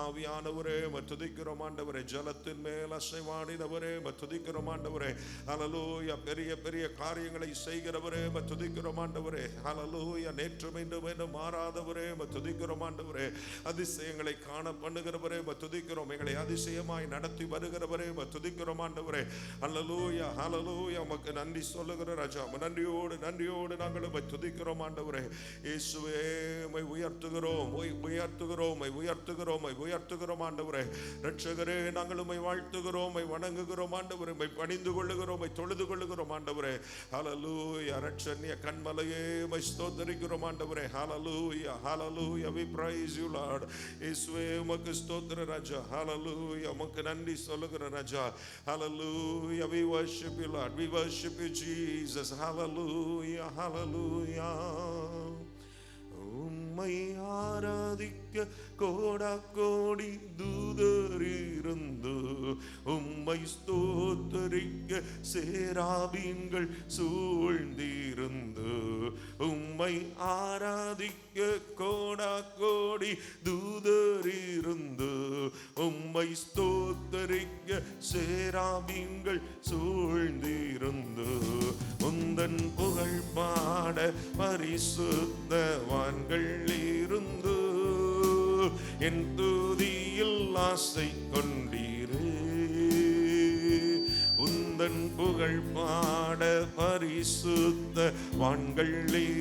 ஆவியானவரே துதிக்கிறோம் ஆண்டவரே. ஜலத்தின் மேல் அசைவாடினவரே துதிக்கிறோம் ஆண்டவரே. ஹல்லேலூயா. பெரிய பெரிய காரியங்களை செய்கிறவரே துதிக்கிறோம் ஆண்டவரே. ஹல்லேலூயா. நேற்று மீண்டும் மாறாதவரே துதிக்கிறோம் ஆண்டவரே. அதிசயங்களை காண பண்ணுகிறவரே துதிக்கிறோம். எங்களை அதிசயமாய் நடத்தி வருகிறவரே துதிக்கிறோம் ஆண்டவரே. ஹல்லேலூயா. ஹல்லேலூயா. உமக்கு நன்றி சொல்லுகிற ராஜா. நன்றியோடு நாங்கள் துதிக்கிறோம் ஆண்டவரே. இயேசுவே உம்மை உயர்த்துகிறோம் ஆண்டவரே. இரட்சகரே நாங்கள் உம்மை வாழ்த்துகிறோம், உம்மை வணங்குகிறோம் ஆண்டவரே. உம்மை பணிந்து கொள்ளுகிறோம், உம்மை தொழுது கொள்ளுகிறோம் ஆண்டவரே. ஹல்லேலூயா. இரட்சணிய கண்மலையே உம்மை ஸ்தோத்திரிக்கிறோம் ஆண்டவரே. ஹல்லேலூயா. ஹல்லேலூயா. We praise you Lord. இயேசுவே உமக்கு ஸ்தோத்திர ராஜா. ஹல்லேலூயா. உமக்கு நன்றி சொல்லுகிற ராஜா. ஹல்லேலூயா. We worship you Lord. We worship you Jesus. Hallelujah. Hallelujah. உம்மை ஆராதிக்க கோடாக்கோடி தூதர் இருந்து, உம்மை ஸ்தோத்தரிக்க சேராபீன்கள் சூழ்ந்திருந்து, உம்மை ஆராதிக்க கோடாக்கோடி தூதர் இருந்து, உம்மை ஸ்தோத்தரிக்க சேராபீன்கள் சூழ்ந்திருந்து, உந்தன் புகழ் பாட பரிசுத்தவான்கள் இருந்து, என் துதியில் ஆசை கொண்டீரே. உந்தன் புகழ் பாட பரிசுத்தவான்கள்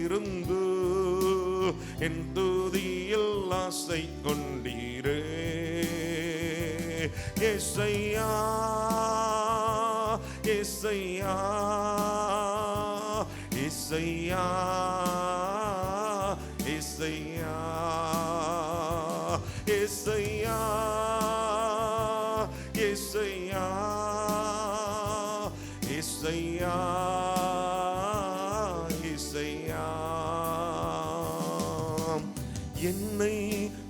இருந்து, என் துதியில் ஆசை கொண்டீரே. ஏசையா ஏசையா ஏசையா ஏசையா ஏசையா ஏசையா ஏசையா ஏசையா. என்னை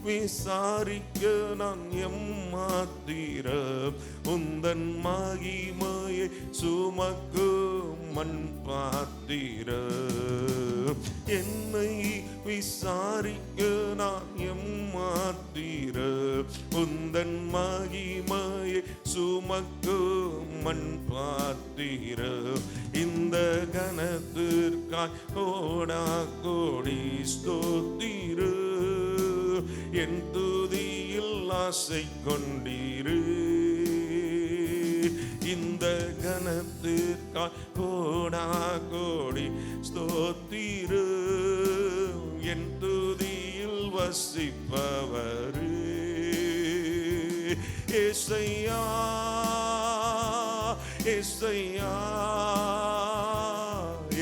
விசாரிக்க நான் எம்மாத்திரம், உந்தன் மகிமையை சுமக்கும் மண் பாத்திரம். என்னை விசாரிக்க நான் எம்மாத்திரம், உந்தன் மகிமையை சுமக்கும் மண் பாத்திரம். இந்த கணத்திற்காய் கோடா கோடி ஸ்தோத்திரம், என் துதியில் ஆசை கொண்டீரு. இந்த கணத்திற்காய் கோடா கோடி ஸ்தோத்திரம், என் துதியில் வசிப்பவர் ஏசையா ஏசையா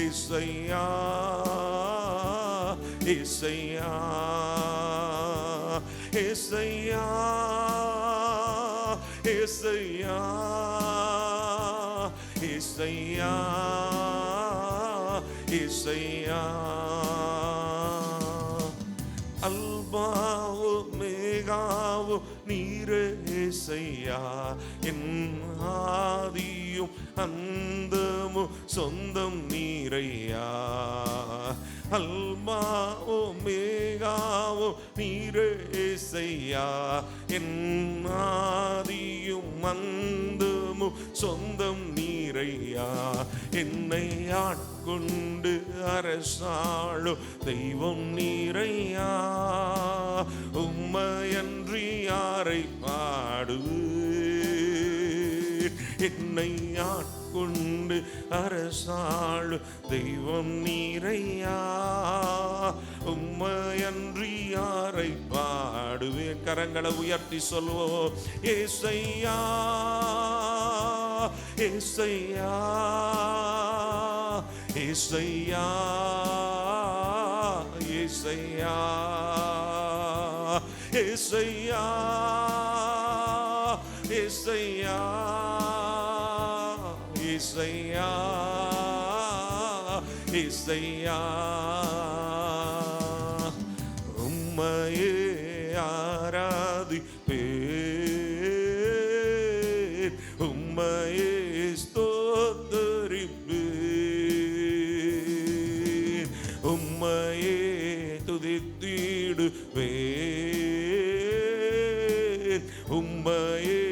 ஏசையா ஏசையா ஏசையா ஏசையா ஏசையா ஏசையா. அல்பாவோ மேகாவோ நீரே ஏசையா, என் ஆதியும் அந்தமும் சொந்தம் நீரையா. அல்பாவோ மேகாவோ நீரே ஏசையா, என் ஆதியும் அந்தமும் சொந்தம் நீரையா. என்னை ஆட்கொண்டு அரசாளும் தெய்வம் நீரையா, உம்மையன்றி யாரை பாடுவேன். என்னை ஆட்கொண்டு அரசாளும் தெய்வம் நீரையா, உம்மையன்றி யாரை பாடுவேன். கரங்களை உயர்த்தி சொல்வோம். ஏசையா ஏசையா ஏசையா ஏசையா ஏசையா ஏசையா ஏசையா ஏசையா. உம்மையே ஆராதிப்பேன், உம்மையே ஸ்தோத்தரிப்பேன், உம்மையே துதித்திடுவேன். உம்மையே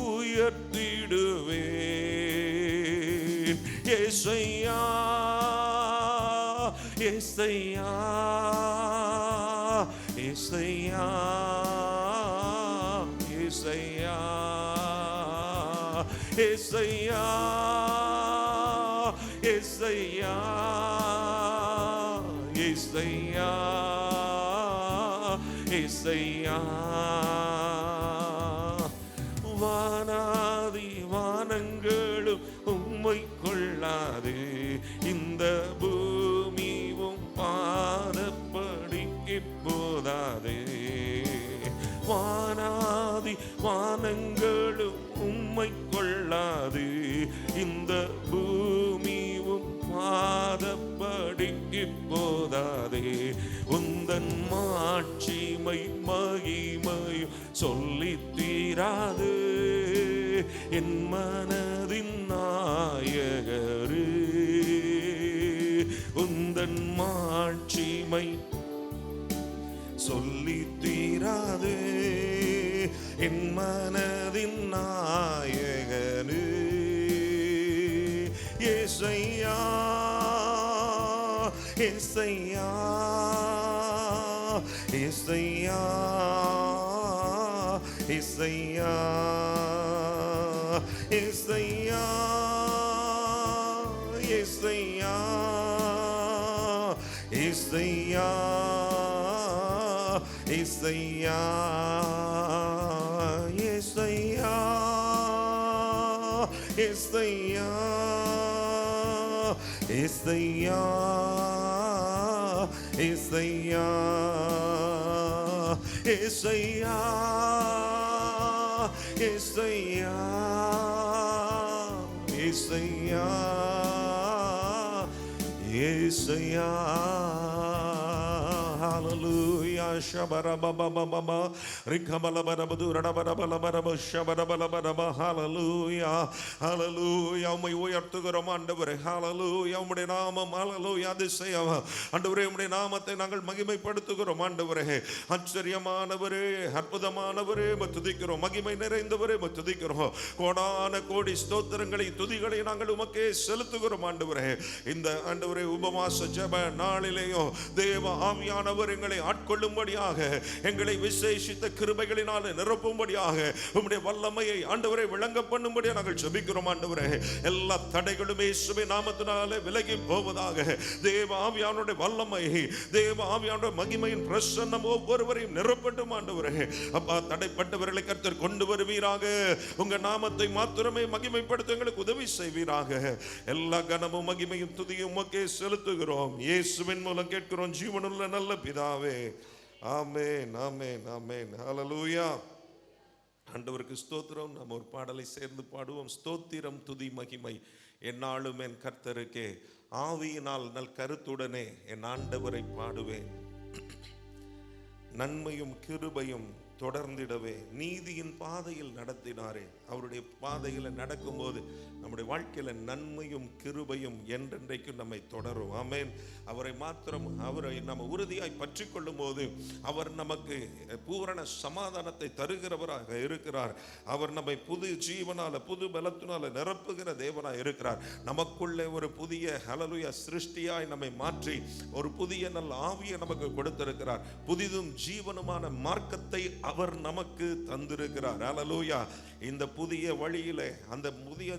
உயர்த்திடுவேன். ஏசையா ஏசையா ஏசையா ஏசையா ஏசையா ஏசையா ஏசையா ஏசையா. வானாதி வானங்களும் உம்மை கொள்ளாது, இந்த பூமியும் பாதப்படிக்கு போதாது. வானாதி வானங்களும் உம்மை கொள்ளாது, இந்த பூமியும் பாதப்படிக்கு போதாது. உந்தன் மாட்சிமை மகிமையும் சொல்லி தீராது, என் மனதின் நாயகரே. உந்தன் மாட்சிமை சொல்லி தீராது, என் மனதின் நாயகனே. ஏசையா ஏசையா ஏசையா ஏசையா ஏசையா ஏசையா ஏசையா ஏசையா ஏசையா ஏசையா ஏசையா ஏசையா ஏசையா ஏசையா ஏசையா ஏசையா. Hallelujah. Shabarababababa Rikabalabarabu Radabarabalabarabu Shabarabalabaraba. Hallelujah. Hallelujah. உம்மை உயர்த்துகிறோம் ஆண்டவரே. Hallelujah. உம்முடைய நாமம் Hallelujah அதிசயம் ஆண்டவரே. உம்முடைய நாமத்தை நாங்கள் மகிமைப்படுத்துகிறோம் ஆண்டவரே. ஆச்சரியமானவரே, அற்புதமானவரே துதிக்கிறோம். மகிமை நிறைந்தவரே துதிக்கிறோம். கோடான கோடி ஸ்தோத்திரங்களை துதிகளை நாங்கள் உமக்கே செலுத்துகிறோம் ஆண்டவரே. இந்த ஆண்டவரே உபவாச ஜெப நாளிலேயும் தேவ ஆவியானவர் எங்களை ஆட்கொள்ளும்படியாக, எங்களை விசேஷித்த கிருபைகளினால் நிரப்பும்படியாக, உம்முடைய வல்லமையை ஆண்டவரை விளங்க பண்ணும்படியாக நாங்கள் ஜெபிக்கிறோம் ஆண்டவரே. எல்லா தடைகளுமே இயேசுவின் நாமத்தினாலே விலகி போவதாக. தேவ ஆவியானுடைய வல்லமை, தேவ ஆவியானுடைய மகிமையின் பிரசன்னம் ஒவ்வொருவரையும் நிரப்பட்டும் ஆண்டவரே. அப்பா, தடைப்பட்டவர்களை கர்த்தர் கொண்டு வருவீராக. உங்க நாமத்தை மாத்திரமே மகிமைப்படுத்த எங்களுக்கு உதவி செய்வீராக. எல்லா கனமும் மகிமையும் துதியும் உமக்கே செலுத்துகிறோம். இயேசுவின் மூலம் கேட்கிறோம் ஜீவனுள்ள நல்ல பிதாவே. ஆமென் ஆமென் ஆமென். ஹல்லேலூயா. ஆண்டவருக்கு ஸ்தோத்திரம். நாம் ஒரு பாடலை சேர்ந்து பாடுவோம். ஸ்தோத்திரம் துதி மகிமை என்னாலும் என் கர்த்தருக்கே, ஆவியினால் நல் கருத்துடனே என் ஆண்டவரை பாடுவேன். நன்மையும் கிருபையும் தொடர்ந்திடவே நீதியின் பாதையில் நடத்தினாரே. அவருடைய பாதையில் நடக்கும்போது நம்முடைய வாழ்க்கையில நன்மையும் கிருபையும் என்றென்றைக்கும் நம்மை தொடரும். ஆமென். அவரை மாத்திரம், அவரை நம்ம உறுதியாய் பற்றி கொள்ளும் போது அவர் நமக்கு பூரண சமாதானத்தை தருகிறவராக இருக்கிறார். அவர் நம்மை புது ஜீவனால புது பலத்தினால நிரப்புகிற தேவனாய் இருக்கிறார். நமக்குள்ளே ஒரு புதிய ஹல்லேலூயா சிருஷ்டியாய் நம்மை மாற்றி ஒரு புதிய நல்ல ஆவியை நமக்கு கொடுத்திருக்கிறார். புதிதும் ஜீவனுமான மார்க்கத்தை அவர் நமக்கு தந்திருக்கிறார். ஹல்லேலூயா. இந்த புதிய வழியிலே, அந்த புதிய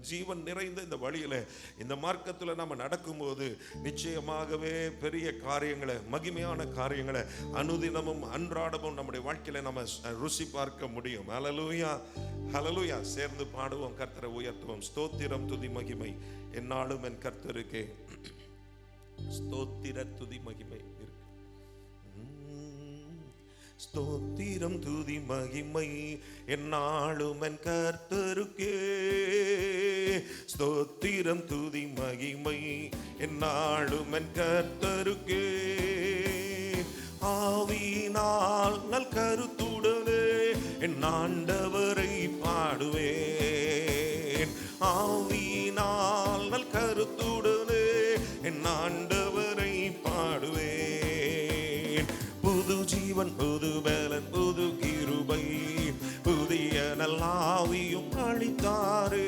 ஜீவன் நிறைந்த இந்த வழியிலே, இந்த மார்க்கத்தில் நம்ம நடக்கும்போது நிச்சயமாகவே பெரிய காரியங்களை, மகிமையான காரியங்களை அனுதினமும் அன்றாடமும் நம்முடைய வாழ்க்கையில நம்ம ருசி பார்க்க முடியும். ஹல்லேலூயா ஹல்லேலூயா. சேர்ந்து பாடுவோம், கர்த்தரை உயர்த்துவோம். ஸ்தோத்திரம் துதி மகிமை என்னாலும் என் கர்த்தருக்கே. ஸ்தோத்திர துதி மகிமை. ஸ்தோத்திரம் துதி மகிமை என்னாலும் என் கர்த்தருக்கே. ஸ்தோத்திரம் துதி மகிமை என்னாலும் என் கர்த்தருக்கே. ஆவியினால் நல் கருத்துடனே என் ஆண்டவரை பாடுவேன். ஆவியினால் நல் கருத்துடனே என் ஆண்டவரை பாடுவேன். புது ஜீவன், புது பலன், புது கிருபை நல்லாவியும் அளித்தாரே.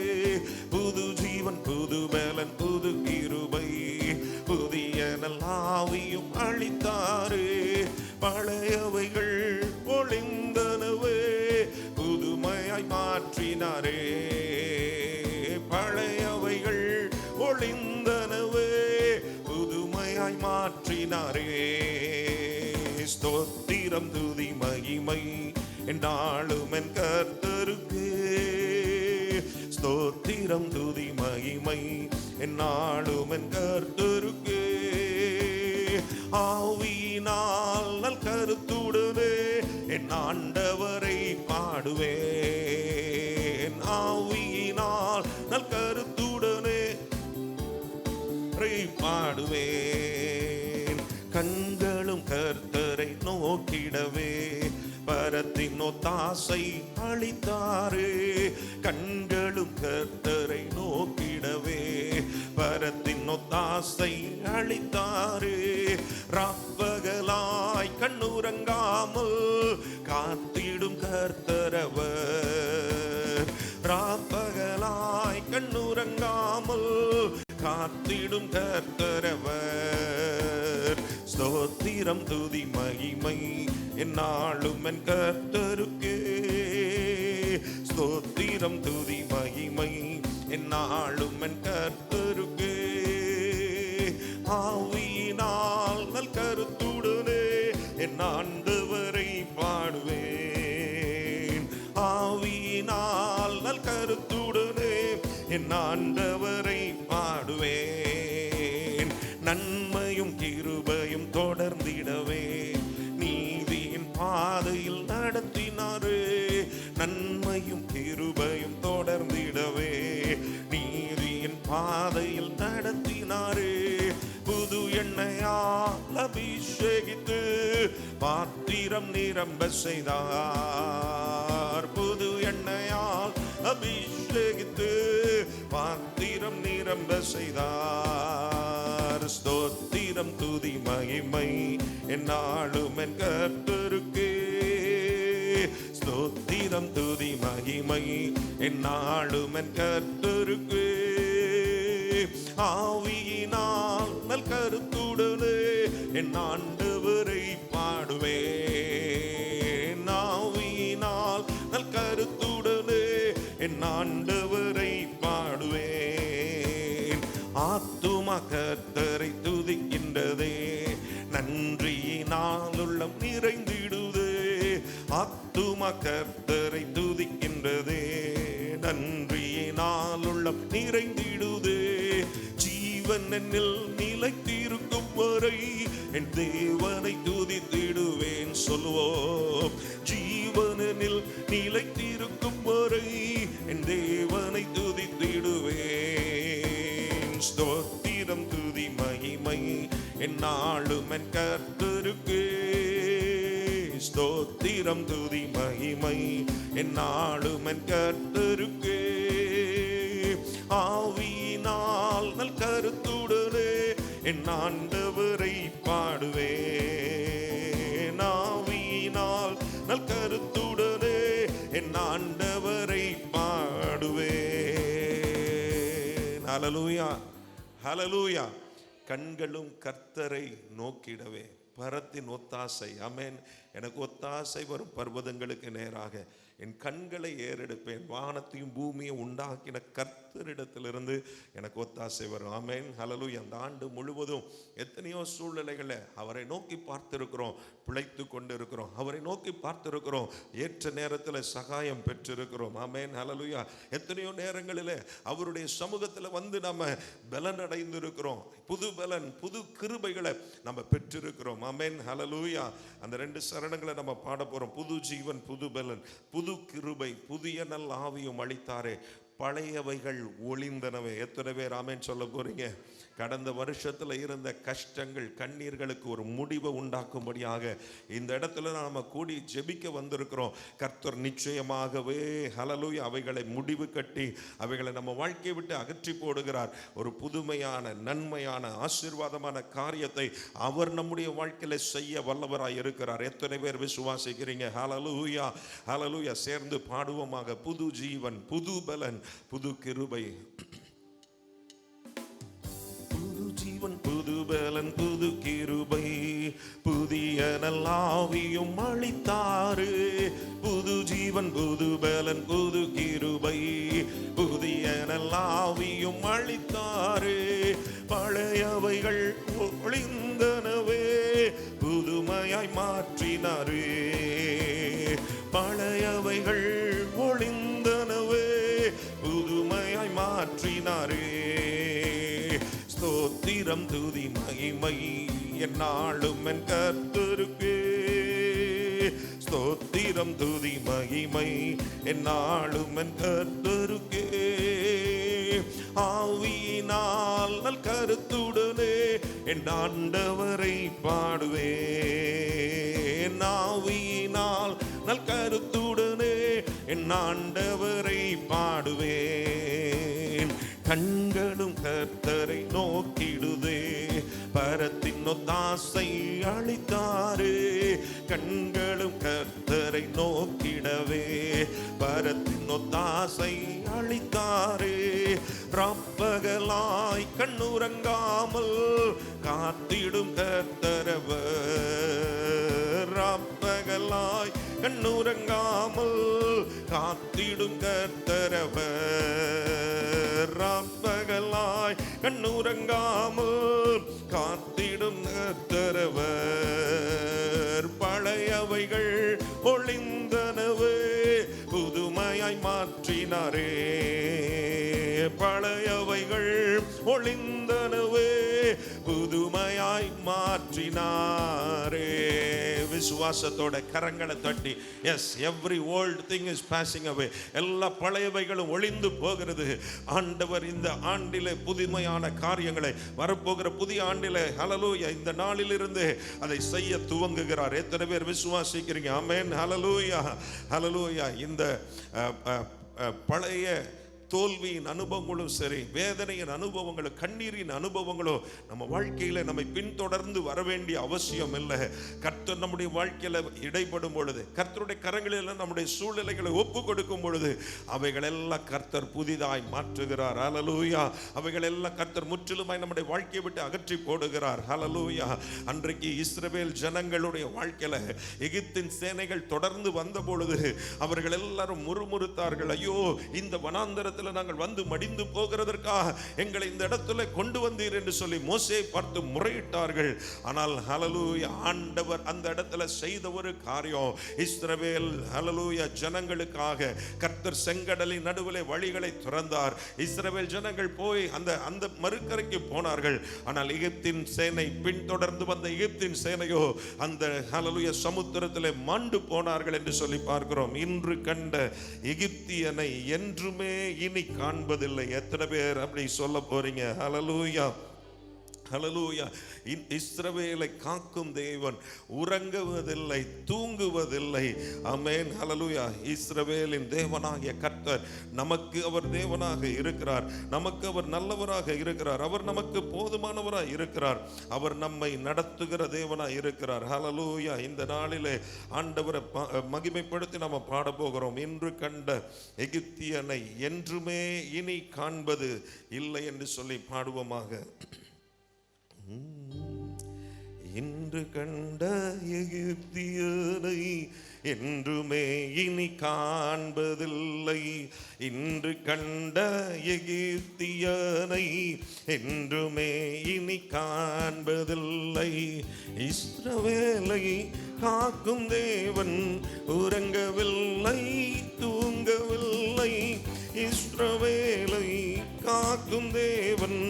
புது ஜீவன், புது பலன், புது கிருபை, புதிய நல்லாவியும் அளித்தாரே. பழையவைகள் ஒளிந்தனவே, புதுமையாய் மாற்றினாரே. பழையவைகள் ஒளிந்தனவே, புதுமையாய் மாற்றினாரே. ஸ்தோத்திரம் துதி மகிமை என்னாலும் என் கர்த்தருக்கு. ஸ்தோத்திரம் துதி மகிமை என்னாலும் என் கர்த்தருக்கு. ஆவியினால் நல் கருத்துடனே என் ஆண்டவரை பாடுவேன். ஆவியினால் நல் கருத்துடனே பாடுவேன். கண்களும் கர்த்தரை நோக்கிடவே பரத்தின் ஒத்தாசை அளித்தாரே. கண்களும் கர்த்தரை நோக்கிடவே பரத்தின் ஒத்தாசை அளித்தாரே. ராப்பகலாய் கண்ணுறங்காமல் காத்திடும் கர்த்தரவர். ராப்பகலாய் கண்ணுறங்காமல் காத்திடும் கர்த்தரவர். ஸ்தோத்திரம் துதி மகிமை என்னாலும் என் கர்த்தருக்கே. ஸ்தோத்திரம் துதி மகிமை என்னாலும் என் கர்த்தருக்கே. ஆவியினால் நல் கருத்துடனே என் ஆண்டவரை பாடுவேன். ஆவியினால் நல் கருத்துடனே என் ஆண்டவரை பாடுவேன். நன்மையும் கிருபையும் தொடர்ந்திடவே நீதியின் பாதையில் நடத்தினாரே. நன்மையும் கிருபையும் தொடர்ந்திடவே நீதியின் பாதையில் நடத்தினாரே. புது எண்ணெயால் அபிஷேகித்து பாத்திரம் நிரம்ப செய்தார். புது எண்ணெயால் அபிஷேகித்து பாத்திரம் நிரம்ப செய்தார். ஸ்தோத்திரம் துதி மகிமை என்னாலும் என் கர்த்தருக்கே. ஸ்தோத்திரம் துதி மகிமை என்னாலும் என் கர்த்தருக்கே. ஆவியினால் நல் கருத்துடனே என் ஆண்டவரை பாடுவேன். ஆவியினால் நல் கருத்துடனே என் ஆண்டவரை பாடுவேன். ஆத்துமா கர்த்தரை துதிக்கின்றதே, நன்றியினால் உள்ளம் நிறைந்திடுதே. ஆத்துமா கர்த்தரை துதிக்கின்றதே, நன்றியினால் உள்ளம் நிறைந்திடுதே. ஜீவன் என்னில் நிலைத்திருக்கும் வரை என் தேவனை துதித்திடுவேன் சொல்வோம். ஜீவனில் நிலைத்திருக்கும் வரை என் தேவனை துதித்திடுவேன். ஸ்தோத்திரம் துதி மகிமை என்னாலும் என் கர்த்தருக்கே. ஸ்தோத்திரம் துதி மகிமை என்னாலும் என் கர்த்தருக்கே. ஆவியினால் நல் கருத்துடனே என் ஆண்டவரை பாடுவேன். ஆவியினால் நல் கருத்துடனே என் ஆண்டவரை பாடுவேன். ஹல்லேலூயா, ஹல்லேலூயா. கண்களும் கர்த்தரை நோக்கிடவே பரத்தின் ஒத்தாசை. ஆமென். எனக்கு ஒத்தாசை வரும் பர்வதங்களுக்கு நேராக என் கண்களை ஏறெடுப்பேன். வானத்தையும் பூமியை உண்டாக்கின கர்த்தரிடத்திலிருந்து எனக்கு ஒத்தாசை வரும். ஆமென், ஹல்லேலூயா. அந்த ஆண்டு முழுவதும் எத்தனையோ சூழ்நிலைகளை அவரை நோக்கி பார்த்திருக்கிறோம், பிழைத்து கொண்டு இருக்கிறோம். அவரை நோக்கி பார்த்திருக்கிறோம், ஏற்ற நேரத்தில் சகாயம் பெற்றிருக்கிறோம். ஆமென், ஹல்லேலூயா. எத்தனையோ நேரங்களில் அவருடைய சமூகத்தில் வந்து நம்ம பலன் அடைந்திருக்கிறோம். புது பலன், புது கிருபைகளை நம்ம பெற்றிருக்கிறோம். ஆமென், ஹல்லேலூயா. அந்த 2 சரணங்களை நம்ம பாட போறோம். புது ஜீவன், புது பலன், புது கிருபை, புதிய நல் ஆவியும் அளித்தாரே. பழையவைகள் ஒளிந்தனவே. எத்தனை பேர் ஆமென் சொல்ல போறீங்க? கடந்த வருஷத்துல இருந்த கஷ்டங்கள் கண்ணீர்களுக்கு ஒரு முடிவை உண்டாக்கும்படியாக இந்த இடத்துல நாம கூடி ஜெபிக்க வந்திருக்கிறோம். கர்த்தர் நிச்சயமாகவே ஹல்லேலூயா அவைகளை முடிவு கட்டி அவைகளை நம்ம வாழ்க்கையை விட்டு அகற்றி போடுகிறார். ஒரு புதுமையான நன்மையான ஆசீர்வாதமான காரியத்தை அவர் நம்முடைய வாழ்க்கையில செய்ய வல்லவராய் இருக்கிறார். எத்தனை பேர் விசுவாசிக்கிறீங்க? ஹல்லேலூயா ஹல்லேலூயா. சேர்ந்து பாடுவோமாக. புது ஜீவன், புது பலன், புது கிருபை. புது ஜீவன், புது பலன், புது கிருபை, புதிய நல்லாவியும் அளித்தாரு. புது ஜீவன், புது பலன், புது கிருபை, புதிய நல்லாவியும் அளித்தாரு. பழையவைகள் ஒளிந்தனவே புதுமையாய் மாற்றினாரு. பழையவைகள் ஒளிந்தனவே புதுமையாய் மாற்றினாரே. ஸ்தோத்திரம் துதி மகிமை என்னாலும் என் கர்த்தருக்கே. ஸ்தோத்திரம் துதி மகிமை என்னாலும் என் கர்த்தருக்கே. ஆவியினால் நல் கருத்துடனே என் ஆண்டவரை பாடுவேன். ஆவியினால் நல் கருத்துடனே என் ஆண்டவரை பாடுவேன். கண்களும் கர்த்தரை நோக்கிடுதே பரத்தின் ஒத்தாசை அளித்தாரே. கண்களும் கர்த்தரை நோக்கிடவே பரத்தின் ஒத்தாசை அளித்தாரே. ரப்பகலாய் கண்ணுறங்காமல் காத்திடும் கர்த்தரவர். ரப்பகலாய் கண்ணுறங்காமல் காத்திடும் கர்த்தரவர். ரப்பகலாய் கண்ணுறங்காமல் காத்திடும் கர்த்தரவர். பழையவைகள் ஒளிந்தனவே புதுமையாய் மாற்றினாரே. பழையவைகள் ஒளிந்தனவே புதுமையாய் மாற்றினாரே. விசுவாசத்தோட கரங்களை தட்டி yes, every old thing is passing away. எல்லா பழையவைகளும் ஒளிந்து போகிறது. ஆண்டவர் இந்த ஆண்டிலே புதுமையான காரியங்களை வரப்போகிற புதிய ஆண்டிலே ஹல்லேலூயா இந்த நாளிலிருந்து அதை செய்ய துவங்குகிறார். எத்தனை பேர் விசுவாசிக்கிறீங்க? ஆமென். ஹல்லேலூயா ஹல்லேலூயா. இந்த பழைய தோல்வியின் அனுபவங்களும் சரி, வேதனையின் அனுபவங்களும் கண்ணீரின் அனுபவங்களும் நம்ம வாழ்க்கையில நம்மை பின்தொடர்ந்து வர வேண்டிய அவசியம் இல்லை. கர்த்தர் நம்முடைய வாழ்க்கையில இடைப்படும் பொழுது, கர்த்தருடைய கரங்களில் நம்முடைய சூழ்நிலைகளை ஒப்பு கொடுக்கும் பொழுது அவைகளெல்லாம் கர்த்தர் புதிதாய் மாற்றுகிறார். ஹல்லேலூயா. அவைகளெல்லாம் கர்த்தர் முற்றிலுமாய் நம்முடைய வாழ்க்கையை விட்டு அகற்றி போடுகிறார். ஹல்லேலூயா. அன்றைக்கு இஸ்ரவேல் ஜனங்களுடைய வாழ்க்கையில எகிப்தின் சேனைகள் தொடர்ந்து வந்த பொழுது அவர்கள் எல்லாரும் முறுமுறுத்தார்கள். ஐயோ, இந்த வனாந்தரத்தில் நாங்கள் வந்து மடிந்து போகிறதற்காக எங்களை இந்த இடத்துல கொண்டு வந்தீர் என்று சொல்லி மோசேயை பார்த்து முறையிட்டார்கள். ஆனால் ஹல்லேலூயா ஆண்டவர் அந்த இடத்துல செய்த ஒரு காரியம், இஸ்ரவேல் ஹல்லேலூயா ஜனங்களுக்காக கர்த்தர் செங்கடலின் நடுவிலே வழிகளை திறந்தார். இஸ்ரவேல் ஜனங்கள் போய் அந்த மறுக்கரைக்கு போனார்கள். ஆனால் எகிப்தின் சேனை பின்தொடர்ந்து வந்த எகிப்தின் சேனையோ அந்த ஹல்லேலூயா சமுத்திரத்திலே மாண்டு போனார்கள் என்று சொல்லி பார்க்கிறோம். இன்று கண்ட எகிப்தியனை என்றுமே இனி காண்பதில்லை. எத்தனை பேர் அப்படி சொல்ல போறீங்க? ஹல்லேலூயா ஹல்லேலூயா. இஸ்ரவேலை காக்கும் தேவன் உறங்குவதில்லை, தூங்குவதில்லை. ஆமென். ஹல்லேலூயா. இஸ்ரவேலின் தேவனாகிய கர்த்தர் நமக்கு அவர் தேவனாக இருக்கிறார். நமக்கு அவர் நல்லவராக இருக்கிறார். அவர் நமக்கு போதுமானவராக இருக்கிறார். அவர் நம்மை நடத்துகிற தேவனாக இருக்கிறார். ஹல்லேலூயா. இந்த நாளிலே ஆண்டவரை மகிமைப்படுத்தி நாம பாட போகிறோம். இன்று கண்ட எகிப்தியனை என்றுமே இனி காண்பது இல்லை என்று சொல்லி பாடுவோமாக. இன்று கண்ட எகிப்தியனை என்றுமே இனி காண்பதில்லை. இன்று கண்ட எகிப்தியனை என்றுமே இனி காண்பதில்லை. இஸ்ரவேலை காக்கும் தேவன் உறங்கவில்லை, தூங்கவில்லை. இஸ்ரவேலை காக்கும் தேவன்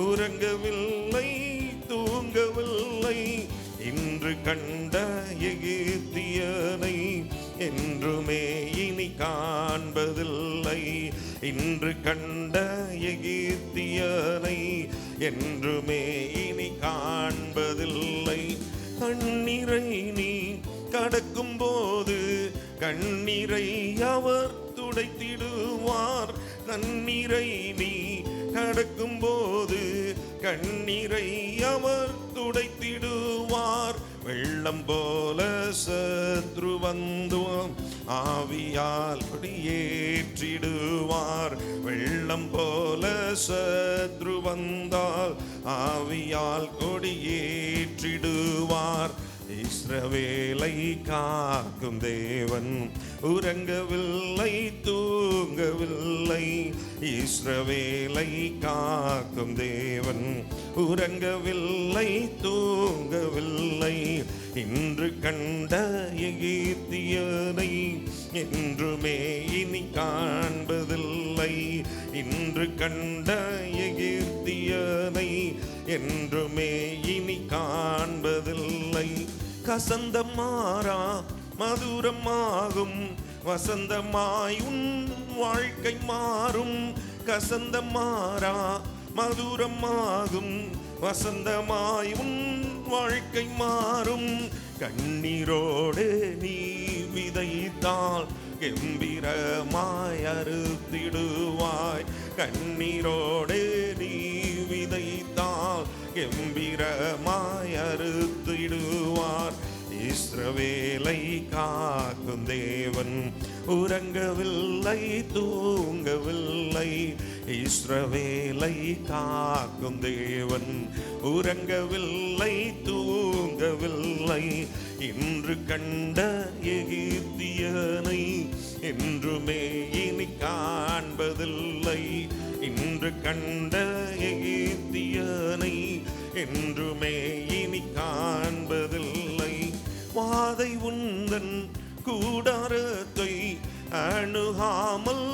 உறங்கவில்லை, தூங்கவில்லை. இன்று கண்ட எகிப்தியனை என்றுமே இனி காண்பதில்லை. இன்று கண்ட எகிப்தியனை என்றுமே இனி காண்பதில்லை. கண்ணீரை நீ கடக்கும் போது கண்ணீரை அவர் துடைத்திடுவார். கண்ணீரை நீ கடக்கும் போது கண்ணீரை அவர் துடைத்திடுவார். வெள்ளம் போல சத்ரு வந்தும் ஆவியால் கொடியேற்றிடுவார். வெள்ளம் போல சத்ரு வந்தால் ஆவியால் கொடியேற்றிடுவார். இஸ்ரவேலை காக்கும் தேவன் உறங்கவில்லை, தூங்கவில்லை. இஸ்ரவேலை காக்கும் தேவன் உறங்கவில்லை, தூங்கவில்லை. இன்று கண்ட எகிப்தியனை என்றுமே இனி காண்பதில்லை. இன்று கண்ட எகிப்தியனை என்றுமே இனி காண்பதில்லை. கசந்தம் மாறா மதுரமாகும், வசந்தமாய் உன் வாழ்க்கை மாறும். கசந்தம் மாறா மதுரமாகும், வசந்தமாய் உன் வாழ்க்கை மாறும். கண்ணீரோடு நீ விதைத்தால் கம்பீரமாய் அறுத்திடுவாய். கண்ணீரோடு நீ விதைத்தால் கம்பீரமாய் அறுத்திடுவார். இஸ்ரவேலை காக்கும் தேவன் உறங்கவில்லை, தூங்கவில்லை. இஸ்ரவேலை காக்கும் தேவன் உறங்கவில்லை, தூங்கவில்லை. இன்று கண்ட எகிப்தியனை என்றுமே இனி காண்பதில்லை. இன்று கண்ட எகிப்தியனை என்றுமே இனி காண்பதில்லை. வாதை உந்தன் கூடாரத்தை அணுகாமல்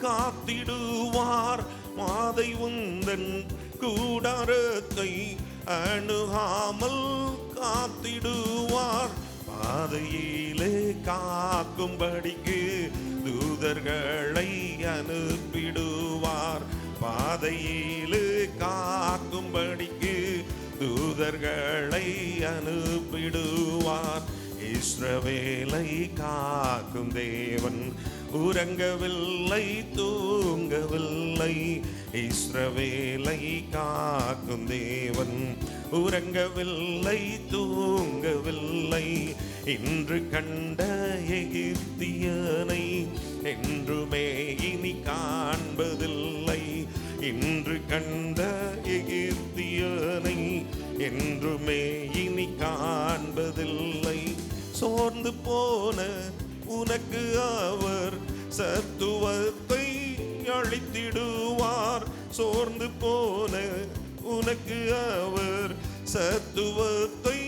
காத்திடுவார். வாதை உந்தன் கூடாரத்தை அணுகாமல் காத்திடுவார். பாதையிலே காக்கும்படிக்கு தூதர்களை அனுப்பிடுவார். பாதையிலே காக்கும்படிக்கு தூதர்களை அனுப்பிடுவார். இஸ்ரவேலை காக்கும் தேவன் உறங்கவில்லை, தூங்கவில்லை. இஸ்ரவேலை காக்கும் தேவன் உறங்கவில்லை, தூங்கவில்லை. இன்று கண்ட எகிப்தியனை என்றுமே இனி காண்பதில்லை. இன்று கண்ட எகிப்தியனை என்றுமே இனி காண்பதில்லை. சோர்ந்து போன உனக்கு அவர் சத்துவத்தை அளித்திடுவார். சோர்ந்து போன உனக்கு அவர் சத்துவத்தை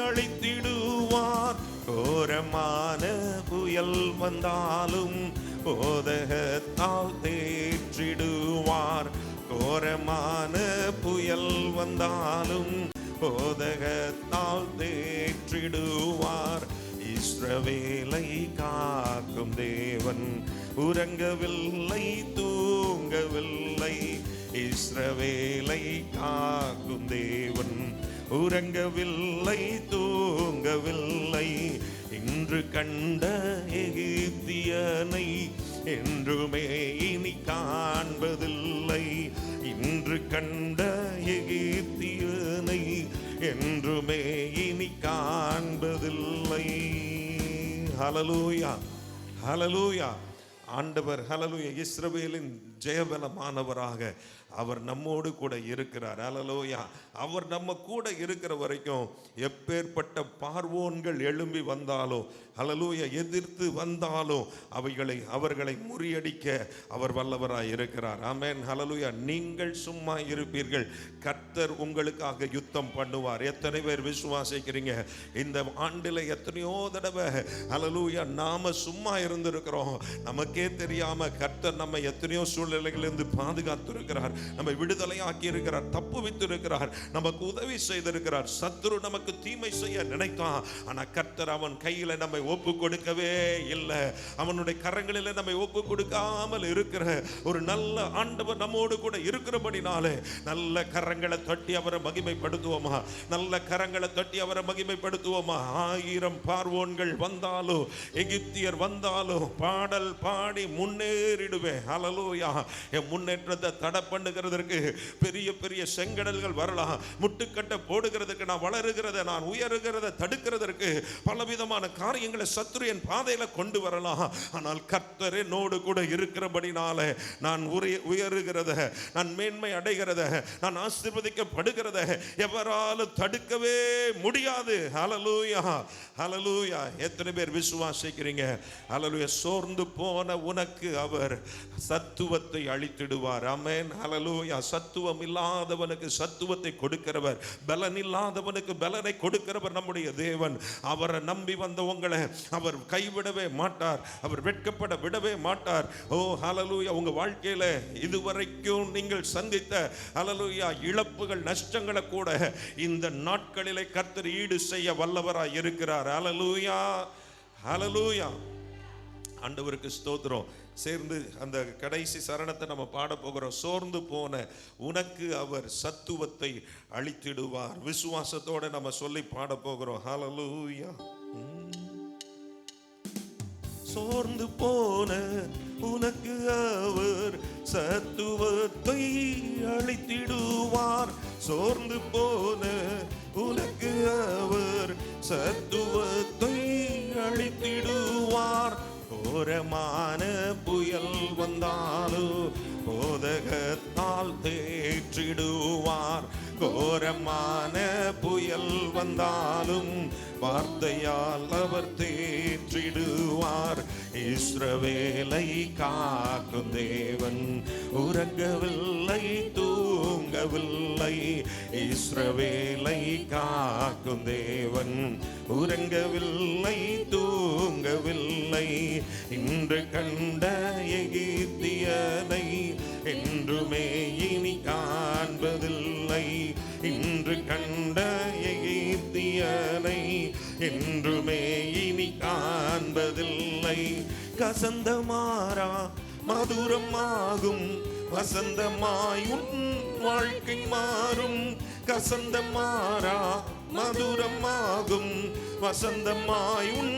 அளித்திடுவார். கோரமான புயல் வந்தாலும் போதகத்தால் தேற்றிடுவார். கோரமான புயல் வந்தாலும் போதகத்தால் தேற்றிடுவார். இஸ்ரவேலை காக்கும் தேவன் உறங்கவில்லை, தூங்கவில்லை. இஸ்ரவேலை காக்கும் தேவன் உறங்கவில்லை, தூங்கவில்லை. இன்று கண்ட எகிப்தியனை என்றுமே இனி காண்பதில்லை. இன்று கண்ட எகிப்தியனை என்றுமே இனி காண்பதில்லை. ஹல்லேலூயா, ஹல்லேலூயா. ஆண்டவர் ஹல்லேலூயா இஸ்ரவேலின் ஜெயபலமானவராக அவர் நம்மோடு கூட இருக்கிறார். ஹல்லேலூயா. அவர் நம்ம கூட இருக்கிற வரைக்கும் எப்பேற்பட்ட பார்வோன்கள் எழும்பி வந்தாலும், ஹல்லேலூயா, எதிர்த்து வந்தாலும் அவர்களை முறியடிக்க அவர் வல்லவராய் இருக்கிறார். ஆமென், ஹல்லேலூயா. நீங்கள் சும்மா இருப்பீர்கள், கர்த்தர் உங்களுக்காக யுத்தம் பண்ணுவார். எத்தனை பேர் விசுவாசிக்கிறீங்க? இந்த ஆண்டில் எத்தனையோ தடவை ஹல்லேலூயா நாம சும்மா இருந்திருக்கிறோம். நமக்கே தெரியாம கர்த்தர் நம்ம எத்தனையோ சூழ்நிலைகளிலிருந்து பாதுகாத்து இருக்கிறார், நம்மை விடுதலையாக்கி இருக்கிறார், தப்பு வைத்து இருக்கிறார், நமக்கு உதவி செய்திருக்கிறார். சத்துரு நமக்கு தீமை செய்ய நினைத்தான், ஆனா கர்த்தர் அவன் கையில நம்மை ஒப்பு கொடுக்கவே இல்லை. அவனுடைய கரங்களில் நம்மை ஒப்பு கொடுக்காமல் இருக்கிற ஒரு நல்ல ஆண்டவர் நம்மோடு கூட இருக்கிறபடினாலே நல்ல கரங்களை தட்டி அவரை மகிமைப்படுத்துவோமா? நல்ல கரங்களை தட்டி அவரை மகிமைப்படுத்துவோமா? 1000 பார்வோன்கள் வந்தாலும், எகிப்தியர் வந்தாலும் பாடல் பாடி முன்னேறிடுவேன். ஹல்லேலூயா. என் முன்னேற்றத்தை தடை பண்ணுகிறதற்கு பெரிய பெரிய செங்கடல்கள் வரலாம், முட்டுக்கட்டை போடுகிறதுக்கு, நான் வளருகிறத, நான் உயருகிறத தடுக்கிறதற்கு பலவிதமான காரியங்களை சத்துரு என் பாதையில கொண்டு வரலாம். ஆனால் கர்த்தர் என்னோடு கூட இருக்கிறபடினால நான் உயருகிறத, நான் மேன்மை அடைகிறத, நான் ஆசீர்வதிக்கப்படுகிறத எவராலும் தடுக்கவே முடியாது. ஹல்லேலூயா, ஹல்லேலூயா. எத்தனை பேர் விசுவாசிக்கிறீங்க? ஹல்லேலூயா. சோர்ந்து போன உனக்கு அவர் சத்துவத்தை அளித்திடுவார். ஆமென், ஹல்லேலூயா. சத்துவம் இல்லாதவனுக்கு சத்துவத்தை கொடுக்கிறவர், பலன் இல்லாதவனுக்கு பலனை கொடுக்கிறவர் நம்முடைய தேவன். அவரை நம்பி வந்த உங்களை அவர் கைவிடவே மாட்டார், அவர் வெட்கப்பட விடவே மாட்டார். ஓ ஹல்லேலூயா. உங்க வாழ்க்கையில இதுவரைக்கும் நீங்கள் சந்தித்த ஹல்லேலூயா இழப்புகள், நஷ்டங்களை கூட இந்த நாட்களிலே கர்த்தர் ஈடு செய்ய வல்லவராய் இருக்கிறார். ஹல்லேலூயா, ஹல்லேலூயா. ஆண்டவருக்கு ஸ்தோத்திரம். சேர்ந்து அந்த கடைசி சரணத்தை நம்ம பாட போகிறோம். சோர்ந்து போன உனக்கு அவர் சத்துவத்தை அளித்திடுவார். விசுவாசத்தோட நம்ம சொல்லி பாட போகிறோம். ஹல்லேலூயா. சோர்ந்து போன உனக்கு அவர் சத்துவத்தை அளித்திடுவார். சோர்ந்து போன உனக்கு அவர் சத்துவத்தை அளித்திடுவார். கோரமான புயல் வந்தாலும் போதகத்தால் தேற்றிடுவார். கோரமான புயல் வந்தாலும் வார்த்தையால் அவர் தேற்றிடுவார். இஸ்ரவேலை காக்கும் தேவன் உறங்கவில்லை, தூங்கவில்லை. இஸ்ரவேலை காக்கும் தேவன் உறங்கவில்லை, தூங்கவில்லை. இன்று கண்ட எகிப்தியனை என்றுமே இனி காண்பதில்லை. இன்று கண்ட எகிப்தியனை என்றுமே இனி காண்பதில்லை. கசந்தமாரா மதுரமாகும், வசந்தமாய் உன் வாழ்க்கை மாறும். கசந்தமாரா மதுரமாகும், வசந்தமாய் உன்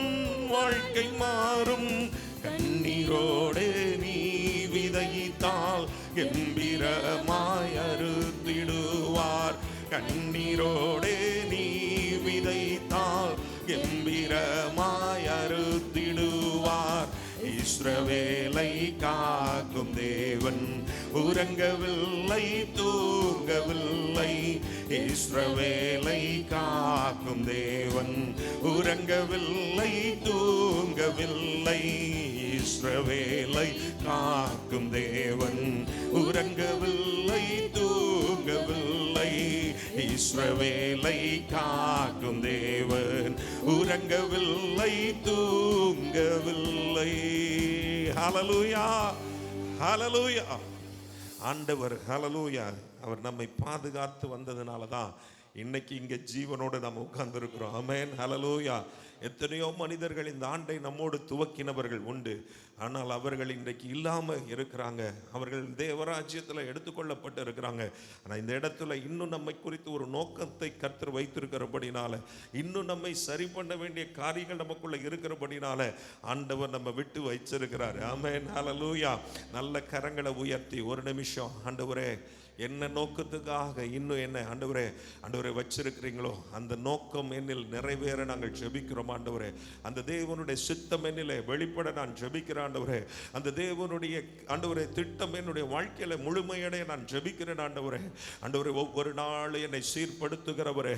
வாழ்க்கை மாறும். கண்ணீரோடு நீ விதைத்தால் கம்பீரமாய் அறுத்திடுவார். கண்ணீரோடு நீ விதைத்தால் கம்பீரமாய் அறுத்திடுவார். இஸ்ரவேலை காக்கும் தேவன் உறங்கவில்லை, தூங்கவில்லை. இஸ்ரவேலை காக்கும் தேவன் உறங்கவில்லை, தூங்கவில்லை. இஸ்ரவேலை காக்கும் தேவன் உறங்கவில்லை, தூங்கவில்லை. இஸ்ரவேலை காக்கும் தேவன் உறங்கவில்லை, தூங்கவில்லை. ஹல்லேலூயா, ஹல்லேலூயா. ஆண்டவர் ஹல்லேலூயா அவர் நம்மை பாதுகாத்து வந்ததுனால தான் இன்னைக்கு இங்கே ஜீவனோடு நம்ம உட்கார்ந்து இருக்கிறோம். ஆமென், ஹல்லேலூயா. எத்தனையோ மனிதர்கள் இந்த ஆண்டை நம்மோடு துவக்கினவர்கள் உண்டு, ஆனால் அவர்கள் இன்றைக்கு இல்லாம இருக்கிறாங்க. அவர்கள் தேவராஜ்யத்தில் எடுத்துக்கொள்ளப்பட்டு இருக்கிறாங்க. ஆனால் இந்த இடத்துல இன்னும் நம்மை குறித்து ஒரு நோக்கத்தை கர்த்தர் வைத்திருக்கிறபடினால, இன்னும் நம்மை சரி பண்ண வேண்டிய காரியங்கள் நமக்குள்ள இருக்கிறபடினால ஆண்டவர் நம்ம விட்டு வச்சிருக்கிறார். ஆமென், ஹல்லேலூயா. நல்ல கரங்களை உயர்த்தி ஒரு நிமிஷம், ஆண்டவரே என்ன நோக்கத்துக்காக இன்னும் என்ன ஆண்டவரே ஆண்டவரே வச்சிருக்கிறீங்களோ அந்த நோக்கம் என்னில் நிறைவேற நாங்கள் ஜெபிக்கிறோம். ஆண்டவரே அந்த தேவனுடைய சித்தம் என்னிலே வெளிப்பட நான் ஜெபிக்கிறேன். ஆண்டவரே அந்த தேவனுடைய ஆண்டவரே திட்டம் என்னுடைய வாழ்க்கையில முழுமையடைய நான் ஜெபிக்கிறேன். ஆண்டவரே ஆண்டவரே ஒவ்வொரு நாள் என்னை சீர்படுத்துகிறவரே,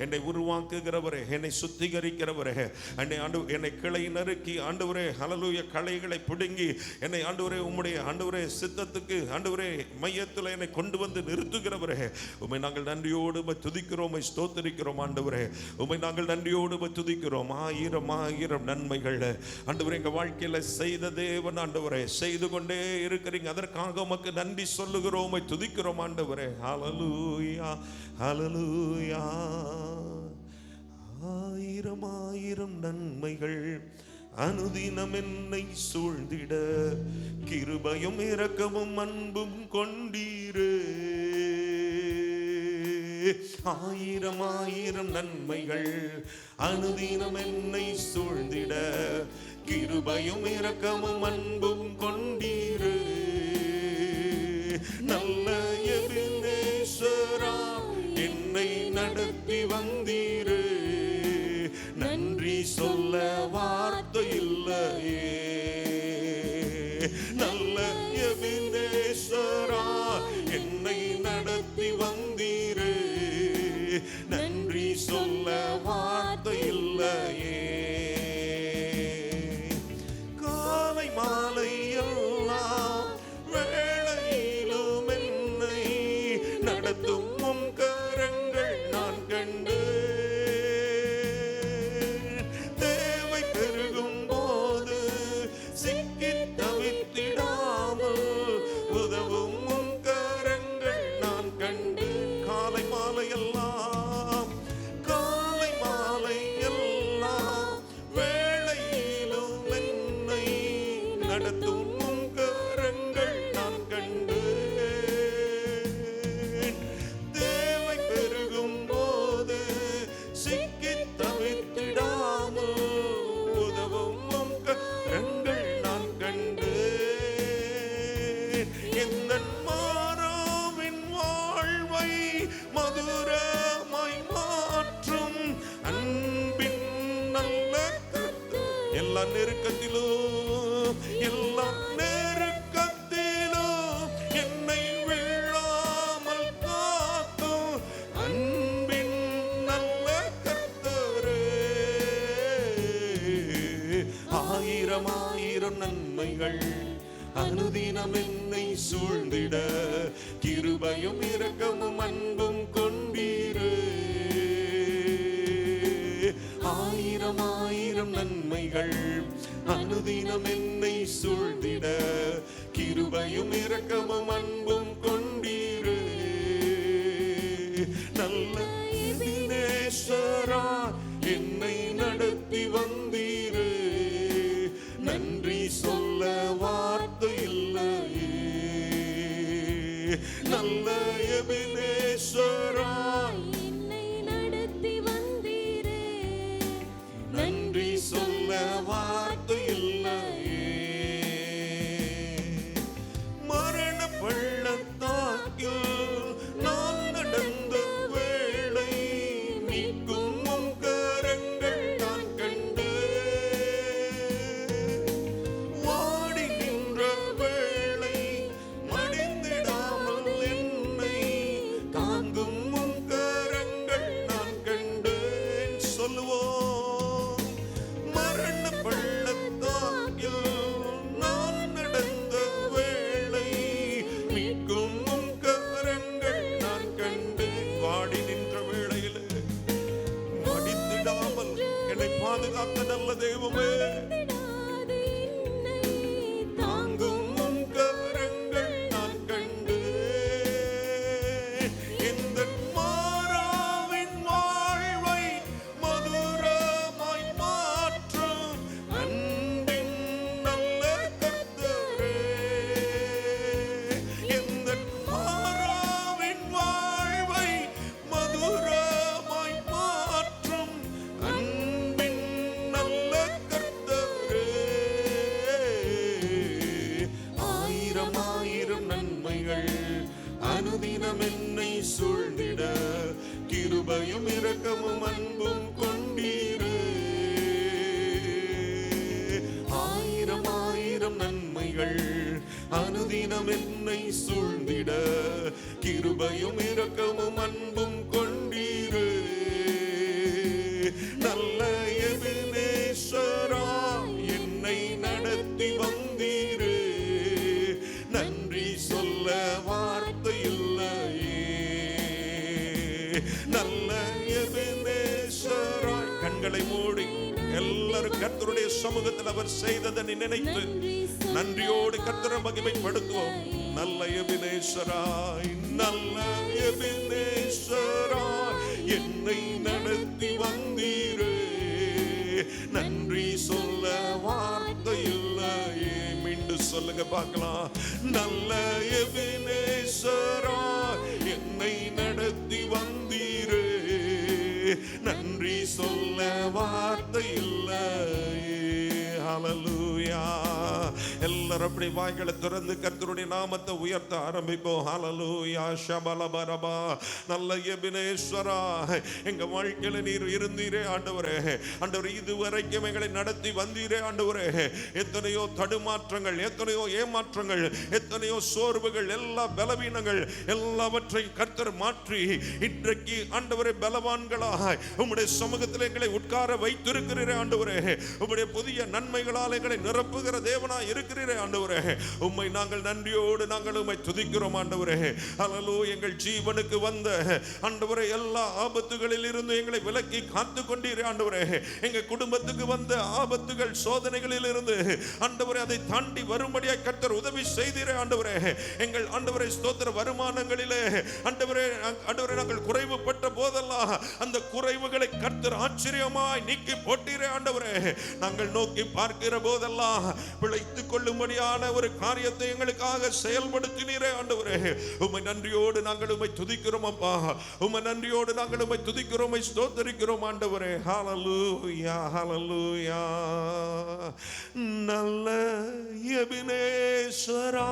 என்னை உருவாக்குகிறவரே, என்னை சுத்திகரிக்கிறவரே, என்னை கிளை நறுக்கி ஆண்டவரே ஹல்லேலூயா களைகளை பிடுங்கி என்னை ஆண்டவரே உம்முடைய ஆண்டவரே சித்தத்துக்கு ஆண்டவரே மையத்தில் என்னை கொண்டு வந்து வந்து நிறுத்துகிறவரே, உம்மை நாங்கள் நன்றியோடு துதிக்கிறோம், ஸ்தோத்திரிக்கிறோம் ஆண்டவரே. உம்மை நாங்கள் நன்றியோடு துதிக்கிறோம். ஆயிரம் ஆயிரம் நன்மைகள் ஆண்டவரே எங்க வாழ்க்கையில செய்த தேவன் ஆண்டவரே, செய்து கொண்டே இருக்கிறீங்க. அதற்காக உமக்கு நன்றி சொல்லுகிறோம், துதிக்கிறோம் ஆண்டவரே. ஹல்லேலூயா, ஹல்லேலூயா. ஆயிரம் ஆயிரம் நன்மைகள் அனுதினம் என்னை சூழ்ந்திட, கிருபையும் இரக்கமும் அன்பும் கொண்டீரே. ஆயிரம் ஆயிரம் நன்மைகள் அனுதினம் என்னை சூழ்ந்திட, கிருபையும் இரக்கமும் அன்பும் கொண்டீரே. நல்ல எபினேசரா என்னை நடத்தி வந்தீரே, நன்றி சொல்ல வார்த்தை இல்லையே. நல்ல எபினேசரா என்னை நடத்தி வந்தீரே, நன்றி சொல்ல வார்த்தை இல்லையே. காலை மாலை எல்லாம் வேளையிலும் என்னை நடத்தும் உம் கரங்கள் நான் கண்டு, தேவை பெருகும் போது சிக்கி தவித்திடாமல் உதவும் உம் கரங்கள் நான் கண்டு. காலை மாலை எல்லாம், காலை மாலை எல்லாம் வேளையிலும் என்னை நடத்தும் உம் கரங்கள் நான் கண்டு, தேவை பெருகும் போது சிக்கி தவித்திடாமல் உதவும் உம் கரங்கள் நான் கண்டு. இந்த மாறாவின் வாழ்வை மதுரமாய் மாற்றும் அன்பின் நல்ல கர்த்தர். எல்லா நெருக்கத்திலும், எல்லா நெருக்கத்திலும் என்னை வீழாமல் காக்கும் அன்பின் நல்ல கர்த்தரே. ஆயிரம் ஆயிரம் நன்மைகள் அனுதினம் என்னை சூழ்ந்திட, கிருபையும் இரக்கமும் அன்பும் கொண்டீரே. ஆயிரம் ஆயிரம் நன்மைகள் அனுதினம் என்னை சூழ்ந்திட, கிருபையும் இரக்கமும் அன்பும் கொண்டீரே. நல்ல எபினேசரா என்னை நடத்தி வந்தீரே, நன்றி சொல்ல வார்த்தை இல்லையே. நல்ல எபினேசரா என்னை நடத்தி வந்தீரே, நன்றி சொல்ல வார்த்தை இல்லையே. மரண பள்ளத்தாக்கில் நான் நடந்த வேளை, மீட்கும் உம் கரங்கள் நான் கண்டு, வாடி நின்ற வேளை மடிந்திடாமல் என்னை தாங்கும் உம் கரங்கள் நான் கண்டேன். சொல்லுவோம், மரண பள்ளத்தாக்கில் நான் நடந்த வேளை, மீட்கும் உம் கரங்கள் நான் கண்டேன். வாடி நின்ற வேளையில் மடிந்திடாமல் என்னை பாதுகாத்த நல்ல தெய்வமே, விடாது என்னை தாங்கும் உம் கரங்கள் நான் கண்டு. இந்த மாறாவின் வாழ்வை மதுரமாய் மாற்றும் அன்பின் நல்ல கர்த்தரே. இந்த மாறாவின் வாழ்வை மதுரமாய் மாற்றும் அன்பின் நல்ல கர்த்தரே. ஆயிரம் ஆயிரம் நன்மைகள் அனுதினம் என்னை சூழ்ந்திட, கிருபையும் இரக்கமும் அன்பும் கொண்டீரே. ஆயிரம் ஆயிரம் நன்மைகள் அனுதினம் என்னை சூழ்ந்திட, கிருபையும் இரக்கமும் அன்பும் கொண்டீரே. நல்ல எபினேசரா என்னை நடத்தி வந்தீரே, நன்றி சொல்ல வார்த்தை இல்லை. கர்த்தருடைய சமூகத்தில் அவர் செய்ததை நினைத்து நன்றியோடு கர்த்தரை மகிமைப்படுத்துவோம். நல்ல எபினேசராய், நல்ல எபினேசராய் என்னை நடத்தி வந்தீரே, நன்றி சொல்ல வார்த்தை இல்லையே. மீண்டும் சொல்லுங்க பார்க்கலாம். நல்ல எபினேசராய் என்னை நடத்தி வந்தீரே, நன்றி சொல்ல வார்த்தை இல்லையே. ஹல்லேலூயா. எல்லாரும் அப்படி வாய்களை திறந்து கர்த்தருடைய நாமத்தை உயர்த்த ஆரம்பிப்போம். ஹல்லேலூயா. ஷபலபரபா. நல்ல எபினேஸ்வரா, எங்க வாழ்க்கையில நீர் இருந்தீரே ஆண்டவரே. ஆண்டவரே, இதுவரைக்கும் எங்களை நடத்தி வந்தீரே ஆண்டவரே. எத்தனையோ தடுமாற்றங்கள், எத்தனையோ ஏமாற்றங்கள், எத்தனையோ சோர்வுகள், எல்லா பலவீனங்கள் எல்லாவற்றையும் கர்த்தர் மாற்றி இன்றைக்கு ஆண்டவரே பலவான்களாய் உம்முடைய சமூகத்தில் எங்களை உட்கார வைத்திருக்கிறீரே ஆண்டவரே. உம்முடைய புதிய நன்மைகளால் எங்களை நிரப்புகிற தேவனாய் இருக்கிறீரே ஆண்டவரே. உம்மை நாங்கள் நன்றியோடு நாங்கள் உம்மை துதிக்கிறோம் ஆண்டவரே. ஹல்லேலூயா. எங்கள் ஜீவனுக்கு வந்த ஆண்டவரே எல்லா ஆபத்துகளில் இருந்து எங்களை விலக்கி காத்து கொண்டீரே ஆண்டவரே. எங்க குடும்பத்துக்கு வந்த ஆபத்துகள், சோதனைகளில் இருந்து ஆண்டவரே அதை தாண்டி வரும்படியாய் கர்த்தர் உதவி செய்தீரே ஆண்டவரே. எங்கள் ஆண்டவரே ஸ்தோத்திர வருமானங்களிலே ஆண்டவரே நாங்கள் குறைவுபட்ட போதெல்லாம் அந்த குறைவுகளை கர்த்தர் ஆச்சரியமாய் நீக்கி போட்டீரே ஆண்டவரே. நாங்கள் நோக்கி பார்க்கிற போதெல்லாம் பிழைத்துக் கொள்ளும்படியான ஒரு காரியத்தை எங்களுக்காக செயல்படுத்தினீரே ஆண்டவரே. உம்மை நன்றியோடு நாங்கள் உம்மை துதிக்கிறோம் அப்பா. உம்மை நன்றியோடு நாங்கள் உம்மை துதிக்கிறோம், உம்மை ஸ்தோத்திரிக்கிறோம் ஆண்டவரே. ஹல்லேலூயா, ஹல்லேலூயா. நல்ல எபினேஸ்வரா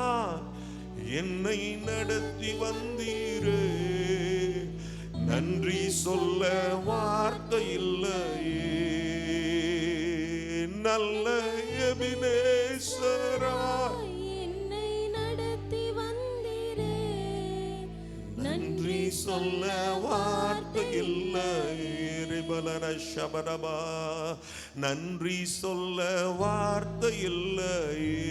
என்னை நடத்தி வந்தீரே, நன்றி சொல்ல வார்த்தை இல்லையே. நல்ல எபினேசரா என்னை நடத்தி வந்தீரே, நன்றி சொல்ல வார்த்தை இல்லையே. பலன ஷபரபா. நன்றி சொல்ல வார்த்தை இல்லையே,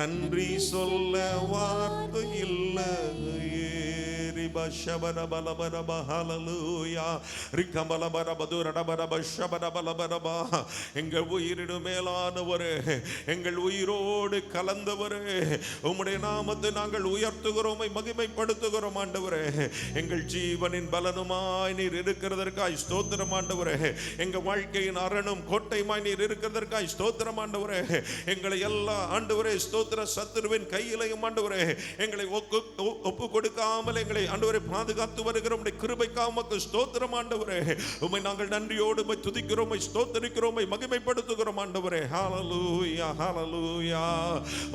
நன்றி சொல்ல வார்த்தை இல்லையே. எங்கள் உயிரினும் மேலானவரே, எங்கள் உயிரோடு கலந்தவரே, உம்முடைய நாமத்தை நாங்கள் உயர்த்துகிறோம், மகிமைப்படுத்துகிறோம் ஆண்டவரே. எங்கள் ஜீவனின் பலனுமாய் நீர் இருக்கிறதற்காய் ஸ்தோத்திரம் ஆண்டவரே. எங்கள் வாழ்க்கையின் அரணும் கோட்டையுமாய் நீர் இருக்கிறதற்காய் ஸ்தோத்திரம் ஆண்டவரே. எங்களை எல்லா ஆண்டவரே ஸ்தோத்திர சத்துருவின் கையிலையும் ஆண்டவரே எங்களை ஒப்பு கொடுக்காமல் எங்களை ஆண்டவரே பாதுகாத்து வருகிற உம்முடைய கிருபைக்காக உமக்கு ஸ்தோத்திரம் ஆண்டவரே. உம்மை நாங்கள் நன்றியோடு உம்மை துதிக்கிறோம், உம்மை ஸ்தோத்திரிக்கிறோம், உம்மை மகிமைப்படுத்துகிறோம் ஆண்டவரே. ஹல்லேலூயா, ஹல்லேலூயா.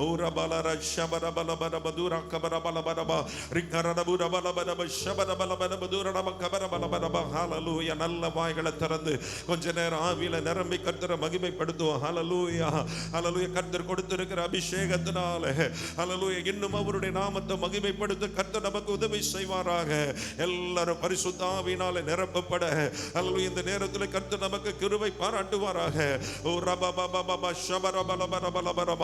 ஓரபலர ஷபரபலபரபதுர கபரபலபரப ரிகரபுரபலபரப ஷபரபலபரபதுரப கபரபலபரப. ஹல்லேலூயா. நல்ல வாய்களை திறந்து கொஞ்ச நேரம் ஆவியில நிரம்பி கர்த்தரை மகிமைப்படுத்துவோம். ஹல்லேலூயா, ஹல்லேலூயா. கர்த்தர் கொடுத்திருக்கிற அபிஷேகத்தினால ஹல்லேலூயா இன்னும் அவருடைய நாமத்தை மகிமைப்படுத்த கர்த்தர் நமக்கு உதவி செய்வாராக. எல்லாரும் பரிசுத்த ஆவியினாலே நிரப்பப்பட ஹல்லேலூயா இந்த நேரத்தில் கர்த்தர் நமக்கு கிருபை பாராட்டுவாராக. ஓ ரபபபப ஷபரபலபரபலபரப.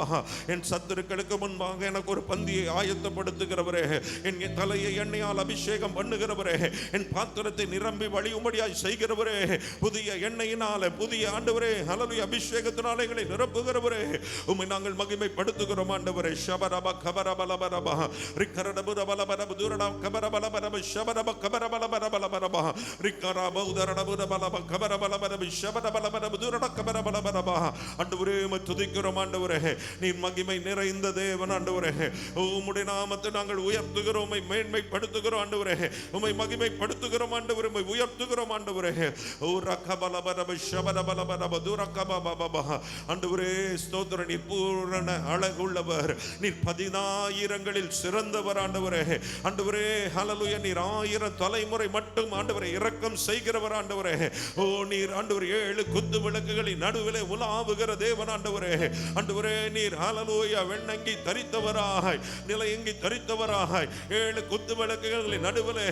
என் சத்துருக்களுக்கு முன்பாக எனக்கு ஒரு பந்தியை ஆயத்தப்படுத்துகிறவரே, என் தலையை எண்ணெயால் அபிஷேகம் பண்ணுகிறவரே, என் பாத்திரத்தை நிரம்பி வழியும்படியாய் செய்கிறவரே, புதிய எண்ணெயினால புதிய ஆண்டவரே ஹல்லேலூயா அபிஷேகத்தினாலே எங்களை நிரப்புகிறவரே, உம்மை நாங்கள் மகிமைப்படுத்துகிறோம் ஆண்டவரே. ஷபரப கபரபலபரப ரிகரபுரபலபரப துரட கபரபலபரப ஷபரப கபரபலபரபலபரப ரிகரபுரபலபரப கபரபலபரப ஷபரபலபரப துரட கபரபலபரப. ஆண்டவரே உம்மை துதிக்கிறோம் ஆண்டவரே. நீர் மகிமை நிறைந்த தேவன் ஆண்டவரே. உம்முடைய நாமத்தை நாங்கள் உயர்த்துகிறோம், உம்மை மேன்மைப்படுத்துகிறோம் ஆண்டவரே. உம்மை மகிமைப்படுத்துகிறோம் ஆண்டவரே, உம்மை உயர்த்துகிறோம் ஆண்டவரே. ஓ ரகபலபரப ஷபரபலபரப துரகபபபப. ஆண்டவரே ஸ்தோத்திரம். நீர் பூரண அழகுள்ளவர், நீர் 10,000களில் சிறந்தவர் ஆண்டவரே. ஆண்டவரே ஹல்லேலூயா. நீர் 1000 தலைமுறை மட்டும் ஆண்டவரே இரக்கம் செய்கிறவர் ஆண்டவரே. ஓ நீர் ஆண்டவர் 7 குத்து விளக்குகளின் நடுவிலே உலாவுகிற தேவன் ஆண்டவரே. ஆண்டவரே நீர் ஹல்லேலூயா வெண்ணங்கி தரித்தவராய் நிலையங்கி தரித்தவராய் 7 குத்து விளக்குகளின் நடுவிலே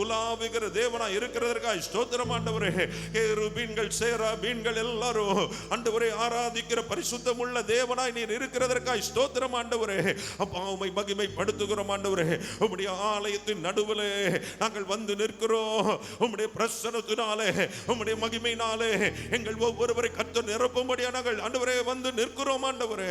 உலாவுகிற தேவனாய் இருக்கிறதற்காய் ஸ்தோத்திரம் ஆண்டவரே. கேருபீன்கள் சேராபீன்கள் எல்லாரும் ஆண்டவரே ஆராதிக்கிற பரிசுத்தமுள்ள தேவனாய் நீர் இருக்கிறதற்காய் ஸ்தோத்திரம் ஆண்டவரே. அப்பா உம்மை மகிமைப்படுத்துகிறோம் ஆண்டவரே. உம்முடைய ஆலயத்தின் நடுவில் நடுவிலே நாங்கள் வந்து நிற்கிறோம். உம்முடைய பிரசன்னத்தினாலே உம்முடைய மகிமையினாலே எங்கள் ஒவ்வொருவரை கர்த்தர் நிரப்பும்படியா நாங்கள் ஆண்டவரே வந்து நிற்கிறோம். ஆண்டவரே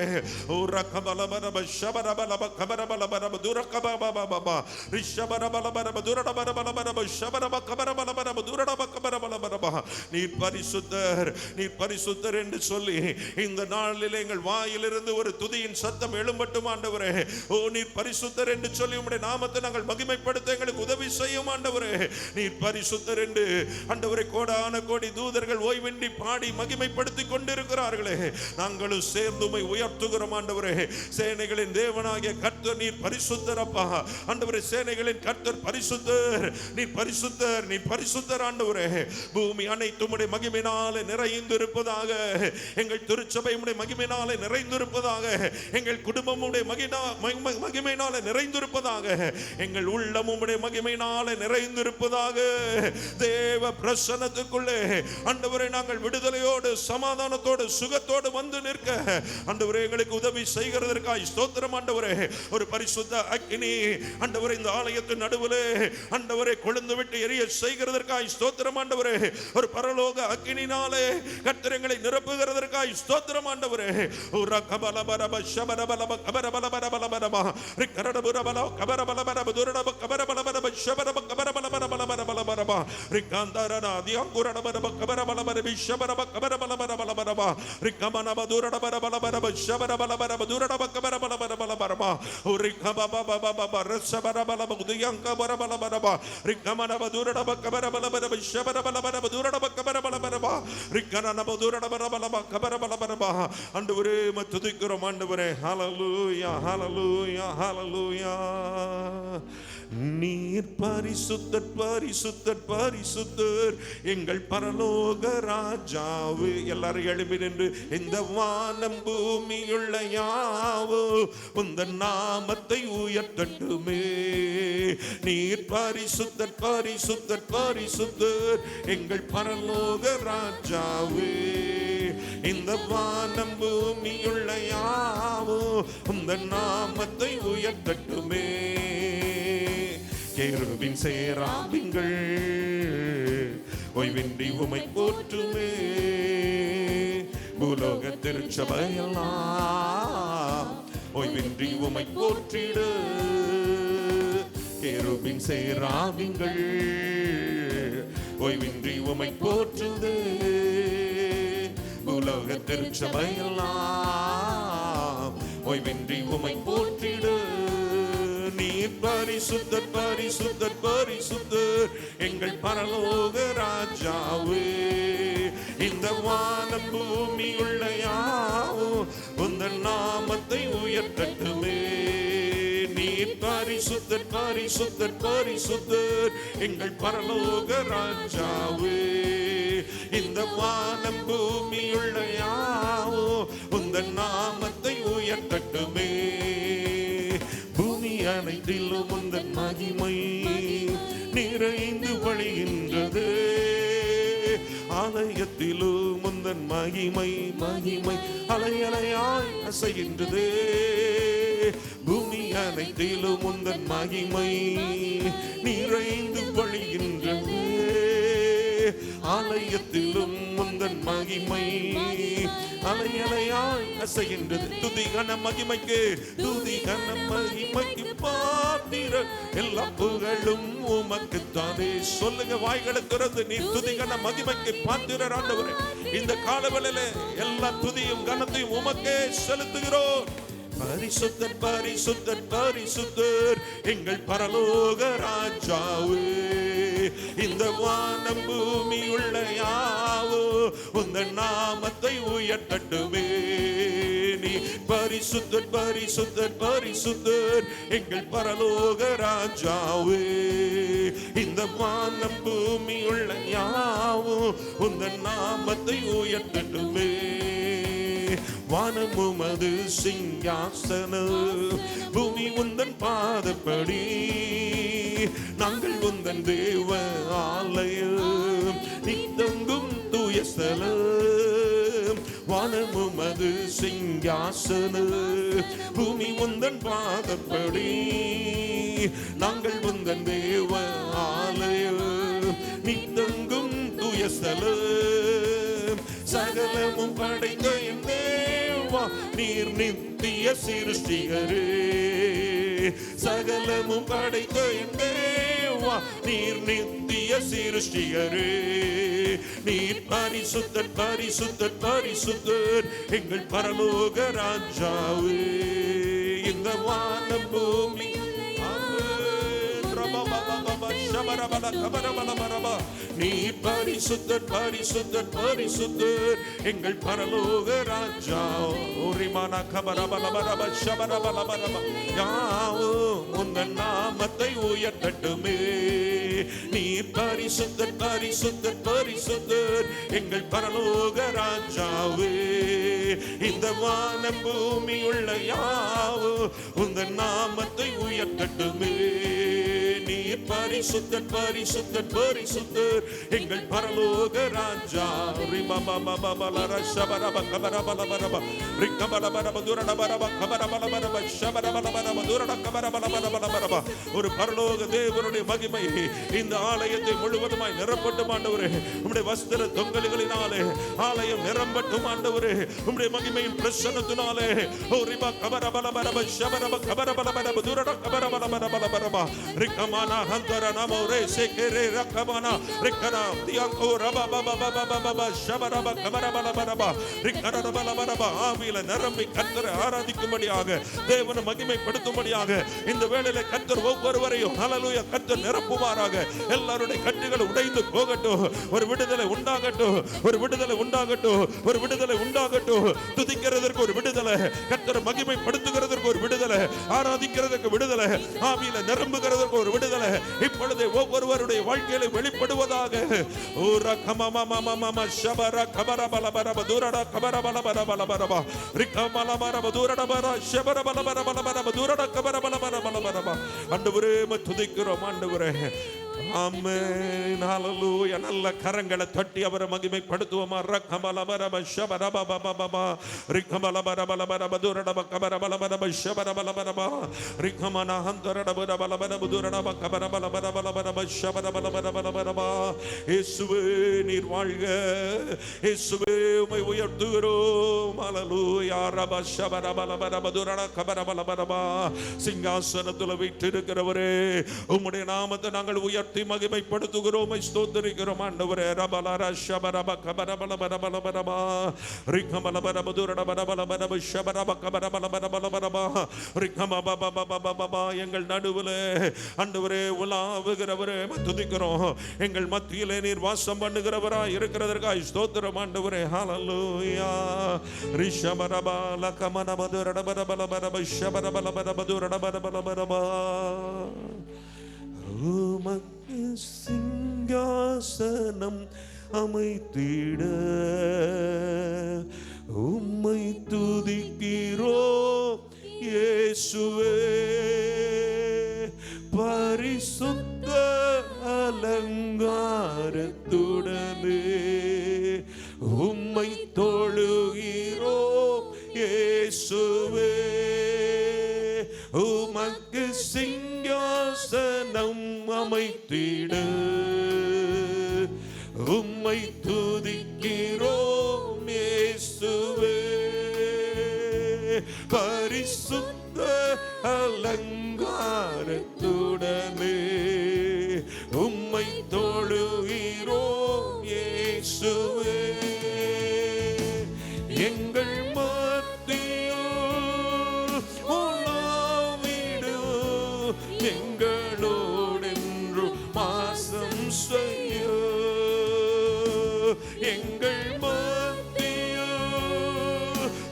ஓ ரகபலபரப ஷபரபலப கபரபலபரப துரகபபபப ரிஷபரபலபரப துரடபரபலபரப ஷபரப கபரபலபரப துரடப கபரபலபரப நீர் பரிசுத்தர், நீர் பரிசுத்தர் என்று சொல்லி இந்த நாளிலே எங்கள் வாயிலிருந்து ஒரு துதியின் சத்தம் எழும்பட்டும். ஆண்டவரே ஓ நீர் பரிசுத்தர் என்று சொல்லி உம்முடைய நாமத்தை நாங்கள் மகிமைப்படுத்த எங்களுக்கு உதவி செய்யும். ஆண்டவரே நீர் பரிசுத்தர் என்று ஆண்டவரே கோடான கோடி தூதர்கள் ஓய்வின்றி பாடி மகிமைப்படுத்திக் கொண்டிருக்கிறார்களே, நாங்களும் சேர்ந்து உம்மை உயர்த்துகிறோம். ஆண்டவரே சேனைகளின் தேவனாகிய கர்த்தர் நீர் பரிசுத்தர். அப்பா ஆண்டவரே சேனைகளின் கர்த்தர் பரிசுத்தர், நீர் பரிசுத்தர், நீர் பரிசுத்தர். ஆண்டவரே பூமி அனைத்தும் உம்முடைய மகிமையினாலே நிறைந்திருப்பதாக, எங்கள் திருச்சபை உம்முடைய மகிமையினாலே நிறைந்திருப்பதாக, எங்கள் குடும்பம் உம்முடைய மகிமையினாலே நிறைந்திருப்பதாக, எங்கள் உள்ளம் உம்முடைய மகிமையினாலே நிறைந்திருப்பதாக. தேவ பிரசன்னத்துக்குள்ளே ஆண்டவரே நாங்கள் விடுதலையோடு சமாதானத்தோடு சுகத்தோடு வந்து நிற்க ஆண்டவரே எங்களுக்கு உதவி செய்கிறதற்காய் ஸ்தோத்திரம். ஆண்டவரே ஒரு பரிசுத்த அக்கினி ஆண்டவரே இந்த ஆலயத்தின் நடுவிலே ஆண்டவரே கொழுந்து விட்டு எரிய செய்கிறதற்காய் ஸ்தோத்திரம். ஆண்டவரே ஒரு பரலோக அக்கினினாலே கர்த்தர் எங்களை நிரப்புகிறதற்காய் ஸ்தோத்திரம். ஆண்டவரே ஒரு கபலபரப ஷபரபலப கபரபலபரபலபரப ரிக்கரடபுரபல கபரபலபரப துரடப கபரபலபரப ஷபரப கபரபலபரபலபரப ரிக்காந்தரன அதியங்குரடபரப கபரபலபரப ஷபரப கபரபலபரபலபரப ரிக்கமனப துரடபரபலபரப ஷபரபலபரப துரடப கபரபலபரபலபரப ரிக்கபபபபப ரஷபரபலப உதியங்கபரபலபரப ரிக்கமனப துரடப கபரபலபரப ஷபரபலபரப துரடப கபரபலபரப ரிக்கனப துரடபரபலப கபரபலபரப ஆண்டவரே துதிக்கிறோம். ஆண்டவரே ஹல்லேலூயா ஹல்லேலூயா ஹல்லேலூயா. நீர் பரிசுத்தர் பரிசுத்தர் பரிசுத்தர் எங்கள் பரலோக ராஜாவு. எல்லாரும் எழுப்பி நின்று இந்த வானம் பூமியுள்ள யாவோ உந்தன் நாமத்தை உயர்த்தட்டுமே. நீர் பரிசுத்தர் பரிசுத்தர் பரிசுத்தர் எங்கள் பரலோக ராஜாவு. இந்த வானம் பூமியுள்ள யாவோ உந்தன் நாமத்தை உயர்த்தட்டுமே. கேருபின் சேராபிங்கள் ஓய்வின்றி உமை போற்றுமே. பூலோக திருச்சபையெல்லாம் ஓய்வின்றி உமை போற்றிடு. கேருபின் சேராபிங்கள் ஓய்வின்றி உமை போற்றுது. பூலோக திருச்சபையெல்லாம் ஓய்வின்றி உமை போற்றிடு. நீர் பரிசுத்தர் பரிசுத்தர் பரிசுத்தர் எங்கள் பரலோக ராஜாவே. இந்த வானம் பூமி உள்ள யாவோ உந்தன் நாமத்தை உயர்த்தட்டுமே. நீர் பரிசுத்தர் பரிசுத்தர் பரிசுத்தர் எங்கள் பரலோக ராஜாவே. இந்த வானம் பூமி உள்ள யாவோ உந்தன் நாமத்தை உயர்த்தட்டுமே. அனைத்திலும் உந்தன் மகிமை நிறைந்து வழிகின்றது. ஆலயத்திலும் உந்தன் மகிமை மகிமை அலையலையாய் அசைகின்றது. பூமி அனைத்திலும் உந்தன் மகிமை நிறைந்து வழிகின்றது. ஆலயத்திலும் உந்தன் மகிமை அலையலையாய் அசைகின்றது. துதி கன மகிமைக்கு துதி கன மகிமைக்கு பாத்திர எல்லா புகழும் உமக்கு தானே. சொல்லுங்க வாய்களை திறந்து நீ துதி கன மகிமைக்கு பாத்திரர் ஆண்டவரே. இந்த காலவெளியில எல்லா துதியும் கனத்தையும் உமக்கே செலுத்துகிறோம். பரிசுத்தர் பரிசுத்தர் பரிசுத்தர் எங்கள் பரலோக ராஜாவே. இந்த வானம் பூமி உள்ள யாவோ உந்தன் நாமத்தை உயர்த்தட்டுமே. நீ பரிசுத்தர் பரிசுத்தர் பரிசுத்தர் எங்கள் பரலோக ராஜாவே. இந்த வானம் பூமி உள்ள யாவோ உந்தன் நாமத்தை உயர்த்தட்டுமே. வானம் உமது சிங்காசனம் பூமி உந்தன் பாதப்படி. நாங்கள் உந்தன் தேவ ஆலயம் நீ தங்கும் தூய ஸ்தலம். வானமும் அது சிங்காசனம், பூமி உந்தன் பாதப்படி, நாங்கள் உந்தன் தேவ ஆலயம், நீ தங்கும் தூய ஸ்தலம். சகலமும் படைத்த என் தேவா, நீர் நித்திய சிருஷ்டிகரே. சகலமும் படைத்த என் தேவா, நீர் நித்திய சிருஷ்டிகரே. நீர் பரிசுத்தர் பரிசுத்தர் பரிசுத்தர், எங்கள் பரலோக ராஜாவே. இந்த வானம் பூமி நீ பரிசுத்தர் பரிசுத்தர் பரிசுத்தர், எங்கள் பரலோக ராஜா. உந்தன் நாமத்தை உயர்த்தட்டுமே. நீ பரிசுத்தர் பரிசுத்தர் பரிசுத்தர், எங்கள் பரலோக ராஜாவே. இந்த வானம் பூமி உள்ள யாவும் உந்தன் நாமத்தை உயர்த்தட்டுமே. நீர் பரிசுத்தர் பரிசுத்தர் பரிசுத்தர், எங்கள் பரலோக ராஜா. ஒரு பரலோக தேவனுடைய மகிமை இந்த ஆலயத்தை முழுவதுமாய் நிரப்பட்டும் ஆண்டவரே. உம்முடைய வஸ்திர தொங்கல்களினாலே ஆலயம் நிரம்பட்டும் ஆண்டவரே. உம்முடைய மகிமையின் பிரசன்னத்தினாலே நிரம்பி கர்த்தரை ஆராதிக்கும்படியாக, தேவனை மகிமைப்படுத்தும்படியாக இந்த வேளையில கர்த்தர் ஒவ்வொருவரையும் ஹல்லேலூயா கர்த்தர் நிரப்புவாராக. எல்லாருடைய கட்டுகள் உடைந்து போகட்டும். ஒரு விடுதலை உண்டாகட்டும், ஒரு விடுதலை உண்டாகட்டும், ஒரு விடுதலை உண்டாகட்டும். துதிக்கிறதற்கு ஒரு விடுதலை, கர்த்தரை மகிமைப்படுத்துகிறதற்கு ஒரு விடுதலை, ஆராதிக்கிறதற்கு விடுதலை, ஆவியில நிரம்புகிறதற்கு ஒரு விடுதலை இப்பொழுது ஒவ்வொருவருடைய வாழ்க்கையில வெளிப்படுவதாக. ஓரா கமமமமம ஷபர கபர பலபர துரட கபர பலபர பலபர ரிகமல பர துரட பர ஷபர பலபர பலபர துரட கபர பலபர பலபர. ஆண்டவரே துதிக்கிறோம் ஆண்டவரே. ஆமென் ஹல்லேலூயா. நல்ல கரங்களை தட்டி அவரை மகிமைப்படுத்துவோமா. ரகமலபரப ஷபரபபபப ரிகமலபரபலபரப துரடப கபரபலபரப ஷபரபலபரப ரிகமன ஹந்தரடபரபலபரப துரடப கபரபலபரபலபரப ஷபரபலபரபலபரப. இயேசுவே நீர் வாழ்க. இயேசுவே உம்மை உயர்த்துகிறோம். ஹல்லேலூயா. ரப ஷபரபலபரப துரட கபரபலபரப. சிங்காசனத்தில் வீற்றிருக்கிறவரே, உம்முடைய நாமத்தை நாங்கள் உயர்த்தி மகிமைப்படுத்துகிறோம், ஸ்தோத்திரிக்கிறோம் ஆண்டவரே. ரபலர ஷபரப கபரபலபரபலபரப ரிகமலபரபதுரடபரபலபரப ஷபரப கபரபலபரபலபரப ரிகமபபபபபப. எங்கள் நடுவிலே ஆண்டவரே உலாவுகிறவரே துதிக்கிறோம். எங்கள் மத்தியிலே நீர் வாசம் பண்ணுகிறவராய் இருக்கிறதற்காக ஸ்தோத்திரம் ஆண்டவரே. ஹல்லேலூயா. ரிஷபரப லகமனபதுரடபரபலபரப ஷபரபலபரபதுரடபரபலபரப. உமக்கு சிங்காசனம் அமைத்திட உம்மை துதிக்கிறோம் இயேசுவே. பரிசுத்த அலங்காரத்துடனே உம்மை தொழுகிறோம் இயேசுவே. உமக்கு சிங்காசனம் அமைத்திட உம்மை துதிக்கிறோம் இயேசுவே. பரிசுத்த அலங்காரத்துடனே உம்மை தொழுகிறோம் இயேசுவே. எங்கள் எங்களோடென்று மாசம் செய்ய எங்கள் மத்தியில்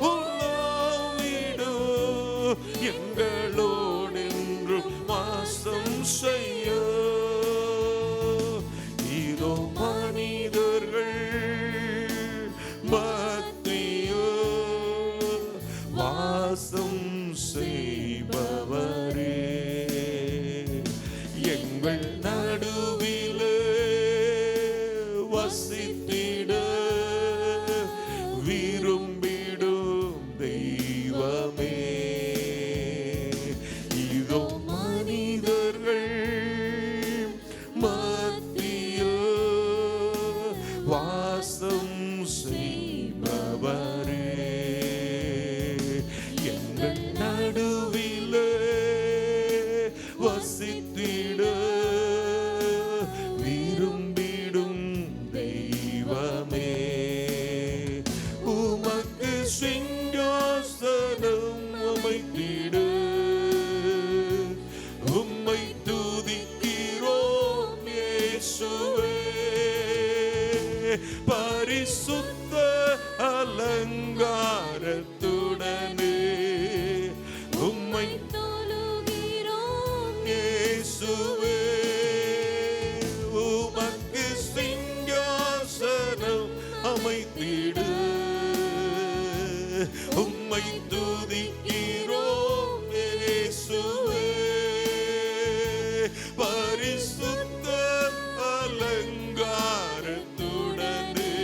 உலாவிடு எங்களோடென்று மாசம் செய்ய. இதோ மனிதர்கள் மத்தியில் எங்கள் நடுவிலே வசித்திட விரும்பிடும் தெய்வமே, உமக்கு சிங்காசனம் அமைத்திட உம்மை துதிக்கிறோம் இயேசுவே. பரிசுத்த அலங்காரத்துடனே உம்மை தொழுகிறோம் இயேசுவே. உமக்கு சிங்காசனம் அமைத்திடு உம்மை துதிக்கிறோம் இயேசுவே. பரிசுத்த அலங்காரத்துடனே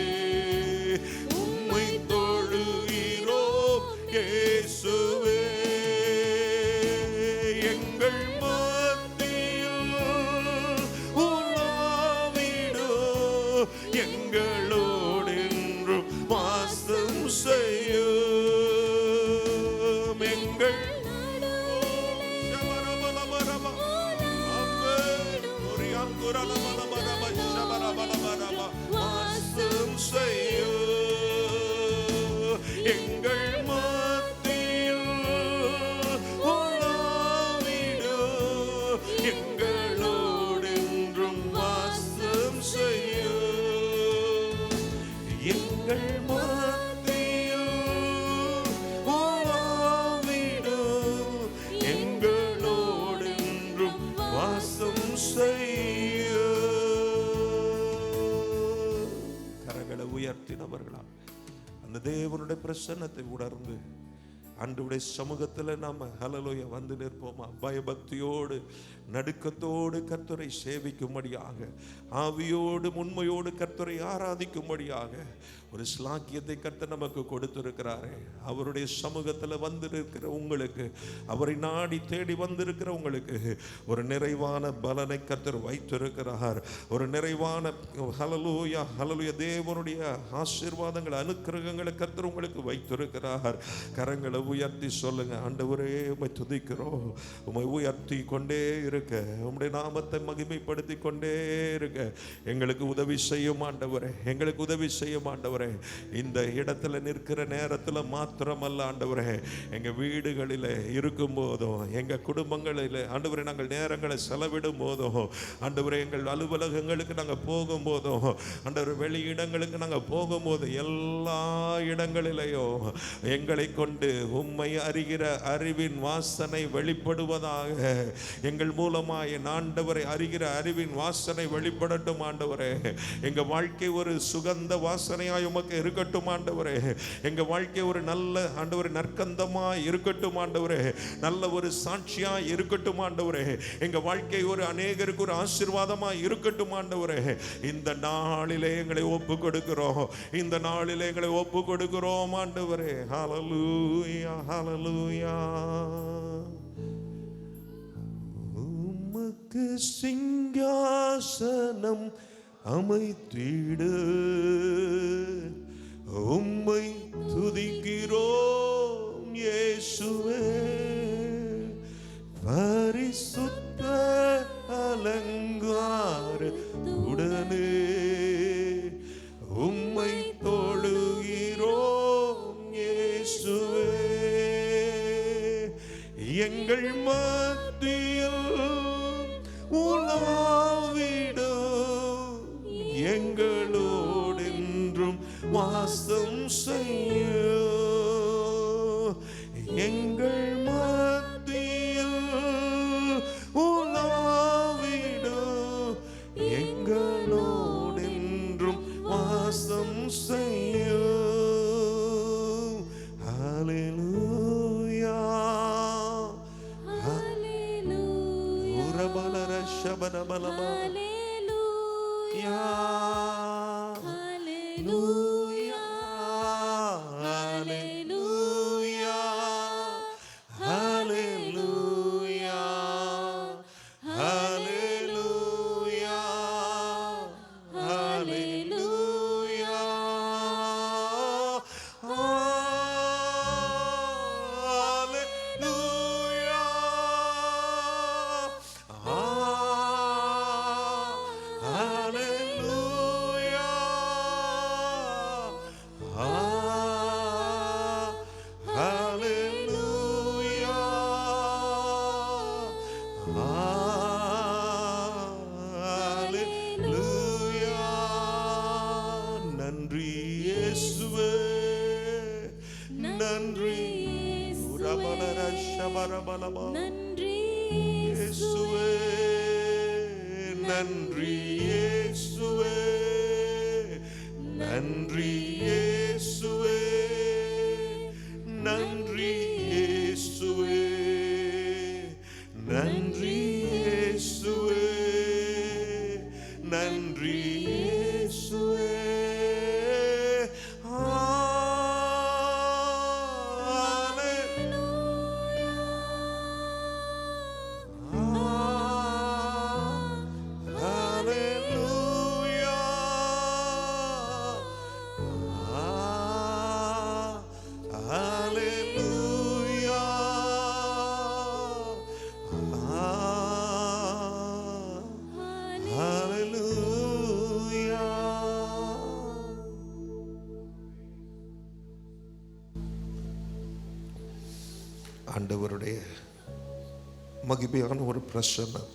உம்மை தொழுகிறோம் இயேசுவே. எங்கள் மத்தியில் உலாவிடும், எங்களோடு என்றும் வாசம் செய்யும். எங்கள் வாசம் செய்யும். எங்கள் மத்தியில் உலாவிடும், எங்களோடு என்றும் வாசம் செய்யும். எங்கள் மத்தியில் உலாவிடும், எங்களோடு என்றும் வாசம் செய்யும். கரங்களை உயர்த்தினவர்களா அந்த தேவனுடைய பிரசன்னத்தை உணர்ந்து ஆண்டவருடைய சமூகத்தில் நாம ஹல்லேலூயா வந்து நிற்போமா? பயபக்தியோடு நடுக்கத்தோடு கர்த்தரை சேவிக்கும்படியாக, ஆவியோடு உண்மையோடு கர்த்தரை ஆராதிக்கும்படியாக ஒரு ஸ்லாக்கியத்தை கர்த்தர் நமக்கு கொடுத்திருக்கிறாரே. அவருடைய சமூகத்தில் வந்திருக்கிற உங்களுக்கு, அவரை நாடி தேடி வந்திருக்கிற உங்களுக்கு ஒரு நிறைவான பலனை கர்த்தர் வைத்திருக்கிறார். ஒரு நிறைவான ஹல்லேலூயா ஹல்லேலூயா தேவனுடைய ஆசீர்வாதங்கள் அனுக்கிரகங்களை கர்த்தர் உங்களுக்கு வைத்திருக்கிறார். கரங்களை உயர்த்தி சொல்லுங்க, ஆண்டவரே உம்மை துதிக்கிறோம், உம்மை உயர்த்தி கொண்டே இருக்க, உம்முடைய நாமத்தை மகிமைப்படுத்தி கொண்டே இருக்க எங்களுக்கு உதவி செய்யும் ஆண்டவரே, எங்களுக்கு உதவி செய்யும் ஆண்டவரே. இந்த இடத்துல நிற்கிற நேரத்தில் மாத்திரமல்ல ஆண்டவரே, எங்க வீடுகளில் இருக்கும் போதும், எங்க குடும்பங்களில் ஆண்டவரே நாங்கள் நேரங்களை செலவிடும் போதும், ஆண்டவரே எங்கள் அலுவலகங்களுக்கு நாங்கள் போகும்போதும், ஆண்டவரே வெளி இடங்களுக்கு நாங்கள் போகும்போது, எல்லா இடங்களிலேயும் எங்களை கொண்டு உம்மை அறிகிற அறிவின் வாசனை வெளிப்படுவதாக. எங்கள் மூலமாய் ஆண்டவரை அறிகிற அறிவின் வாசனை வெளிப்படட்டும் ஆண்டவரே. எங்க வாழ்க்கை ஒரு சுகந்த வாசனையாய் உமக்கு இருக்கட்டும் ஆண்டவரே. எங்க வாழ்க்கை ஒரு நல்ல ஆண்டவரே நற்கந்தமாய் இருக்கட்டும் ஆண்டவரே. நல்ல ஒரு சாட்சியாய் இருக்கட்டும் ஆண்டவரே. எங்க வாழ்க்கை ஒரு அநேகருக்கு ஒரு ஆசீர்வாதமாய் இருக்கட்டும் ஆண்டவரே. இந்த நாளிலே எங்களை ஒப்பு கொடுக்கிறோம், இந்த நாளிலே எங்களை ஒப்பு கொடுக்கிறோம் ஆண்டவரே. ஹல்லேலூயா ஹல்லேலூயா. உமக்கு சிங்காசனம் அமைத்திடு உம்மை துதிக்கிறோம் இயேசுவே. பரிசுத்த அலங்காரத்துடனே உம்மை தொழுகிறோம் இயேசுவே. எங்கள் மத்தியில் உலாவிடும், எங்களோடு என்றும் நன்றி உரமலர ஷபரபலபா. நன்றி இயேசுவே நன்றி இயேசுவே நன்றி இயேசுவே நன்றி இயேசுவே நன்றி இயேசுவே நன்றி இயேசுவே. ஆண்டவருடைய மகிமையான ஒரு பிரசன்னம்,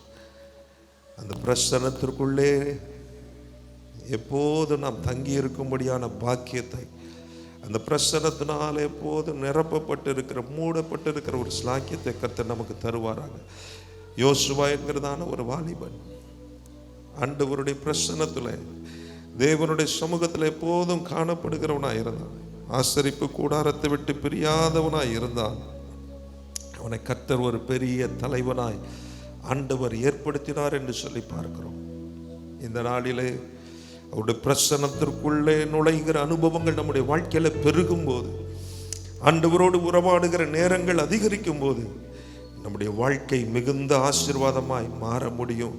அந்த பிரசன்னத்திற்குள்ளே எப்போது நாம் தங்கி இருக்கும்படியான பாக்கியத்தை, அந்த பிரசன்னத்தினால் எப்போது நிரப்பப்பட்டு இருக்கிற மூடப்பட்டு இருக்கிற ஒரு ஸ்லாக்கியத்தை கர்த்தர் நமக்கு தருவாராங்க. யோசுவா என்கிறதான ஒரு வாலிபன் ஆண்டவருடைய பிரசன்னத்தில் தேவனுடைய சமூகத்தில் எப்போதும் காணப்படுகிறவனாய் இருந்தான். ஆசரிப்பு கூடாரத்தை விட்டு பிரியாதவனாய் இருந்தான். அவனை கர்த்தர் ஒரு பெரிய தலைவனாய் ஆண்டவர் ஏற்படுத்தினார் என்று சொல்லி பார்க்கிறோம். இந்த நாளிலே அவருடைய பிரசன்னத்திற்குள்ளே நுழைகிற அனுபவங்கள் நம்முடைய வாழ்க்கையில பெருகும் போது, ஆண்டவரோடு உறவாடுகிற நேரங்கள் அதிகரிக்கும் போது நம்முடைய வாழ்க்கை மிகுந்த ஆசீர்வாதமாய் மாற முடியும்.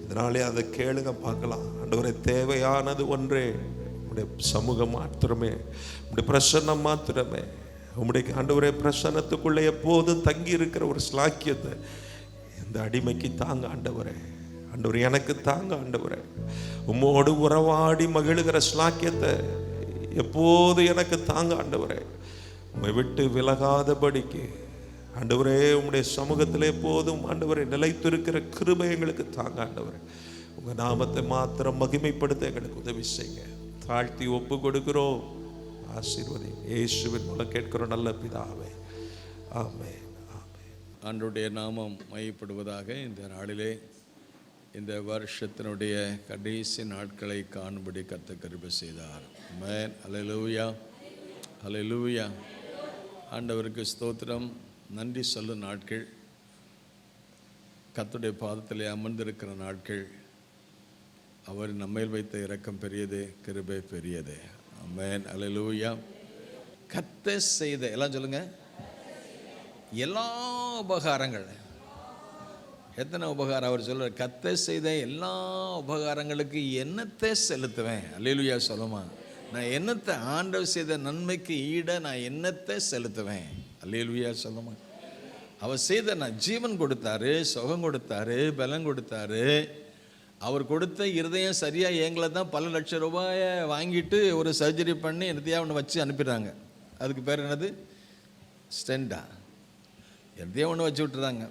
இதனாலே அதை கேளுங்க பார்க்கலாம். ஆண்டவரே, தேவையானது ஒன்றே, உங்களுடைய சமூகம் மாத்திரமே, உங்களுடைய பிரசன்னம் மாத்திரமே. உங்களுடைய ஆண்டவரே பிரசன்னத்துக்குள்ளே எப்போதும் தங்கி இருக்கிற ஒரு ஸ்லாக்கியத்தை இந்த அடிமைக்கு தாங்க ஆண்டவரே. ஆண்டவர் எனக்கு தாங்க ஆண்டவரே. உம்மோடு உறவாடி மகிழுகிற ஸ்லாக்கியத்தை எப்போது எனக்கு தாங்க ஆண்டவரே. உம்மை விட்டு விலகாதபடிக்கு ஆண்டவரே உம்முடைய சமூகத்தில் எப்போதும் ஆண்டவரை நிலைத்திருக்கிற கிருபை எங்களுக்கு தாங்க ஆண்டவரே. உங்கள் நாமத்தை மாத்திரம் மகிமைப்படுத்த எங்களுக்கு உதவி செய்யுங்க. தாழ்த்தி ஒப்பு கொடுக்கிறோம். ஆசீர்வதி இயேசுவின் மூலம் கேட்கிறோம் நல்ல பிதாவே. ஆமென். ஆமென். ஆண்டவருடைய நாமம் மையப்படுவதாக. இந்த நாளிலே இந்த வருஷத்தினுடைய கடைசி நாட்களை காணும்படி கர்த்தர் கிருபை செய்தார். ஆமென். அல்லேலூயா, அல்லேலூயா. ஆண்டவருக்கு ஸ்தோத்திரம். நன்றி சொல்லும் நாட்கள், கர்த்தருடைய பாதத்திலே அமர்ந்திருக்கிற நாட்கள். அவர் நம்மேல் வைத்த இரக்கம் பெரியது, கிருபை பெரியது. ஆமென். அல்லேலூயா. கர்த்தர் செய்த எல்லாம் சொல்லுங்க, எல்லா உபகாரங்கள். எத்தனை உபகாரம் அவர் சொல்றார்? கர்த்தர் செய்த எல்லா உபகாரங்களுக்கு என்னத்தை செலுத்துவேன்? அல்லேலூயா. சொல்லுமா, நான் என்னத்தை ஆண்டவர் செய்த நன்மைக்கு ஈட நான் என்னத்தை செலுத்துவேன்? அல்லேலூயா. சொல்லுமா, அவர் செய்த நான் ஜீவன் கொடுத்தாரு, சுகம் கொடுத்தாரு, பலம் கொடுத்தாரு. அவர் கொடுத்த இருதயம் சரியாக எங்களை தான் பல லட்சம் ரூபாயை வாங்கிட்டு ஒரு சர்ஜரி பண்ணி என்னத்தையாக ஒன்று வச்சு அனுப்பிடுறாங்க. அதுக்கு பேர் என்னது? ஸ்டெண்டா. எதையோ ஒன்று வச்சு விட்டுறாங்க.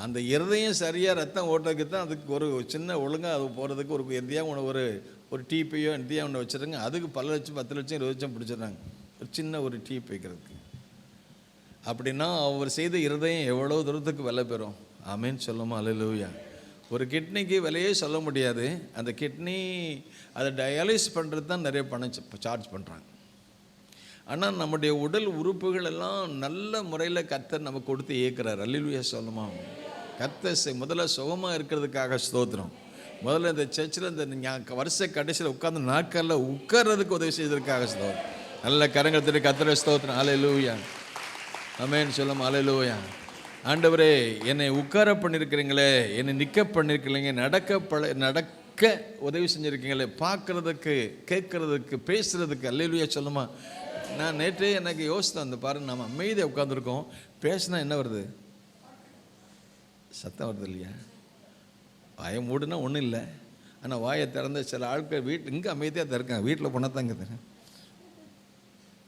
அந்த இருதயம் சரியாக ரத்தம் ஓட்டுறதுக்கு தான் அதுக்கு ஒரு சின்ன ஒழுங்காக அது போகிறதுக்கு ஒரு எதையா ஒன்று ஒரு டிபியோ எதையா ஒன்று வச்சுருங்க. அதுக்கு பல லட்சம், 10 லட்சம், 20 லட்சம் பிடிச்சிடுறாங்க ஒரு சின்ன ஒரு டிப் வைக்கிறதுக்கு. அப்படின்னா அவர் செய்த இருதயம் எவ்வளோ தூரத்துக்கு விலை பெறும்? ஆமேன்னு சொல்லுமா? அல்லேலூயா. ஒரு கிட்னிக்கு விலையே சொல்ல முடியாது. அந்த கிட்னி அதை டயாலிஸ் பண்ணுறது தான் நிறைய பணம் சார்ஜ் பண்ணுறாங்க. ஆனால் நம்முடைய உடல் உறுப்புகள் எல்லாம் நல்ல முறையில் கர்த்தர் நமக்கு கொடுத்து இயக்குறார். அல்லேலூயா. சொல்லுமா, கர்த்தர் முதல்ல சுகமாக இருக்கிறதுக்காக ஸ்தோத்திரம். முதல்ல இந்த சர்ச்சில் இந்த வருஷ கடைசியில் உட்கார்ந்து நாட்களில் உட்கார்றதுக்கு உதவி செய்ததற்காக ஸ்தோத்திரம். நல்ல கரங்கள் தட்டி கர்த்தரை ஸ்தோத்திரம். அல்லேலூயா. ஆமென். சொல்லுமா, அல்லேலூயா. ஆண்டவரே, என்னை உட்கார பண்ணியிருக்கிறீங்களே, என்னை நிற்க பண்ணியிருக்கிறீங்க, நடக்க உதவி செஞ்சுருக்கீங்களே, பார்க்குறதுக்கு, கேட்குறதுக்கு, பேசுகிறதுக்கு. அல்லேலூயா. சொல்லுமா, நான் நேற்று எனக்கு யோசித்தேன். அந்த பாருங்க, நம்ம அமைதியாக உட்காந்துருக்கோம், பேசினா என்ன வருது? சத்தம் வருது இல்லையா? வாயை மூடுனா ஒன்றும் இல்லை. ஆனால் வாயை திறந்த சில ஆட்கள் இங்கே அமைதியாக தான் இருக்காங்க, வீட்டில் போனால் தான் இங்கே தரேன்.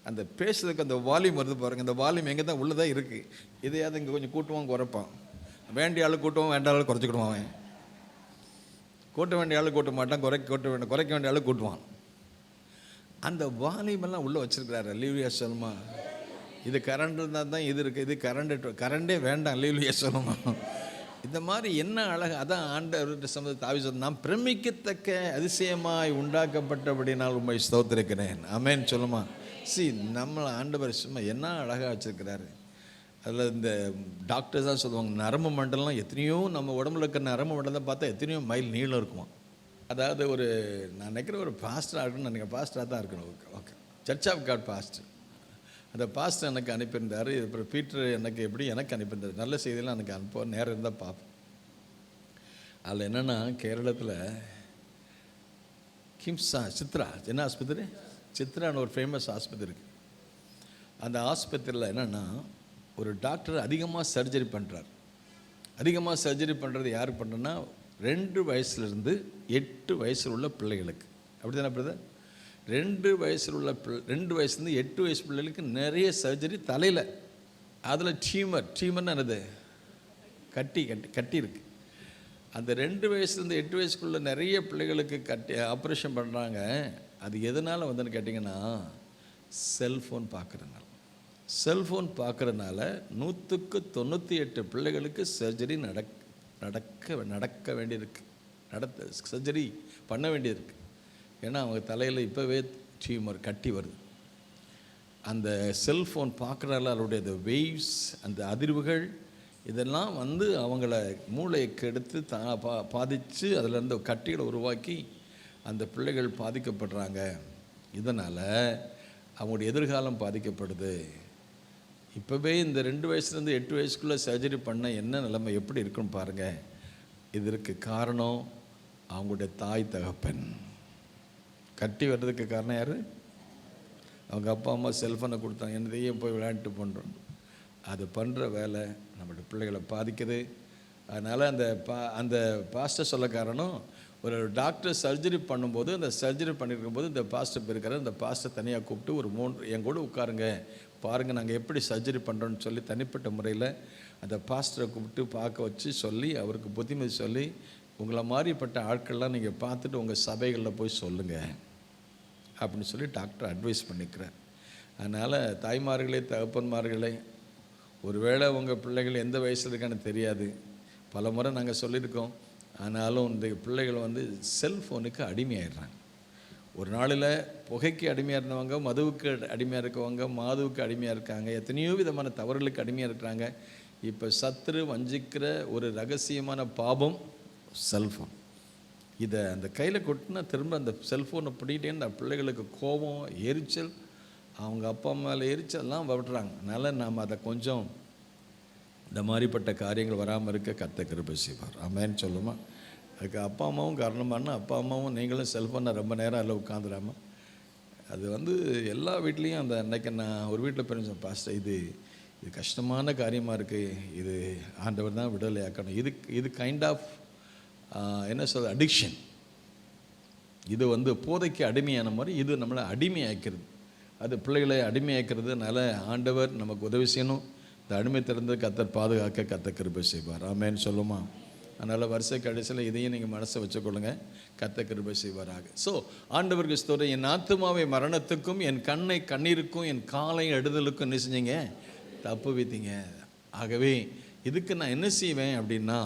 அந்த பேசுறதுக்கு அந்த வால்யூம் வருது பாருங்கள். அந்த வால்யூம் எங்கே தான் உள்ளதாக இருக்குது. இதையாவது இங்கே கொஞ்சம் கூட்டுவான், குறைப்பான். வேண்டிய ஆள் கூட்டுவான், வேண்டாம் ஆள் குறைச்சிக்கிடுவான். அவன் கூட்ட வேண்டிய ஆள் கூட்ட மாட்டான், குறைக்க வேண்டிய ஆள் கூட்டுவான். அந்த வால்யூம் எல்லாம் உள்ளே வச்சிருக்கிறாரு. அல்லேலூயா. சொல்லுமா, இது கரண்ட் இருந்தால் தான் இது இருக்குது, இது கரண்டே வேண்டாம், அல்லேலூயா சொல்லணும். இந்த மாதிரி என்ன அழகு. அதான் ஆண்டவர்கிட்ட சம்பந்த தாவி சொன்ன, நான் பிரமிக்கத்தக்க அதிசயமாய் உண்டாக்கப்பட்டபடினால் உண்மை ஸ்தோத்திரிக்கிறேன். ஆமென் சொல்லுமா. நம்மளை ஆண்டவர் சும்மா என்ன அழகாக வச்சுருக்கிறாரு. அதில் இந்த டாக்டர்ஸ் தான் சொல்லுவாங்க, நரம்பு மண்டலம் எத்தனையோ நம்ம உடம்புல இருக்கிற நரம்பு மண்டலம் பார்த்தா எத்தனையோ மைல் நீளம் இருக்குமா. அதாவது நான் நினைக்கிறேன் ஒரு பாஸ்டராக இருக்கணும்னு நினைக்கிறேன், பாஸ்டராக தான் இருக்கணும். Okay, church of God pastor. அந்த பாஸ்டர் எனக்கு அனுப்பியிருந்தார். அப்புறம் பீட்டர் எனக்கு அனுப்பியிருந்தார். நல்ல செய்தியெல்லாம் எனக்கு அனுப்ப நேரம் இருந்தால் பார்ப்போம். அதில் என்னென்னா, கேரளத்தில் கிம்ஸா சித்ரா என்ன ஆஸ்பத்திரி, சித்ரான்னு ஒரு ஃபேமஸ் ஆஸ்பத்திரி இருக்குது. அந்த ஆஸ்பத்திரியில் என்னென்னா, ஒரு டாக்டர் அதிகமாக சர்ஜரி பண்ணுறார். அதிகமாக சர்ஜரி பண்ணுறது யாருக்கு பண்ணுறேன்னா, 2 வயசுலேருந்து 8 வயசில் உள்ள பிள்ளைகளுக்கு. அப்படி தானே பிரதர்? 2 வயசுலேருந்து 8 வயசு பிள்ளைகளுக்கு நிறைய சர்ஜரி தலையில். அதில் டியூமர்னு என்னது, கட்டி இருக்குது. அந்த 2 வயசுலேருந்து 8 வயசுக்குள்ளே நிறைய பிள்ளைகளுக்கு ஆப்ரேஷன் பண்ணுறாங்க. அது எதனால் வந்துன்னு கேட்டிங்கன்னா, செல்ஃபோன் பார்க்குறதுனால. செல்ஃபோன் பார்க்குறதுனால 198 பிள்ளைகளுக்கு சர்ஜரி நடக்க வேண்டியிருக்கு, சர்ஜரி பண்ண வேண்டியிருக்கு. ஏன்னா அவங்க தலையில் இப்போவே டியூமர் கட்டி வருது. அந்த செல்ஃபோன் பார்க்குறதால அவருடைய அந்த வேவ்ஸ், அந்த அதிர்வுகள் இதெல்லாம் வந்து அவங்கள மூளையை கெடுத்து பாதித்து அதிலேருந்து கட்டிகளை உருவாக்கி அந்த பிள்ளைகள் பாதிக்கப்படுறாங்க. இதனால் அவங்களுடைய எதிர்காலம் பாதிக்கப்படுது. இப்போவே இந்த 2 வயசுலேருந்து 8 வயசுக்குள்ளே சர்ஜரி பண்ண என்ன நிலைமை எப்படி இருக்குன்னு பாருங்கள். இதற்கு காரணம் அவங்களுடைய தாய் தகப்பன். கட்டி வர்றதுக்கு காரணம் யார்? அவங்க அப்பா அம்மா செல்ஃபோனை கொடுத்தாங்க, என்னதையும் போய் விளையாண்டுட்டு பண்ணுறோம். அது பண்ணுற வேலை நம்மளுடைய பிள்ளைகளை பாதிக்குது. அதனால் அந்த பாஸ்டர் சொல்ல காரணம், ஒரு டாக்டர் சர்ஜரி பண்ணும்போது, அந்த சர்ஜரி பண்ணியிருக்கும் போது இந்த பாஸ்டர் போயிருக்காரு. இந்த பாஸ்டர் தனியாக கூப்பிட்டு ஒரு 3 என் கூட உட்காருங்க, பாருங்கள் நாங்கள் எப்படி சர்ஜரி பண்ணுறோன்னு சொல்லி தனிப்பட்ட முறையில் அந்த பாஸ்டரை கூப்பிட்டு பார்க்க வச்சு சொல்லி, அவருக்கு புத்திமதி சொல்லி, உங்களை மாதிரிப்பட்ட ஆட்கள்லாம் நீங்கள் பார்த்துட்டு உங்கள் சபைகளில் போய் சொல்லுங்கள் அப்படின்னு சொல்லி டாக்டர் அட்வைஸ் பண்ணிக்கிறார். அதனால் தாய்மார்களே, தகப்பன்மார்களே, ஒருவேளை உங்கள் பிள்ளைகள் எந்த வயசில் இருக்கான்னு தெரியாது, பல முறை நாங்கள் சொல்லியிருக்கோம். ஆனாலும் இந்த பிள்ளைகள் வந்து செல்ஃபோனுக்கு அடிமையாயிடுறாங்க. ஒரு நாளில் புகைக்கு அடிமையாக இருந்தவங்க மதுவுக்கு அடிமையாக இருக்கவங்க, மாதுவுக்கு அடிமையாக இருக்காங்க, எத்தனையோ விதமான தவறுகளுக்கு அடிமையாக இருக்கிறாங்க. இப்போ சத்துரு வஞ்சிக்கிற ஒரு ரகசியமான பாபம் செல்ஃபோன். இதை அந்த கையில் கொட்டினா திரும்ப அந்த செல்ஃபோனை பிடிக்கிட்டே அந்த பிள்ளைகளுக்கு கோபம், எரிச்சல், அவங்க அப்பா மேலே எரிச்சல்லாம் விட்டுறாங்க. அதனால் நாம் அதை கொஞ்சம் இந்த மாதிரிப்பட்ட காரியங்கள் வராமல் இருக்க கர்த்தர் கிருபை செய்வார். ஆமென் சொல்லுமா. அதுக்கு அப்பா அம்மாவும் காரணமானா, அப்பா அம்மாவும் நீங்களும் செல்ஃபோனை ரொம்ப நேரம் அதில் உட்காந்துடாமல். அது வந்து எல்லா வீட்லேயும் அந்த அன்னைக்கு நான் ஒரு வீட்டில் பெரிய பாஸ்டர், இது கஷ்டமான காரியமாக இருக்குது, இது ஆண்டவர் தான் விடுதலை ஆக்கணும். இது கைண்ட் ஆஃப் என்ன சொல்கிறது, அடிக்ஷன். இது வந்து போதைக்கு அடிமையான மாதிரி இது நம்மளை அடிமையாக்கிறது. அது பிள்ளைகளை அடிமையாக்கிறதுனால ஆண்டவர் நமக்கு உதவி செய்யணும். இந்த அடிமை திறந்து கர்த்தர் பாதுகாக்க கர்த்தர் கிருபை செய்வார். ஆமென் சொல்லுமா. அதனால் வருஷ கடைசியில் இதையும் நீங்கள் மனசை வச்சுக்கொள்ளுங்க, கர்த்தர் கிருபை செய்வாராக. ஸோ ஆண்டவருக்கு ஸ்தோத்திரம். என் ஆத்துமாவை மரணத்துக்கும், என் கண்ணை கண்ணீருக்கும், என் காலை எடுதலுக்கும் என்ன செஞ்சீங்க, தப்பு வைத்தீங்க. ஆகவே இதுக்கு நான் என்ன செய்வேன் அப்படின்னா,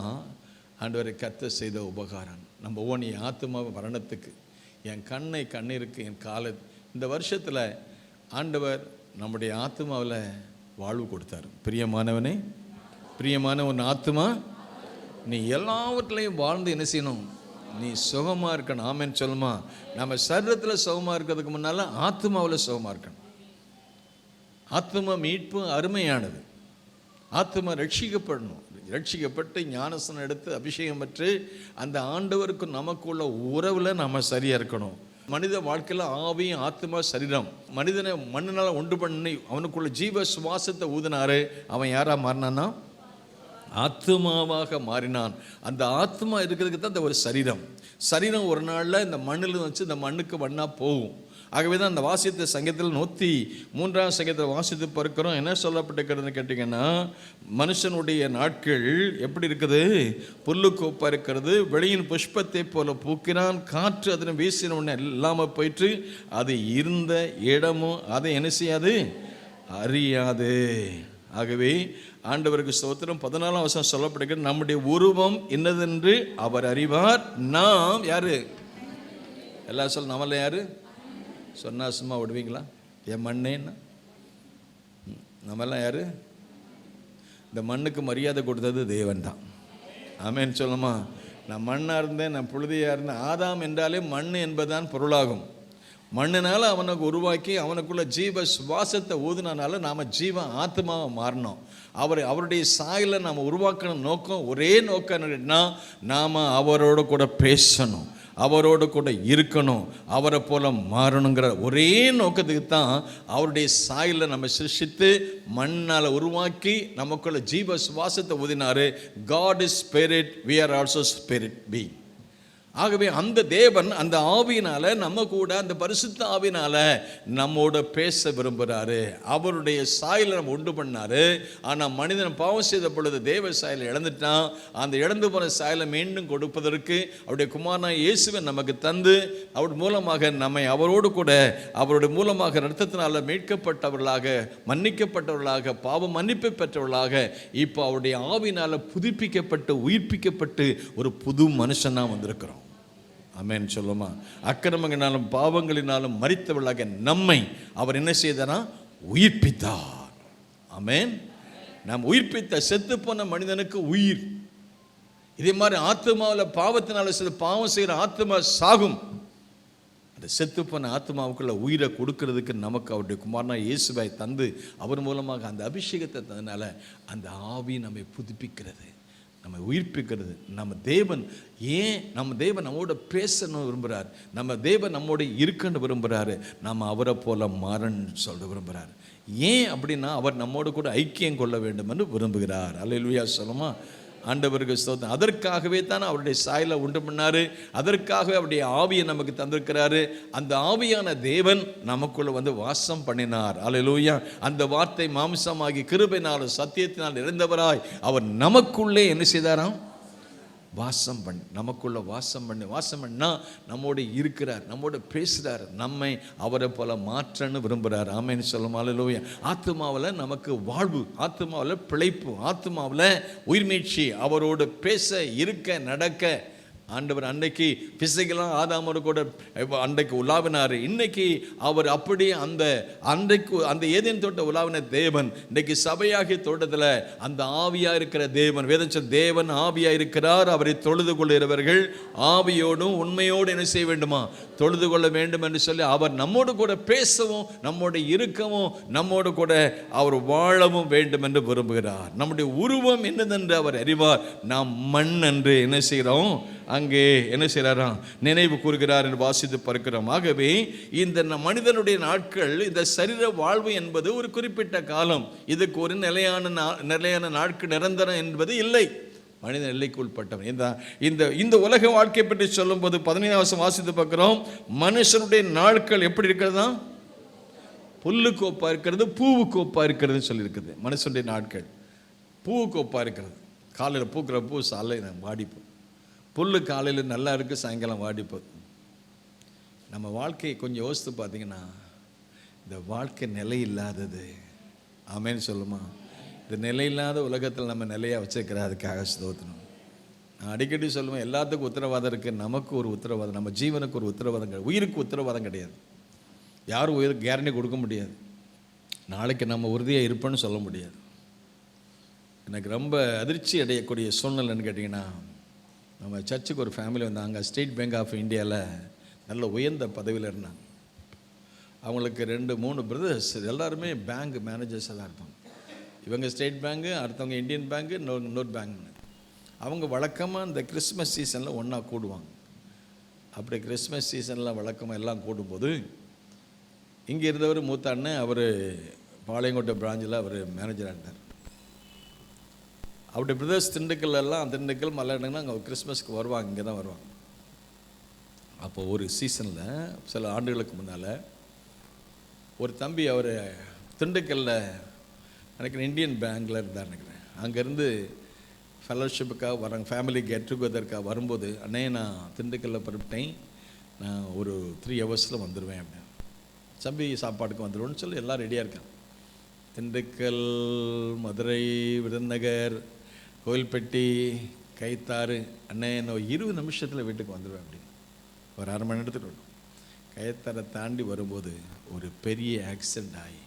ஆண்டவரை கர்த்தர் செய்த உபகாரம். நம்ம ஓன் என் ஆத்துமாவை மரணத்துக்கு, என் கண்ணை கண்ணீருக்கு, என் காலை. இந்த வருஷத்தில் ஆண்டவர் நம்முடைய ஆத்துமாவில் வாழ்வு கொடுத்தார். பிரியமானவனே, பிரியமான உன் ஆத்துமா, நீ எல்லாவற்றிலையும் வாழ்ந்து என்ன செய்யணும், நீ சுகமாக இருக்கணும். ஆமென் சொல்லுமா. நம்ம சரீரத்தில் சுகமாக இருக்கிறதுக்கு முன்னால் ஆத்துமாவில் சுகமாக இருக்கணும். ஆத்தும மீட்பு அருமையானது. ஆத்துமா ரட்சிக்கப்படணும். ரட்சிக்கப்பட்டு ஞானஸ்நானம் எடுத்து அபிஷேகம் பெற்று அந்த ஆண்டவருக்கு நமக்குள்ள உறவில் நம்ம சரியாக இருக்கணும். மனித வாழ்க்கையில் ஆவியும் ஆத்மா சரீரம். மனிதனை மண்ணினால் ஒன்று பண்ணி அவனுக்குள்ள ஜீவ சுவாசத்தை ஊதினாரு. அவன் யாரா மாறினான்னா ஆத்மாவாக மாறினான். அந்த ஆத்மா இருக்கிறதுக்கு தான் இந்த ஒரு சரீரம் ஒரு நாளில் இந்த மண்ணில் வச்சு இந்த மண்ணுக்கு மண்ணா போகும். ஆகவே தான் அந்த வாசித்த சங்கத்தில் 103ஆம் சங்கத்தில் வாசித்து பார்க்கிறோம். என்ன சொல்லப்பட்டிருக்கிறதுன்னு கேட்டிங்கன்னா, மனுஷனுடைய நாட்கள் எப்படி இருக்குது, புல்லுக்கோப்பாக இருக்கிறது, வெளியின் புஷ்பத்தை போல பூக்கிறான், காற்று அதனை வீசின உடனே இல்லாமல் போயிட்டு, அது இருந்த இடமும் அதை என்ன செய்யாது, அறியாதே. ஆகவே ஆண்டவருக்கு ஸ்தோத்திரம். 14ஆம் வசனம் சொல்லப்படுகிறது, நம்முடைய உருவம் என்னதென்று அவர் அறிவார். நாம் யாரு? எல்லா சொல்ல நம்மள யாரு சொன்னா சும்மா விடுவீங்களா? என் மண்ணேன்னா நம்மெல்லாம் யாரு? இந்த மண்ணுக்கு மரியாதை கொடுத்தது தேவன் தான். ஆமேன்னு சொல்லுமா? நான் மண்ணாக இருந்தேன், நான் புழுதியாக இருந்தேன். ஆதாம் என்றாலே மண் என்பதுதான் பொருளாகும். மண்ணினால் அவனுக்கு உருவாக்கி அவனுக்குள்ள ஜீவ சுவாசத்தை ஊதுனால நாம் ஜீவ ஆத்மாவை மாறினோம். அவருடைய சாயலை நாம் உருவாக்கின நோக்கம், ஒரே நோக்கம் என்னன்னா, நாம் அவரோட கூட பேசணும், அவரோடு கூட இருக்கணும், அவரை போல மாறணுங்கிற ஒரே நோக்கத்துக்கு தான் அவருடைய சாயலை நம்ம சிருஷ்டித்து மண்ணால் உருவாக்கி நமக்குள்ள ஜீவ சுவாசத்தை ஊதினாரு. God is spirit, we are also spirit being. ஆகவே அந்த தேவன் அந்த ஆவியினால நம்ம கூட, அந்த பரிசுத்த ஆவியினால நம்மோட பேச விரும்புகிறாரு. அவருடைய சாயலை நம்ம உண்டு பண்ணாரு. ஆனால் மனிதன் பாவம் செய்த பொழுது தேவ சாயலை இழந்துட்டான். அந்த இழந்து போன சாயலை மீண்டும் கொடுப்பதற்கு அவருடைய குமாரனாகிய இயேசுவை நமக்கு தந்து அவர் மூலமாக நம்மை அவரோடு கூட அவருடைய மூலமாக இரத்தத்தினால மீட்கப்பட்டவர்களாக, மன்னிக்கப்பட்டவர்களாக, பாவம் மன்னிப்பு பெற்றவர்களாக இப்போ அவருடைய ஆவியினால புதுப்பிக்கப்பட்டு உயிர்ப்பிக்கப்பட்டு ஒரு புது மனுஷனாக வந்திருக்கிறோம். ஆமென் சொல்லுமா? அக்கிரமங்களினாலும் பாவங்களினாலும் மரித்தவர்களாக நம்மை அவர் என்ன செய்தாரா? உயிர்ப்பித்தார். ஆமென். நாம் உயிர்ப்பித்த செத்து போன மனிதனுக்கு உயிர். இதே மாதிரி ஆத்மாவில் பாவத்தினால பாவம் செய்கிற ஆத்மா சாகும். அந்த செத்து போன ஆத்மாவுக்குள்ள உயிரை கொடுக்கறதுக்கு நமக்கு அவருடைய குமாரனா இயேசுவை தந்து அவர் மூலமாக அந்த அபிஷேகத்தை தந்தனால அந்த ஆவி நம்மை புதுப்பிக்கிறது, நம்ம உயிர்ப்பிக்கிறது. நம்ம தேவன் நம்மோட பேசணும் விரும்புகிறார். நம்ம தேவன் நம்மோட இருக்கணும் விரும்புகிறாரு. நம்ம அவரை போல மாறன்னு சொல்ல விரும்புகிறார். ஏன் அப்படின்னா அவர் நம்மோடு கூட ஐக்கியம் கொள்ள வேண்டும் என்று விரும்புகிறார். அல்லேலூயா சொல்லுமா? ஆண்டவருக்கு ஸ்தோத்திரம். அதற்காகவே தான் அவருடைய சாயலை உண்டு பண்ணாரு. அதற்காகவே அவருடைய ஆவியை நமக்கு தந்திருக்கிறாரு. அந்த ஆவியான தேவன் நமக்குள்ள வந்து வாசம் பண்ணினார். அல்லேலூயா. அந்த வார்த்தை மாம்சமாகி கிருபையினாலும் சத்தியத்தினால் நிறைந்தவராய் அவர் நமக்குள்ளே என்ன செய்தாராம்? வாசம் பண்ணி, நமக்குள்ள வாசம் பண்ணா நம்மோட இருக்கிறார், நம்மோட பேசுகிறார், நம்மை அவரை போல மாற்றன்னு விரும்புகிறார். ஆமென்னு சொல்லும். அல்லேலூயா. ஆத்மாவில் நமக்கு வாழ்வு, ஆத்மாவில் பிழைப்பு, ஆத்மாவில் உயிர்மீட்சி, அவரோடு பேச, இருக்க, நடக்க. ஆண்டவர் அன்னைக்கு பிசிக்கலாக ஆதாமோடு கூட அன்றைக்கு உலாவினார். இன்னைக்கு அவர் அப்படி அன்றைக்கு அந்த ஏதேன் தோட்ட உலாவின தேவன் இன்றைக்கு சபையாகிய தோட்டத்தில் அந்த ஆவியாக இருக்கிற தேவன், வேதம் சொல் தேவன் ஆவியாக இருக்கிறார். அவரை தொழுது கொள்கிறவர்கள் ஆவியோடும் உண்மையோடு என்ன செய்ய வேண்டுமா? தொழுது கொள்ள வேண்டும் என்று சொல்லி அவர் நம்மோடு கூட பேசவும், நம்மோடு இருக்கவும், நம்மோடு கூட அவர் வாழவும் வேண்டும் என்று விரும்புகிறார். நம்முடைய உருவம் என்னதென்று அவர் அறிவார். நாம் மண் என்று என்ன செய்கிறோம்? அங்கே என்ன செய்கிறாராம்? நினைவு கூறுகிறார் என்று வாசித்து பார்க்கிறோம். ஆகவே இந்த மனிதனுடைய நாட்கள், இந்த சரீர வாழ்வு என்பது ஒரு குறிப்பிட்ட காலம். இதுக்கு ஒரு நிலையான நாட்கள் நிரந்தரம் என்பது இல்லை. மனிதன் எல்லைக்கு உட்பட்டவன். இந்த உலக வாழ்க்கை பற்றி சொல்லும் போது 15 வாசித்து பார்க்கிறோம். மனுஷனுடைய நாட்கள் எப்படி இருக்கிறதா? புல்லுக்கு ஒப்பா இருக்கிறது, பூவுக்கு ஒப்பா இருக்கிறது சொல்லியிருக்குது. மனுஷனுடைய நாட்கள் பூவுக்கு ஒப்பா இருக்கிறது. காலையில் பூக்கிற பூ சாலையில் வாடிப்போம். புல்லு காலையில் நல்லா இருக்குது, சாயங்காலம் வாடிப்போம். நம்ம வாழ்க்கையை கொஞ்சம் யோசித்து பார்த்தீங்கன்னா இந்த வாழ்க்கை நிலை இல்லாதது. ஆமேன்னு சொல்லுமா? இந்த நிலையில்லாத உலகத்தில் நம்ம நிலையாக வச்சுருக்கிற அதுக்காக ஸ்தோத்திரம். நான் அடிக்கடி சொல்லுவேன், எல்லாத்துக்கும் உத்தரவாதம் இருக்குது, நமக்கு ஒரு உத்தரவாதம், நம்ம ஜீவனுக்கு ஒரு உத்தரவாதம் கிடையாது, உயிருக்கு உத்தரவாதம் கிடையாது. யாரும் உயிருக்கு கேரண்டி கொடுக்க முடியாது. நாளைக்கு நம்ம உறுதியாக இருப்போன்னு சொல்ல முடியாது. எனக்கு ரொம்ப அதிர்ச்சி அடையக்கூடிய சூழ்நிலைன்னு கேட்டிங்கன்னா, நம்ம சர்ச்சுக்கு ஒரு ஃபேமிலி வந்தாங்க. ஸ்டேட் பேங்க் ஆஃப் இந்தியாவில் நல்ல உயர்ந்த பதவியில் இருந்தாங்க. அவங்களுக்கு 2-3 பிரதர்ஸ், எல்லாருமே பேங்க் மேனேஜர்ஸாக தான் இருப்பாங்க. இவங்க ஸ்டேட் பேங்கு, அடுத்தவங்க இந்தியன் பேங்கு, இன்னொரு பேங்க்னு. அவங்க வழக்கமாக இந்த கிறிஸ்மஸ் சீசனில் ஒன்றா கூடுவாங்க. அப்படி கிறிஸ்மஸ் சீசனில் வழக்கமாக எல்லாம் கூடும்போது இங்கே இருந்தவர் மூத்த அண்ணன், அவர் பாளையங்கோட்டை பிராஞ்சில் அவர் மேனேஜராக இருந்தார். அவருடைய பிரதர்ஸ் திண்டுக்கல் மலையாடுங்கன்னா அங்கே கிறிஸ்மஸ்க்கு வருவாங்க, இங்கே தான் வருவாங்க. அப்போ ஒரு சீசனில் சில ஆண்டுகளுக்கு முன்னால் ஒரு தம்பி, அவர் திண்டுக்கல்லில் நினைக்கிறேன் இந்தியன் பேங்கில் இருந்தார் நினைக்கிறேன். அங்கேருந்து ஃபெலோஷிப்புக்காக வராங்க, ஃபேமிலி கெட் டுகெதருக்காக வரும்போது, அண்ணே நான் திண்டுக்கல்லில் பருப்பிட்டேன், நான் ஒரு 3 ஹவர்ஸில் வந்துடுவேன் அப்படின்னு. தம்பி சாப்பாடுக்கு வந்துடுவோன்னு சொல்லி எல்லாம் ரெடியாக இருக்காங்க. திண்டுக்கல், மதுரை, விருதுநகர், கோயில்பட்டி, கைத்தாறு, அண்ணே நான் 20 நிமிஷத்தில் வீட்டுக்கு வந்துடுவேன் அப்படின்னு ஒரு அரை மணி நேரத்துக்கு வரும். கைத்தாரை தாண்டி வரும்போது ஒரு பெரிய ஆக்சிடெண்ட் ஆகி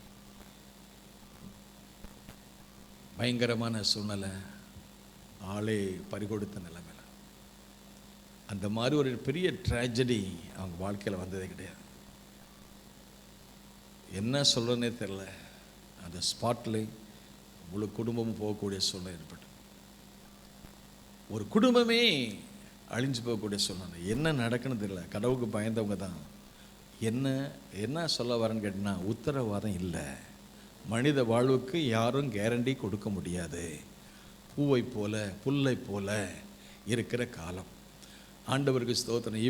பயங்கரமான சூழ்நிலை, ஆளே பறிகொடுத்த நிலைமையில். அந்த மாதிரி ஒரு பெரிய ட்ராஜடி அவங்க வாழ்க்கையில் வந்ததே கிடையாது. என்ன சொல்கிறேன்னே தெரில. அந்த ஸ்பாட்டில் முழு குடும்பமும் போகக்கூடிய சூழ்நிலை ஏற்பட்டு ஒரு குடும்பமே அழிஞ்சு போகக்கூடிய சூழ்நிலை. என்ன நடக்குன்னு தெரியல. கடவுளுக்கு பயந்தவங்க தான். என்ன சொல்ல வரேன்னு கேட்டிங்கன்னா, உத்தரவாதம் இல்லை. மனித வாழ்வுக்கு யாரும் கேரண்டி கொடுக்க முடியாது. பூவை போல புல்லை போல இருக்கிற காலம். ஆண்டவருக்கு ஸ்தோத்திரம்.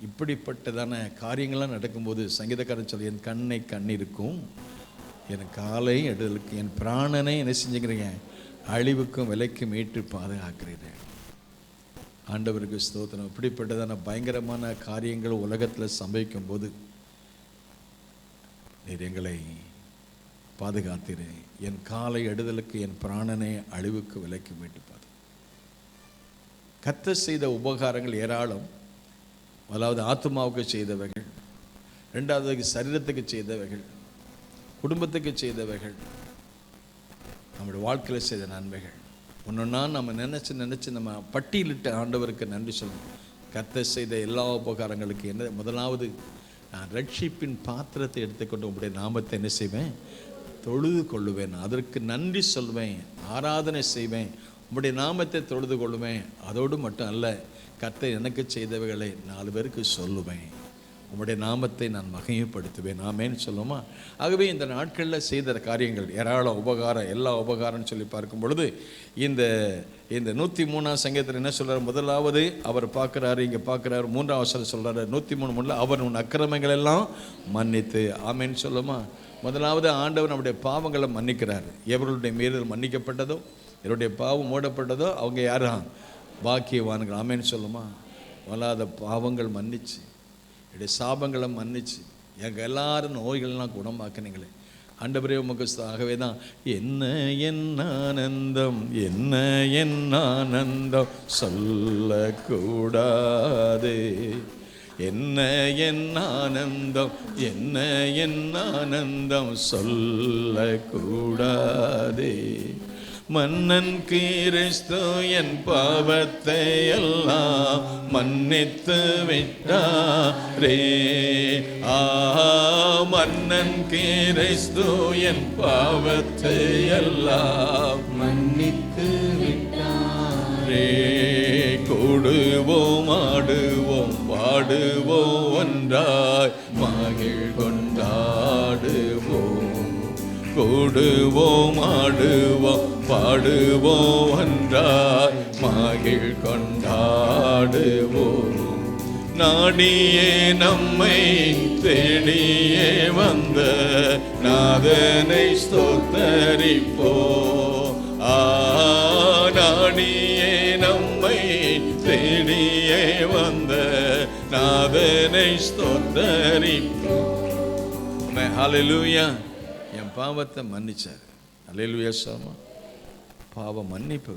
இப்படிப்பட்டதான காரியங்கள்லாம் நடக்கும்போது சங்கீதக்காரன் சொல்லி, என் கண்ணை கண்ணிருக்கும், என் காலை எடுதலுக்கு, என் பிராணனை என்ன செஞ்சுக்கிறீங்க, அழிவுக்கும் விலைக்கும் மீட்டு பாதுகாக்கிறீர்கள். ஆண்டவருக்கு ஸ்தோத்திரம். இப்படிப்பட்டதான பயங்கரமான காரியங்கள் உலகத்தில் சம்பவிக்கும் போது நீர் எங்களை பாதுகாத்தீரே. என் காலை எடுதலுக்கு, என் பிராணனை அழிவுக்கு விலைக்கு மீட்டு பாது. கர்த்தர் செய்த உபகாரங்கள் ஏராளம். அதாவது ஆத்மாவுக்கு செய்தவைகள், ரெண்டாவது சரீரத்துக்கு செய்தவைகள், குடும்பத்துக்கு செய்தவைகள், நம்முடைய வாழ்க்கையில் செய்த நன்மைகள் ஒன்றுன்னா நம்ம நினச்சி நம்ம பட்டியலிட்ட ஆண்டவருக்கு நன்றி சொல்லணும். கர்த்தர் செய்த எல்லா உபகாரங்களுக்கு என்ன, முதலாவது நான் ரட்சிப்பின் பாத்திரத்தை எடுத்துக்கொண்டு உங்களுடைய நாமத்தை என்ன செய்வேன், தொழுது கொள்ளுவேன், அதற்கு நன்றி சொல்வேன், ஆராதனை செய்வேன், உங்களுடைய நாமத்தை தொழுது கொள்ளுவேன். அதோடு மட்டும் அல்ல, கர்த்தர் எனக்கு செய்தவைகளை 4 பேருக்கு சொல்லுவேன், உம்முடைய நாமத்தை நான் மகிமைப்படுத்துவேன். ஆமேன்னு சொல்லுமா. ஆகவே இந்த நாட்களில் செய்த காரியங்கள் ஏராளம், உபகாரம், எல்லா உபகாரம்னு சொல்லி பார்க்கும் பொழுது இந்த 103ஆம் சங்கீதத்தில் என்ன சொல்கிறார், முதலாவது அவர் பார்க்குறாரு, இங்கே பார்க்குறாரு, 3ஆம் வசனம் சொல்கிறாரு, 103:3 அவர் உன் அக்கிரமங்கள் எல்லாம் மன்னித்து. ஆமேன்னு சொல்லுமா. முதலாவது ஆண்டவர் நம்முடைய பாவங்களை மன்னிக்கிறார். எவர்களுடைய மீறல் மன்னிக்கப்பட்டதோ, என்னுடைய பாவம் மூடப்பட்டதோ அவங்க யாரா, பாக்கியவான்கள். ஆமேன்னு சொல்லுமா. முதலாவது பாவங்கள் மன்னிச்சு, என்னுடைய சாபங்களை மன்னிச்சு, எங்கள் எல்லாரும் நோய்கள்லாம் குணமாக்குனீங்களே ஆண்டவரே, உமக்கு. ஆகவே தான் என்ன ஆனந்தம், என்ன ஆனந்தம் சொல்லக்கூடாது, என்ன ஆனந்தம், என்ன ஆனந்தம் சொல்லக்கூடாது. மன்னன் கிறிஸ்து என் பாவத்தை எல்லாம் மன்னித்து விட்டாரே. மன்னன் கிறிஸ்து என் பாவத்தை எல்லாம் மன்னித்து விட்டாரே. கூடுவோம், ஆடுவோம், பாடுவோம், ஒன்றாய் மகிழ் கொண்டாடுவோம். கூடுவோம், ஆடுவோம், பாடுவோம், ஒன்றாய் மகிழ் கொண்டாடுவோம். நாடியே நம்மை தேடியே வந்த நாதனை ஸ்தோத்தரிப்போம். நாடியே நம்மை தேடியே வந்த நாதனை ஸ்தோத்தரிப்போம். ஹல்லேலூயா. என் பாவத்தை மன்னிச்சார். அல்லேலூயா. சாமா. பாவ மன்னிப்பு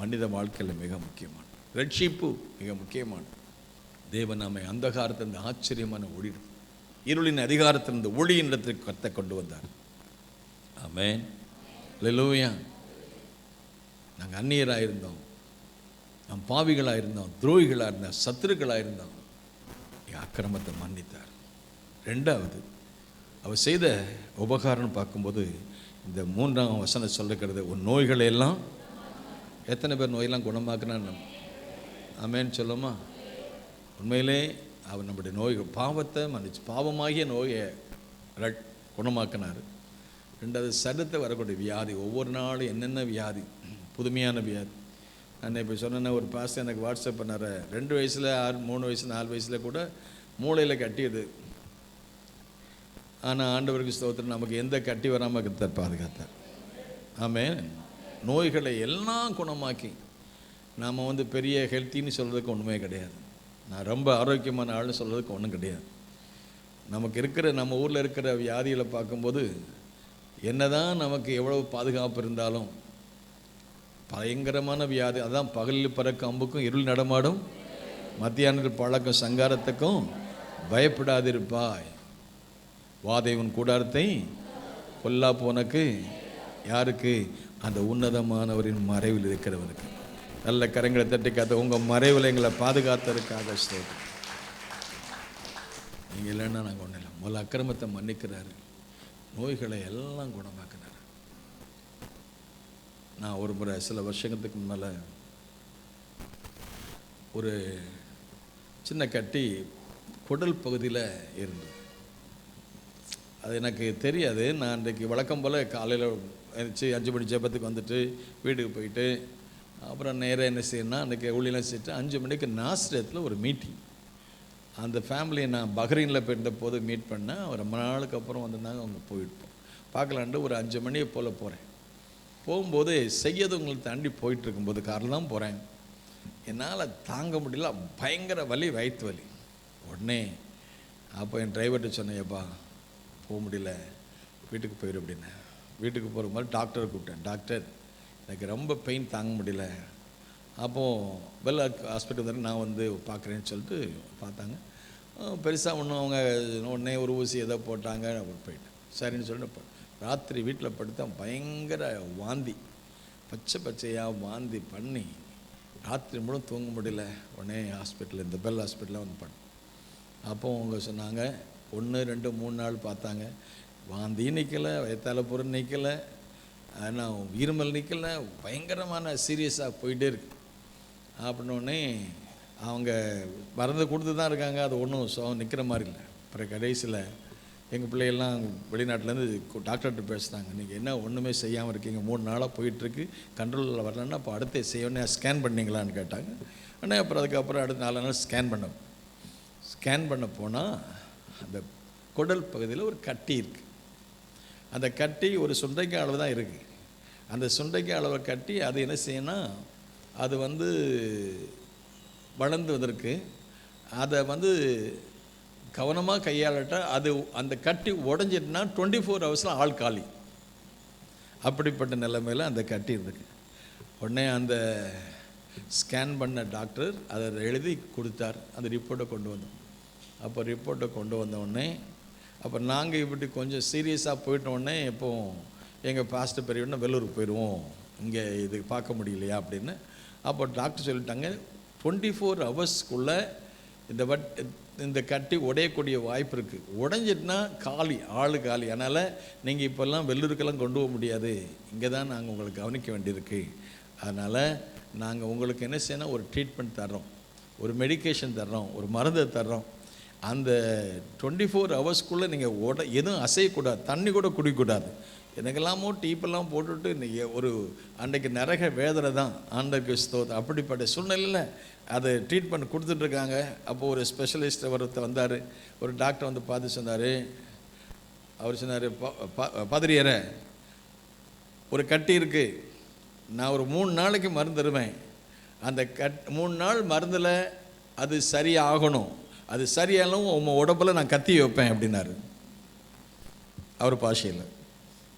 மனித வாழ்க்கையில் மிக முக்கியமான, ரட்சிப்பு மிக முக்கியமான. தேவன் நம்மை அந்தகாரத்திலிருந்து ஆச்சரியமான ஒளி, இருளின் அதிகாரத்திலிருந்து ஒளியின் இடத்திற்கு கர்த்த கொண்டு வந்தார். ஆமென். அல்லேலூயா. நாங்கள் அந்நியராக இருந்தோம், நாம் பாவிகளாக இருந்தோம், துரோகிகளாக இருந்தோம், சத்துருக்களாக இருந்தோம். என் அக்கிரமத்தை மன்னித்தார். ரெண்டாவது அவர் செய்த உபகாரம் பார்க்கும்போது இந்த 3ஆம் வசனம் சொல்லுகிறது, உன் நோய்களை எல்லாம், எத்தனை பேர் நோயெல்லாம் குணமாக்குனான்னு ஆமேன்னு சொல்லுமா. உண்மையிலே அவர் நம்முடைய நோய்கள், பாவத்தை மன்னிச்சு, பாவமாகிய நோயை குணமாக்கினார். ரெண்டாவது சரீரத்தை வரக்கூடிய வியாதி, ஒவ்வொரு நாளும் என்னென்ன வியாதி, புதுமையான வியாதி. நான் இப்போ சொன்னேன்னா, ஒரு பாஸ்டர் எனக்கு வாட்ஸ்அப் பண்ணார், 2 வயசில் 3 வயசு 4 வயசில் கூட மூளையில் கட்டியது. ஆனால் ஆண்டவருக்கு ஸ்தோத்திரம், நமக்கு எந்த கட்டி வராமல் கர்த்தர் பாதுகாத்தார். ஆமென். நோய்களை எல்லாம் குணமாக்கி நாம் பெரிய ஹெல்த்தின்னு சொல்கிறதுக்கு ஒன்றுமே கிடையாது. நான் ரொம்ப ஆரோக்கியமான ஆள்னு சொல்கிறதுக்கு ஒன்றும் கிடையாது. நமக்கு இருக்கிற, நம்ம ஊரில் இருக்கிற வியாதிகளை பார்க்கும்போது என்னதான் நமக்கு எவ்வளவு பாதுகாப்பு இருந்தாலும் பயங்கரமான வியாதி. அதான் பகலில் பறக்கும் அம்புக்கும் இருள் நடமாடும் மத்தியானத்தில் பழக்கம் சங்காரத்துக்கும் பயப்படாதிருப்பாய். வாதேவன் கூடாரத்தை பொல்லாப்பு உனக்கு யாருக்கு? அந்த உன்னதமானவரின் மறைவில் இருக்கிறவருக்கு. நல்ல கரங்களை தட்டி காத்த உங்கள் மறைவில் எங்களை பாதுகாத்ததுக்காக ஸ்தோத்திரம். நீங்கள் இல்லைன்னா நாங்கள் ஒன்றும் இல்லை. முதல்ல அக்கிரமத்தை மன்னிக்கிறாரு, நோய்களை எல்லாம் குணமாக்குறாரு. நான் ஒரு முறை சில வருஷத்துக்கு முன்னால் ஒரு சின்ன கட்டி குடல் பகுதியில் இருந்தது. அது எனக்கு தெரியாது. நான் இன்றைக்கு வழக்கம் போல் காலையில் எழுந்திரிச்சு 5 மணி ஜெபத்துக்கு வந்துட்டு வீட்டுக்கு போயிட்டு அப்புறம் நேராக என்ன செய்யணும்னா அன்றைக்கி ஊழியெல்லாம் செஞ்சுட்டு 5 மணிக்கு நாஸ்ரத்தில் ஒரு மீட்டிங். அந்த ஃபேமிலியை நான் பஹ்ரைனில் போயிருந்த போது மீட் பண்ணேன். ரொம்ப நாளுக்கு அப்புறம் வந்திருந்தாங்க. அவங்க போயிட்டு பார்க்கலான்ட்டு ஒரு 5 மணியை போல் போகிறேன். போகும்போது செய்யதவங்களை தாண்டி போயிட்டுருக்கும்போது காரில் தான் போகிறேன். என்னால் தாங்க முடியல, பயங்கர வலி, வயிற்று வலி. உடனே அப்போ என் டிரைவர்கிட்ட சொன்னேன்ப்பா போக முடியல, வீட்டுக்கு போயிடு அப்படின்னு. வீட்டுக்கு போகிற மாதிரி டாக்டரை கூப்பிட்டேன். டாக்டர் எனக்கு ரொம்ப பெயின் தாங்க முடியல. அப்போது வெல் ஹாஸ்பிட்டல் வந்து நான் வந்து பார்க்குறேன்னு சொல்லிட்டு பார்த்தாங்க. பெருசாக ஒன்றும் அவங்க உடனே ஒரு ஊசி ஏதோ போட்டாங்க. போயிட்டேன். சரின்னு சொல்லிட்டு ராத்திரி வீட்டில் படுத்தா பயங்கர வாந்தி, பச்சையாக வாந்தி பண்ணி ராத்திரி முழுவதும் தூங்க முடியல. உடனே ஹாஸ்பிட்டல், இந்த பெல் ஹாஸ்பிட்டலில் வந்து பண்ணேன். அப்போ அவங்க சொன்னாங்க 1, 2, 3 நாள் பார்த்தாங்க. வாந்தி நிற்கலை, வயத்தால பொருள் நிற்கலை, ஆனால் இருமல் நிற்கலை, பயங்கரமான சீரியஸாக போயிட்டே இருக்கு. அப்படின்னோடனே அவங்க மருந்து கொடுத்து தான் இருக்காங்க. அது ஒன்றும் நிற்கிற மாதிரி இல்லை. அப்புறம் கடைசியில் எங்கள் பிள்ளைகள்லாம் வெளிநாட்டிலேருந்து டாக்டர்கிட்ட பேசுகிறாங்க. நீங்கள் என்ன ஒன்றுமே செய்யாமல் இருக்கீங்க, 3 நாளாக போயிட்டுருக்கு, கண்ட்ரோலில் வரலன்னா அப்போ அடுத்து செய்யணுன்னே ஸ்கேன் பண்ணிங்களான்னு கேட்டாங்க. ஆனால் அப்புறம் அதுக்கப்புறம் அடுத்த 4 நாள் ஸ்கேன் பண்ண போனால் அந்த குடல் பகுதியில் ஒரு கட்டி இருக்குது. அந்த கட்டி ஒரு சுண்டைக்காய் அளவு தான் இருக்குது. அந்த சுண்டைக்காய் அளவை கட்டி அது என்ன செய்யணும், அது வந்து வளர்ந்து வந்திருக்கு. அதை வந்து கவனமாக கையாளட்டால் அது அந்த கட்டி உடஞ்சிட்டுனா 24 ஹவர்ஸில் ஆள் காலி. அப்படிப்பட்ட நிலைமையில் அந்த கட்டி இருக்கு. உடனே அந்த ஸ்கேன் பண்ண டாக்டர் அதை எழுதி கொடுத்தார். அந்த ரிப்போர்ட்டை கொண்டு வந்தோம். அப்போ ரிப்போர்ட்டை கொண்டு வந்தோடனே அப்போ நாங்கள் இப்படி கொஞ்சம் சீரியஸாக போயிட்டோடனே இப்போது எங்கள் பாஸ்டர் பெரியவொடனே வெள்ளூருக்கு போயிடுவோம், இங்கே இது பார்க்க முடியலையா அப்படின்னு. அப்போ டாக்டர் சொல்லிட்டாங்க 24 ஹவர்ஸ்க்குள்ளே இந்த கட்டி உடையக்கூடிய வாய்ப்பு இருக்குது. உடைஞ்சிட்டுனா ஆள் காலி. அதனால் நீங்கள் இப்போல்லாம் வெள்ளூருக்கெல்லாம் கொண்டு போக முடியாது, இங்கே தான் நாங்கள் உங்களுக்கு கவனிக்க வேண்டியிருக்கு. அதனால் நாங்கள் உங்களுக்கு என்ன செய்யணும், ஒரு ட்ரீட்மெண்ட் தர்றோம், ஒரு மெடிக்கேஷன் தர்றோம், ஒரு மருந்து தர்றோம். அந்த 24 ஹவர்ஸ்க்குள்ளே நீங்கள் எதுவும் அசையக்கூடாது, தண்ணி கூட குடிக்கக்கூடாது. எனக்கெல்லாமோ டீப்பெல்லாம் போட்டுவிட்டு இன்றைக்கி ஒரு அன்றைக்கு நரக வேதனை தான் ஆண்டவருக்கு ஸ்தோத்திரம். அப்படிப்பட்ட சூழ்நிலையில் அதை ட்ரீட்மெண்ட் கொடுத்துட்ருக்காங்க. அப்போது ஒரு ஸ்பெஷலிஸ்ட் ஒருத்தர் வந்தார், ஒரு டாக்டர் வந்து பார்த்து சொன்னார். அவர் சொன்னார், பாதிரியரை ஒரு கட்டி இருக்குது, நான் ஒரு 3 நாளைக்கு மருந்து தருவேன், அந்த 3 நாள் மருந்தில் அது சரியாகணும், அது சரியாலும் உங்கள் உடம்பில் நான் கத்தி வைப்பேன் அப்படின்னாரு அவர் பாஷையில்.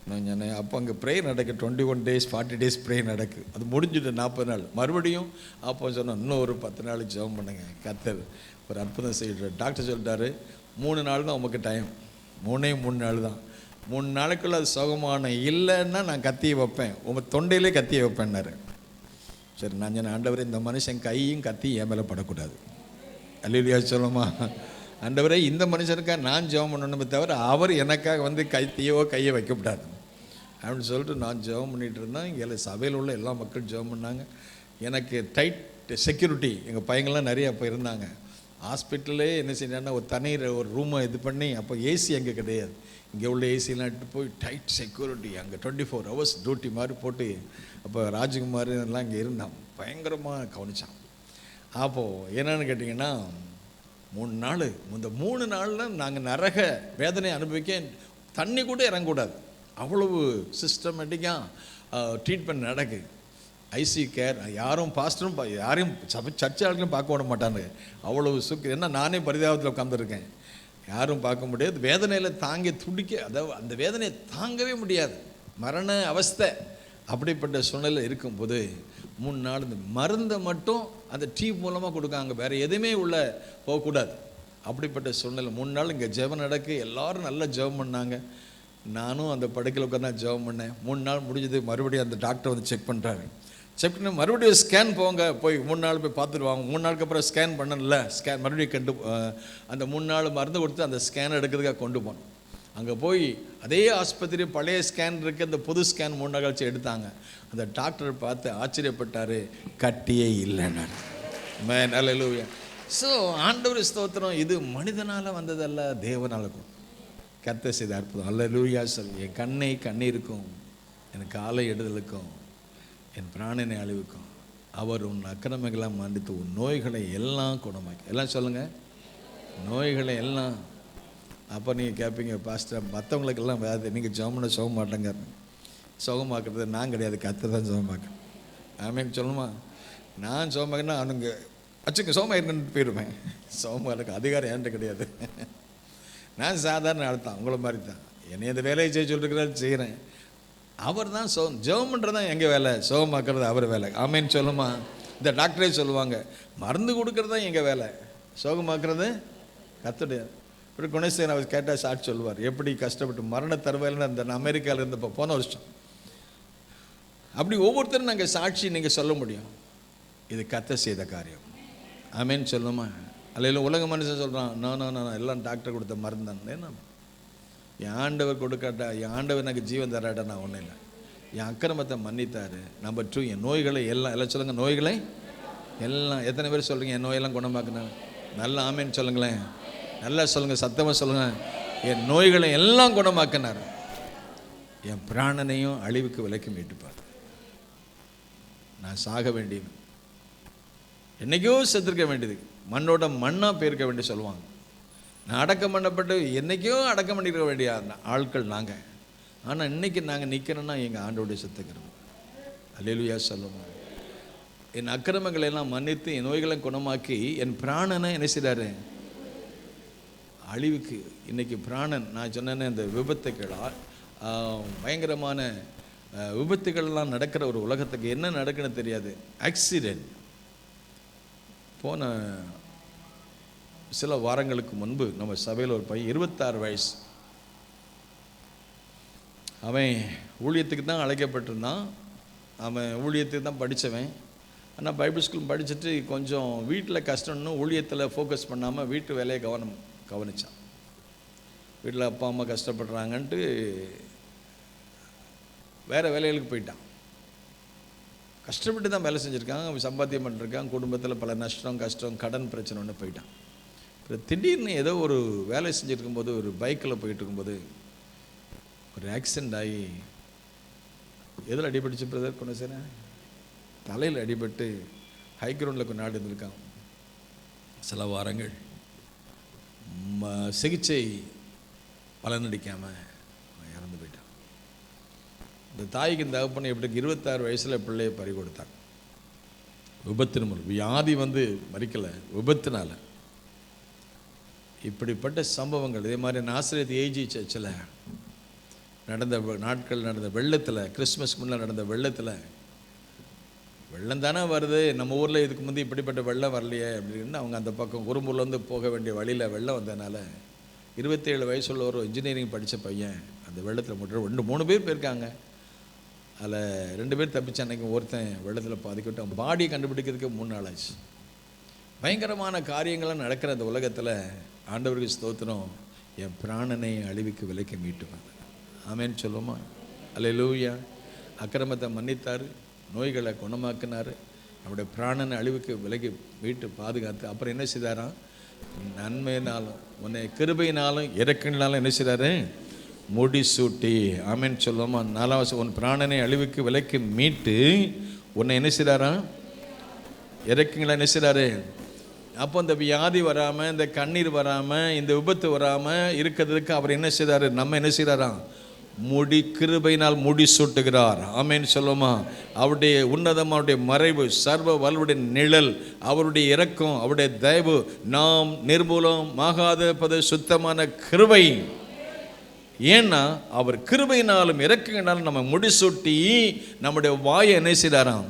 நான் சொன்னேன், அப்போ அங்கே ப்ரேயர் நடக்கு, 21 days 40 days ப்ரேயர் நடக்கு. அது முடிஞ்சுட்டு 40 நாள் மறுபடியும். அப்போ சொன்னோம், இன்னும் ஒரு 10 நாளைக்கு ஜெபம் பண்ணுங்க, கர்த்தர் ஒரு அற்புதம் செய்கிறார். டாக்டர் சொல்லிட்டாரு 3 நாள் தான் உமக்கு டைம், 3 நாள் தான். 3 நாளைக்குள்ளே அது சுகமான இல்லைன்னா நான் கத்தியை வைப்பேன், உங்கள் தொண்டையிலே கத்தியை வைப்பேன்னாரு. சரி, நான் சொன்னேன், ஆண்டவரே இந்த மனுஷன் கையும் கத்தியும் என் மேலே படக்கூடாது. அல்லேலூயா சொல்லுமா. ஆண்டவரே இந்த மனுஷனுக்காக நான் ஜெபம் பண்ணணுமே தவிர அவர் எனக்காக வந்து கையை வைக்கப்படாது அப்படின்னு சொல்லிட்டு நான் ஜெபம் பண்ணிகிட்டு இருந்தேன். இங்கே சபையில் உள்ள எல்லா மக்களும் ஜெபம் பண்ணாங்க. எனக்கு டைட் செக்யூரிட்டி, எங்கள் பையங்கள்லாம் நிறைய அப்போ இருந்தாங்க. ஹாஸ்பிட்டலே என்ன செஞ்சாங்கன்னா ஒரு தண்ணீர் ஒரு ரூமை இது பண்ணி, அப்போ ஏசி அங்கே கிடையாது, இங்கே உள்ள ஏசிலாம் எடுத்து போய் டைட் செக்யூரிட்டி அங்கே 24 hours டியூட்டி மாதிரி போட்டு, அப்போ ராஜ்குமார் எல்லாம் இங்கே இருந்தான், பயங்கரமாக கவனித்தான். அப்போது என்னன்னு கேட்டிங்கன்னா 3 நாள், இந்த 3 நாளில் நாங்கள் நரக வேதனை அனுபவிக்க தண்ணி கூட இறங்கக்கூடாது. அவ்வளவு சிஸ்டமேட்டிக்காக ட்ரீட்மெண்ட் நடக்கு. ஐசியூ கேர், யாரும் பாஸ்டரும் யாரையும் சர்ச்சை ஆளுங்களும் பார்க்க விட மாட்டாங்க. அவ்வளவு என்ன நானே பரிதாபத்தில் உட்காந்துருக்கேன். யாரும் பார்க்க முடியாது. வேதனையில் தாங்கி துடிக்க, அதாவது அந்த வேதனையை தாங்கவே முடியாது, மரண அவஸ்தை. அப்படிப்பட்ட சூழ்நிலை இருக்கும்போது 3 நாள் இந்த மருந்தை மட்டும் அந்த டியூப் மூலமாக கொடுக்காங்க, வேறு எதுவுமே உள்ள போகக்கூடாது. அப்படிப்பட்ட சூழ்நிலை 3 நாள் இங்கே ஜெபம் நடக்கு. எல்லோரும் நல்லா ஜெபம் பண்ணாங்க. நானும் அந்த படுக்கையில் உட்காந்து ஜெபம் பண்ணேன். 3 நாள் முடிஞ்சது. மறுபடியும் அந்த டாக்டர் வந்து செக் பண்ணுறாரு. செக் பண்ணி மறுபடியும் ஸ்கேன் போங்க, போய் 3 நாள் போய் பார்த்துட்டு வாங்க. 3 நாளுக்கு அப்புறம் ஸ்கேன் பண்ணல, ஸ்கேன் மறுபடியும் அந்த 3 நாள் மருந்து கொடுத்து அந்த ஸ்கேன் எடுக்கிறதுக்காக கொண்டு போனோம். அங்கே போய் அதே ஆஸ்பத்திரி பழைய ஸ்கேன் இருக்குது, அந்த புது ஸ்கேன் 3 நாள் கழிச்சு எடுத்தாங்க. அந்த டாக்டர் பார்த்து ஆச்சரியப்பட்டார், கட்டியே இல்லைன்னார். அல்லேலூயா. ஸோ ஆண்டவர் ஸ்தோத்திரம். இது மனிதனால் வந்ததல்ல, தேவனால் கர்த்தர் செய்த அற்புதம். அல்லேலூயா. சொல்லி என் கண்ணை கண்ணீருக்கும், என் காலை எடுதலுக்கும், என் பிராணனை அழிவுக்கும் அவர் உன் அக்கிரமைகளை மன்னித்து உன் நோய்களை எல்லாம் குணமாக்கி. எல்லாம் சொல்லுங்கள், நோய்களை எல்லாம். அப்போ நீங்கள் கேட்பீங்க, பாஸ்டர் மற்றவங்களுக்கெல்லாம் வேறு, நீங்கள் ஜெபம்னா சுக மாட்டேங்க. சுகமாக்குறது நான் கிடையாது, கர்த்தர் தான் சுகமாக்கணும். ஆமேன் சொல்லுமா? நான் சுகமாக்கினா அவனுங்க வச்சுக்க சோமாயிருன்னு போயிடுவேன். சோமாருக்கு அதிகாரம் என்கிட்ட கிடையாது. நான் சாதாரண ஆள் உங்களை மாதிரி தான். என்னை இந்த வேலையை செய்ய சொல்லிருக்கிறாரு, செய்கிறேன். அவர் தான் ஜெபம் பண்ணுறது தான் எங்கள் வேலை, சுகமாக்குறது அவர் வேலை. ஆமேன்னு சொல்லுமா? இந்த டாக்டரே சொல்லுவாங்க, மருந்து கொடுக்கறது தான் எங்கள் வேலை, சுகமாக்குறது கர்த்தருடைய. இப்படி குணசேகரன் அவர் கேட்டால் சாட்சி சொல்லுவார், எப்படி கஷ்டப்பட்டு மரண தருவாயில்னு அந்த அமெரிக்காவில் இருந்தப்போ போன வருஷம். அப்படி ஒவ்வொருத்தரும் நாங்கள் சாட்சி நீங்கள் சொல்ல முடியும். இது கர்த்தர் செய்த காரியம். ஆமேன்னு சொல்லுமா? அல்ல உலக மனுஷன் சொல்கிறான், நான் எல்லாம் டாக்டர் கொடுத்த மருந்தான். ஏன்னா என் ஆண்டவர் கொடுக்காட்டா, என் ஆண்டவர் எனக்கு ஜீவன் தராட்டா நான் ஒன்றும் இல்லை. என் அக்கிரமத்தை மன்னித்தார். நம்பர் 2, என் நோய்களை எல்லாம் சொல்லுங்கள், நோய்களை எல்லாம். எத்தனை பேர் சொல்கிறீங்க என் நோயெல்லாம் குணமாக்குனேன்? நல்லா ஆமேன்னு சொல்லுங்களேன், நல்லா சொல்லுங்கள், சத்தமாக சொல்லுங்கள். என் நோய்களை எல்லாம் குணமாக்கினார். என் பிராணனையும் அழிவுக்கு விலைக்கு மீட்டுப்பார். நான் சாக வேண்டியது, என்னைக்கோ செத்துருக்க வேண்டியது, மண்ணோட மண்ணாக போயிருக்க வேண்டிய சொல்லுவாங்க. நான் அடக்கம் பண்ணப்பட்டு என்றைக்கோ அடக்கம் பண்ணிருக்க வேண்டிய ஆட்கள் நாங்கள். ஆனால் இன்றைக்கி நாங்கள் நிற்கிறோன்னா எங்கள் ஆண்டோடைய செத்துக்கிறோம். அல்லேலூயா சொல்லுவோம். என் அக்கிரமங்களை எல்லாம் மன்னித்து என் நோய்களை குணமாக்கி என் பிராணனை என்ன செய்கிறாரு? அழிவுக்கு. இன்றைக்கி பிராணன், நான் சொன்னேன்னே இந்த விபத்துக்கள், பயங்கரமான விபத்துக்கள்லாம் நடக்கிற ஒரு உலகத்துக்கு என்ன நடக்குன்னு தெரியாது. ஆக்சிடென்ட். போன சில வாரங்களுக்கு முன்பு நம்ம சபையில் ஒரு பையன் 26 வயசு, அவன் ஊழியத்துக்கு தான் அழைக்கப்பட்டிருந்தான். அவன் ஊழியத்துக்கு தான் படித்தவன். ஆனால் பைபிள் ஸ்கூல் படிச்சுட்டு கொஞ்சம் வீட்டில் கஷ்டம்னு ஊழியத்தில் ஃபோக்கஸ் பண்ணாமல் வீட்டு வேலையை கவனித்தான். வீட்டில் அப்பா அம்மா கஷ்டப்படுறாங்கன்ட்டு வேறு வேலைகளுக்கு போயிட்டான். கஷ்டப்பட்டு தான் வேலை செஞ்சுருக்காங்க, அவன் சம்பாத்தியம் பண்ணிருக்கான். குடும்பத்தில் பல நஷ்டம், கஷ்டம், கடன் பிரச்சனை ஒன்று போயிட்டான். அப்புறம் திடீர்னு ஏதோ ஒரு வேலை செஞ்சுருக்கும்போது ஒரு பைக்கில் போயிட்டு இருக்கும்போது ஒரு ஆக்சிடெண்ட் ஆகி, எதில் அடிபட்டுச்சு பிரதர்? கொண்டு சார் தலையில் அடிபட்டு ஹை கிரவுண்டில் கொஞ்ச நாள் இருந்திருக்கான். சில வாரங்கள் சிகிச்சை பலனடிக்காமல் இறந்து போயிட்டான். இந்த தாய்க்கு இந்த தகப்பனை எப்படி 26 வயசில் பிள்ளையை பறி கொடுத்தாங்க. விபத்தின் மூலம். வியாதி வந்து மறிக்கலை, விபத்தினால. இப்படிப்பட்ட சம்பவங்கள் இதே மாதிரி நாசரேத் ஏஜி சர்ச்சில் நடந்த நடந்த வெள்ளத்தில், கிறிஸ்மஸ்க்கு முன்னே நடந்த வெள்ளத்தில், வெள்ளம் தானே வருது, நம்ம ஊரில் இதுக்கு முந்தைய இப்படிப்பட்ட வெள்ளம் வரலையே அப்படின்னு அவங்க அந்த பக்கம் குறும்பூர்லேருந்து போக வேண்டிய வழியில் வெள்ளம் வந்ததுனால 27 வயசுள்ள ஒரு இன்ஜினியரிங் படித்த பையன் அந்த வெள்ளத்தில் மட்டும் 3 பேர் போயிருக்காங்க. அதில் 2 பேர் தப்பிச்சு, அன்றைக்கி ஒருத்தன் வெள்ளத்தில் பாதிக்கிட்டு அவன் பாடியை கண்டுபிடிக்கிறதுக்கு 3 நாள் ஆச்சு. பயங்கரமான காரியங்கள்லாம் நடக்கிற அந்த உலகத்தில் ஆண்டவருக்கு ஸ்தோத்திரம். என் பிராணனை அழிவுக்கு விலைக்கு மீட்டுவாங்க. ஆமேன்னு சொல்லுவோமா? அல்லேலூயா. அக்கிரமத்தை மன்னித்தார், நோய்களை குணமாக்கினார், நம்முடைய பிராணனை அழிவுக்கு விலைக்கு மீட்டு பாதுகாத்து அப்புறம் என்ன செய்தாராம்? நன்மையினாலும் உன்னை கிருபையினாலும் இறக்கினாலும் என்ன செய்தாரு? முடிசூட்டி. ஆமேன்னு சொல்லுவோமா? 4வது, உன் பிராணனை அழிவுக்கு விலைக்கு மீட்டு உன்னை என்ன செய்தாராம்? இறக்குங்களா என்ன செய்கிறாரு? அப்போ இந்த வியாதி வராமல், இந்த கண்ணீர் வராமல், இந்த விபத்து வராமல் இருக்கிறதுக்கு அவர் என்ன செய்தார்? நம்ம என்ன செய்கிறாராம்? கிருபையினால் முடிசூட்டுகிறார். ஆமென் சொல்லுமா. அவருடைய உன்னதம், அவருடைய மறைவு, சர்வ வல்லுடைய நிழல், அவருடைய இரக்கம், அவருடைய தயவு, நாம் நிர்மூலமாகாத சுத்தமான கிருபை. ஏன்னா அவர் கிருபையினாலும் இரக்கங்களாலும் நம்ம முடிசூட்டி நம்முடைய வாயை என்ன செய்தாராம்?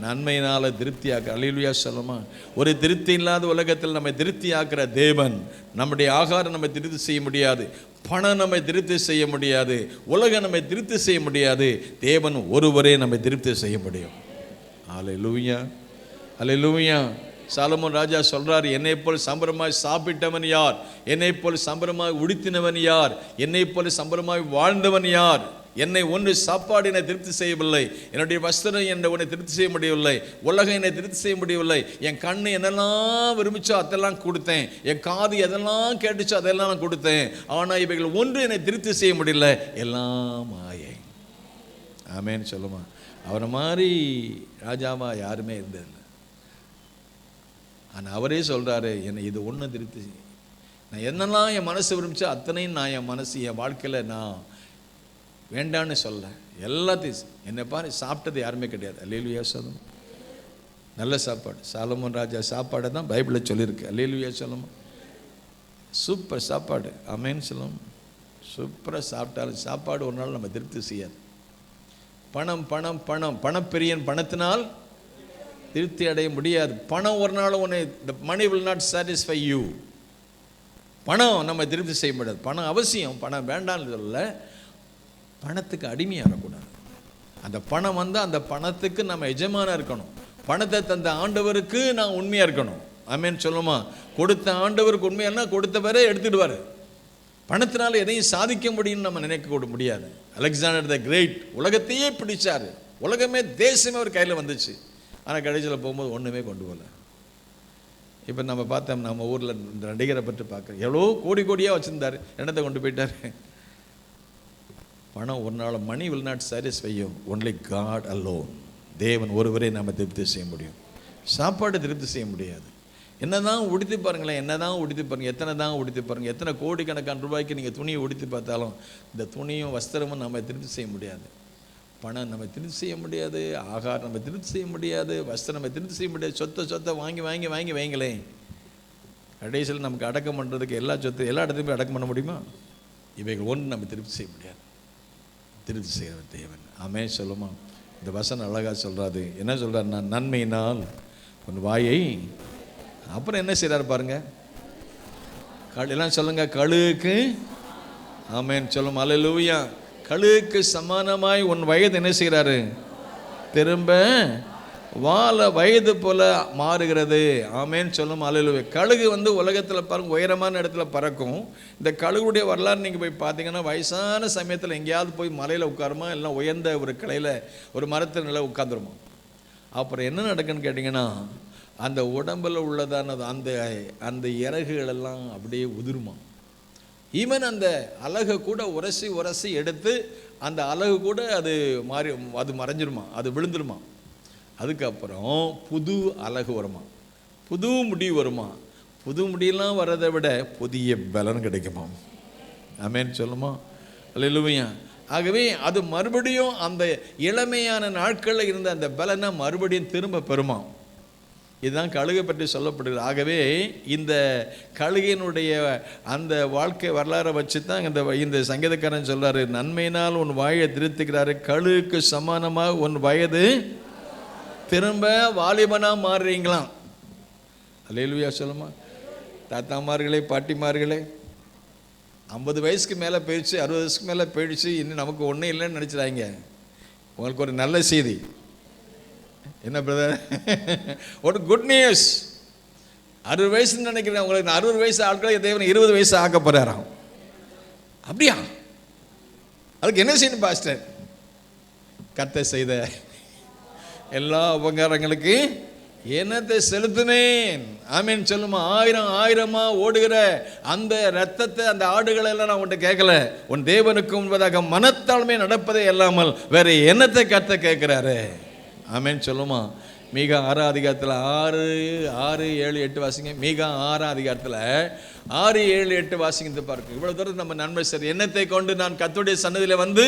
நன்மையினால திருப்தியாக்குற. அல்லேலூயா சொல்லுமா. ஒரு திருப்தி இல்லாத உலகத்தில் நம்மை திருப்தியாக்குற தேவன். நம்முடைய ஆகாரம் நம்ம திருப்தி செய்ய முடியாது, பணம் நம்மை திருப்தி செய்ய முடியாது, உலகம் நம்மை திருப்தி செய்ய முடியாது. தேவன் ஒருவரே நம்மை திருப்தி செய்ய முடியும். அல்லேலூயா, அல்லேலூயா. சாலமோன் ராஜா சொல்றார், என்னை போல் சம்பரமாய் சாப்பிட்டவன் யார்? என்னை போல் சம்பரமாய் உடுத்தினவன் யார்? என்னை போல் சம்பரமாய் வாழ்ந்தவன் யார்? என்னை ஒன்று சாப்பாடு என்னை திருப்தி செய்யவில்லை, என்னுடைய வஸ்திரம் என்னை ஒன்றை திருப்தி செய்ய முடியவில்லை, உலகம் என்னை திருப்தி செய்ய முடியவில்லை. என் கண்ணு என்னெல்லாம் விரும்பிச்சோ அதெல்லாம் கொடுத்தேன், என் காது எதெல்லாம் கேட்டுச்சோ அதெல்லாம் நான் கொடுத்தேன். ஆனால் இவைகள் ஒன்று என்னை திருப்தி செய்ய முடியல, எல்லாம் மாயை. ஆமேன்னு சொல்லுமா. அவரை மாதிரி ராஜாவா யாருமே இருந்ததில்லை. ஆனால் அவரே சொல்கிறாரு, என்னை இது ஒன்று திருப்தி, நான் என்னெல்லாம் என் மனசு விரும்பிச்சோ அத்தனையும் நான் என் மனசு என் வாழ்க்கையில் நான் வேண்டான்னு சொல்ல. எல்லாத்தையும் என்னை பாரு, சாப்பிட்டது யாருமே கிடையாது. அல்லேலூயா சொல்லுமா. நல்ல சாப்பாடு. சாலமோன் ராஜா சாப்பாடை தான் பைபிளில் சொல்லியிருக்கு. அல்லேலூயா சொல்லுமா. சூப்பர் சாப்பாடு. ஆமென் சொல்லுமா. சூப்பராக சாப்பிட்டாலும் சாப்பாடு ஒரு நாள் நம்ம திருப்தி செய்யாது. பணம் பணம் பணம் பணப்பிரியன் பணத்தினால் திருப்தி அடைய முடியாது. பணம் ஒரு நாள் உன்னை, the money will not satisfy you. பணம் நம்ம திருப்தி செய்ய முடியாது. பணம் அவசியம், பணம் வேண்டான்னு சொல்லல. பணத்துக்கு அடிமையாகக்கூடாது. அந்த பணம் வந்தால் அந்த பணத்துக்கு நம்ம எஜமானாக இருக்கணும். பணத்தை தந்த ஆண்டவருக்கு நான் உண்மையாக இருக்கணும். ஆமென் சொல்லுமா. கொடுத்த ஆண்டவருக்கு உண்மையானா கொடுத்தவரே எடுத்துடுவார். பணத்தினால எதையும் சாதிக்க முடியும்னு நம்ம நினைக்க முடியாது. அலெக்சாண்டர் த கிரேட் உலகத்தையே பிடிச்சார். உலகமே தேசமே ஒரு கையில் வந்துச்சு. ஆனால் கடைசியில் போகும்போது ஒன்றுமே கொண்டு போகல. இப்போ நம்ம பார்த்தோம், நம்ம ஊரில் நடிகரை பற்றி பார்க்குறோம். எவ்வளோ கோடி கோடியாக வச்சுருந்தார், என்னத்தை கொண்டு போயிட்டார்? பணம் ஒரு நாள். Money will not satisfy you, only God alone. தேவன் ஒருவரே நம்ம திருப்தி செய்ய முடியும். சாப்பாடு திருப்தி செய்ய முடியாது. என்ன தான் உடுத்தி பாருங்களேன், என்ன தான் உடுத்தி பாருங்கள், எத்தனை தான் உடுத்தி பாருங்கள், எத்தனை கோடிக்கணக்கான ரூபாய்க்கு நீங்கள் துணியை உடுத்தி பார்த்தாலும் இந்த துணியும் வஸ்திரமும் நம்ம திருப்தி செய்ய முடியாது. பணம் நம்ம திருப்தி செய்ய முடியாது, ஆகாரம் நம்ம திருப்தி செய்ய முடியாது, வஸ்திரம் நம்ம திருப்தி செய்ய முடியாது. சொத்தை வாங்கி வாங்கி வாங்கி வைங்களேன், கடைசியில் நமக்கு அடக்கம் பண்ணுறதுக்கு எல்லா எல்லா இடத்துலையும் அடக்கம் பண்ண முடியுமா? இவைகள் ஒன்று நம்ம திருப்தி செய்ய முடியாது. திருப்தி செய்கிறவர் தேவன். ஆமென் சொல்லுமா. இந்த வசனம் அழகாக சொல்கிறாரு. என்ன சொல்கிறார்? நான் நன்மையினால் உன் வாயை, அப்புறம் என்ன செய்கிறார் பாருங்க, எல்லாம் சொல்லுங்க, கழுகுக்கு. ஆமென் சொல்லுமா. அல்லேலூயா. கழுகுக்கு சமானமாய் உன் வயது என்ன செய்கிறாரு? திரும்ப வாழ வயது போல மாறுகிறது. ஆமேன்னு சொல்லும். அல்லேலூயா. கழுகு உலகத்தில் பாருங்க உயரமான இடத்துல பறக்கும். இந்த கழுகுடைய வரலாறு நீங்கள் போய் பார்த்தீங்கன்னா, வயசான சமயத்தில் எங்கேயாவது போய் மலையில் உட்காருமா, இல்லை உயர்ந்த ஒரு கிளையில் ஒரு மரத்தில் நிலை உட்காந்துருமா. அப்புறம் என்ன நடக்குன்னு கேட்டிங்கன்னா, அந்த உடம்பில் உள்ளதானது அந்த இறகுகளெல்லாம் அப்படியே உதிருமா. ஈவன் அந்த அலகை கூட உரசி உரசி எடுத்து அந்த அலகு கூட அது மறைஞ்சிருமா, அது விழுந்துருமா. அதுக்கப்புறம் புது அலகு வருமா, புது முடி வருமா. புது முடியெல்லாம் வர்றதை விட புதிய பலன் கிடைக்குமா. ஆமென் சொல்லுமா. அல்லேலூயா. ஆகவே அது மறுபடியும் அந்த இளமையான நாட்களில் இருந்த அந்த பலனை மறுபடியும் திரும்ப பெறுமா. இதுதான் கழுகை பற்றி சொல்லப்படுகிறது. ஆகவே இந்த கழுகையினுடைய அந்த வாழ்க்கை வரலாறை வச்சு தான் இந்த சங்கீதக்காரன் சொல்றாரு, நன்மையினால் உன் வாயை திருத்துக்கிறாரு, கழுகுக்கு சமானமாக உன் வயது திரும்ப வாலிபனா மாறுறீங்களாம். அல்லேலூயா சொல்லுமா. தாத்தாமார்களே, பாட்டிமார்களே, 50 வயசுக்கு மேலே போயிடுச்சு, 60 வயசுக்கு மேலே போயிடுச்சு, இன்னும் நமக்கு ஒன்றும் இல்லைன்னு நினச்சிடாங்க. உங்களுக்கு ஒரு நல்ல செய்தி. என்ன பிரதர்? ஒரு குட் நியூஸ். 60 வயசுன்னு நினைக்கிறேன். உங்களுக்கு 60 வயசு ஆட்களை தேவன் 20 வயசு ஆக்க போறாராம். அப்படியா? அதுக்கு என்ன செய்யணும் பாஸ்டர்? கர்த்தர் செய்த எல்லா உபகாரங்களுக்கு என்னத்தை செலுத்தினேன். ஆமீன் சொல்லுமா. 1000 ஓடுகிற அந்த ரத்தத்தை, அந்த ஆடுகளை எல்லாம் நான் உன்கிட்ட கேட்கல. உன் தேவனுக்கு முன்பதாக மனத்தாழ்மை நடப்பதே இல்லாமல் வேற என்னத்தை கர்த்தர் கேட்கிறாரு. ஆமீன் சொல்லுமா. மீகா 6ஆம் அதிகாரத்தில் 6, 7, 8 வாசிங்க. மீகா 6ஆம் அதிகாரத்தில் 6, 7, 8 வாசிங்க பாருங்க. இவ்வளவு தூரம் நம்ம நன்மை சரி. எண்ணத்தை கொண்டு நான் கர்த்தருடைய சன்னதியில் வந்து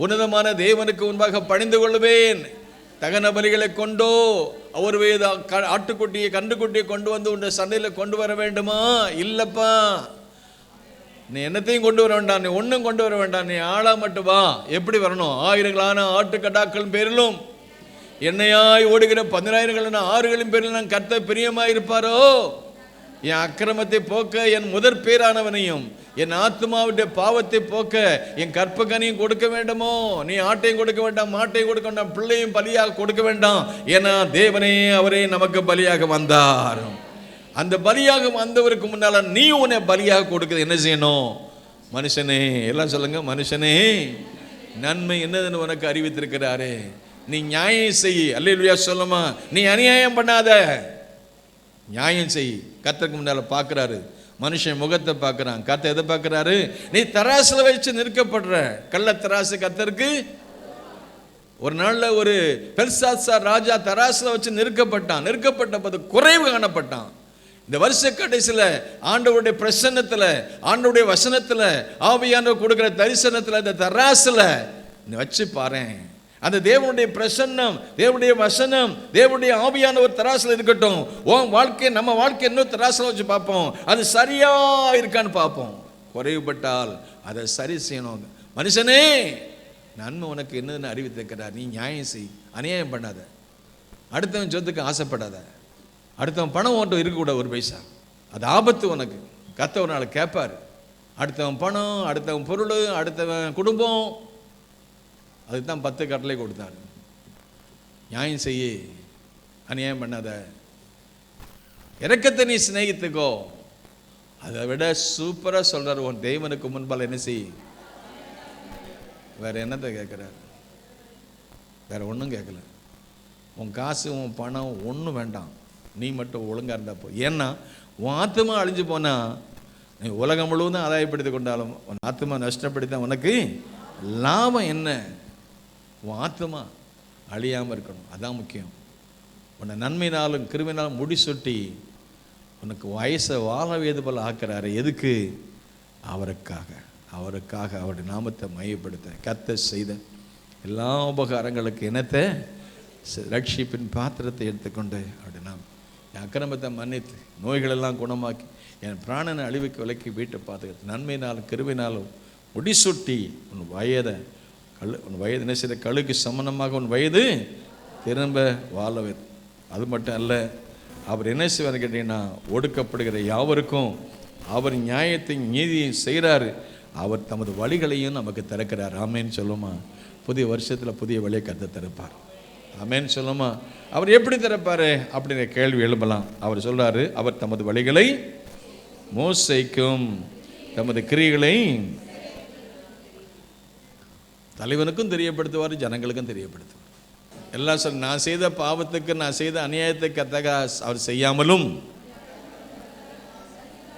உன்னதமான தேவனுக்கு முன்பாக பணிந்து கொள்வேன். தகன பலிகளை கொண்டோ அவர் வேத ஆட்டுக்குட்டியை கன்றுக்குட்டியை கொண்டு வந்து உன்னை சந்தையில் கொண்டு வர வேண்டுமா? இல்லப்பா, நீ என்னத்தையும் கொண்டு வர வேண்டாம், நீ ஒன்றும் கொண்டு வர வேண்டாம், நீ ஆளா மட்டும் வா. எப்படி வரணும்? 1000 ஆட்டுக்கடாக்களின் பேரிலும் எண்ணெயாய் ஓடுகிற 10000 ஆறுகளின் பேரில் நான் கர்த்தர் பிரியமாயிருப்பாரோ? என் அக்கிரமத்தை போக்க என் முதற் பேரானவனையும் என் ஆத்மாவுடைய பாவத்தை போக்க என் கற்பகனையும் கொடுக்க வேண்டுமோ? நீ ஆட்டையும் கொடுக்க வேண்டாம், மாட்டையும் கொடுக்க வேண்டாம், பிள்ளையும் பலியாக கொடுக்க வேண்டாம். ஏன்னா தேவனே அவரே நமக்கு பலியாக வந்தார். அந்த பலியாக வந்தவருக்கு முன்னால நீ உன்னை பலியாக கொடுக்குறது என்ன செய்யணும்? மனுஷனே, எல்லாம் சொல்லுங்க, மனுஷனே நன்மை என்னதுன்னு உனக்கு அறிவித்திருக்கிறாரே, நீ நியாயம் செய். அல்லேலூயா சொல்லுமா. நீ அநியாயம் பண்ணாத, நியாயம் செய். கர்த்தருக்கு முன்னால பார்க்குறாரு, மனுஷன் முகத்தை பார்க்குறான். கர்த்தர் எதை பார்க்குறாரு? நீ தராசில் வச்சு நிற்கப்படுற. கள்ள தராசு கர்த்தருக்கு. ஒரு நாளில் ஒரு பெல்சாத்சார் ராஜா தராசில் வச்சு நிற்கப்பட்ட போது குறைவு காணப்பட்டான். இந்த வருஷ கடைசியில் ஆண்டவருடைய பிரசன்னத்தில், ஆண்டவருடைய வசனத்தில், ஆவியானவர் கொடுக்குற தரிசனத்தில் இந்த தராசில் வச்சு பாரு. அந்த தேவனுடைய பிரசன்னம், தேவனுடைய வசனம், தேவனுடைய ஆவியானவர் தராசில் இருக்கட்டும். உன் வாழ்க்கை, நம்ம வாழ்க்கை இன்னும் தராசில் வச்சு பார்ப்போம். அது சரியா இருக்கான்னு பார்ப்போம். குறைவுபட்டால் அதை சரி செய்யணும். மனுஷனே நன்மை உனக்கு என்னன்னு அறிவித்திருக்கிறார். நீ நியாயம் செய், அநியாயம் பண்ணாத, அடுத்தவன் சொத்துக்கு ஆசைப்படாத, அடுத்தவன் பணம் ஓட்டம் இருக்கக்கூடாது ஒரு பைசா, அது ஆபத்து உனக்கு. கர்த்தர் ஒரு நாள் கேட்பார். அடுத்தவன் பணம், அடுத்தவன் பொருள், அடுத்தவன் குடும்பம், அதுக்கு தான் 10 கட்டளை கொடுத்தார். நியாயம் செய்ய, அநியாயம் பண்ணாத, இரக்கத்தை நீ சிநேகித்துக்கோ. அதை விட சூப்பராக சொல்றார், உன் தேவனுக்கு முன்பால் என்ன செய். வேற என்னத்தை கேட்குறாரு? வேற ஒன்றும் கேட்கல. உன் காசு, உன் பணம் ஒன்றும் வேண்டாம், நீ மட்டும் ஒழுங்காக இருந்தா போ. ஏன்னா உன் ஆத்மா அழிஞ்சு போனா நீ உலகம் முழுவதும் ஆதாயப்படுத்தி கொண்டாலும் உன் ஆத்மா நஷ்டப்படுத்த உனக்கு லாபம் என்ன? உன் ஆத்மா அழியாமல் இருக்கணும், அதான் முக்கியம். உன்னை நன்மையினாலும் கிருமினாலும் முடிசொட்டி உனக்கு வயசை வாழ வேது போல் ஆக்கிறாரு. எதுக்கு? அவருக்காக, அவருக்காக, அவருடைய நாமத்தை மையப்படுத்த கர்த்தர் செய்த எல்லா உபகாரங்களுக்கு இனத்தை ரட்சிப்பின் பாத்திரத்தை எடுத்துக்கொண்டு அவருடைய நாம் என் அக்கிரமத்தை மன்னித்து நோய்களெல்லாம் குணமாக்கி என் பிராணனை அழிவுக்கு விலக்கி வீட்டை பார்த்துக்கிட்டு நன்மையினாலும் கிருபினாலும் முடிசொட்டி உன் வயதை உன் வயது என்ன செய்த கழுக்கு சமனமாக உன் வயது திரும்ப வாழவே. அது மட்டும் அல்ல, அவர் என்ன செய்வார் கேட்டீங்கன்னா, ஒடுக்கப்படுகிற யாவருக்கும் அவர் நியாயத்தையும் நீதியையும் செய்கிறாரு. அவர் தமது வழிகளையும் நமக்கு திறக்கிறார். ஆமேன்னு சொல்லுமா. புதிய வருஷத்தில் புதிய வழியை கற்று திறப்பார். ஆமேன்னு சொல்லுமா. அவர் எப்படி திறப்பார் அப்படிங்கிற கேள்வி எழுப்பலாம். அவர் சொல்றாரு, அவர் தமது வழிகளை மோசைக்கும் தமது கிரியைகளை தலைவனுக்கும் தெரியப்படுத்துவார், ஜனங்களுக்கும் தெரியப்படுத்துவார். எல்லாம் சொல், நான் செய்த பாவத்துக்கு, நான் செய்த அநியாயத்துக்கு தக்கதாக அவர் செய்யாமலும்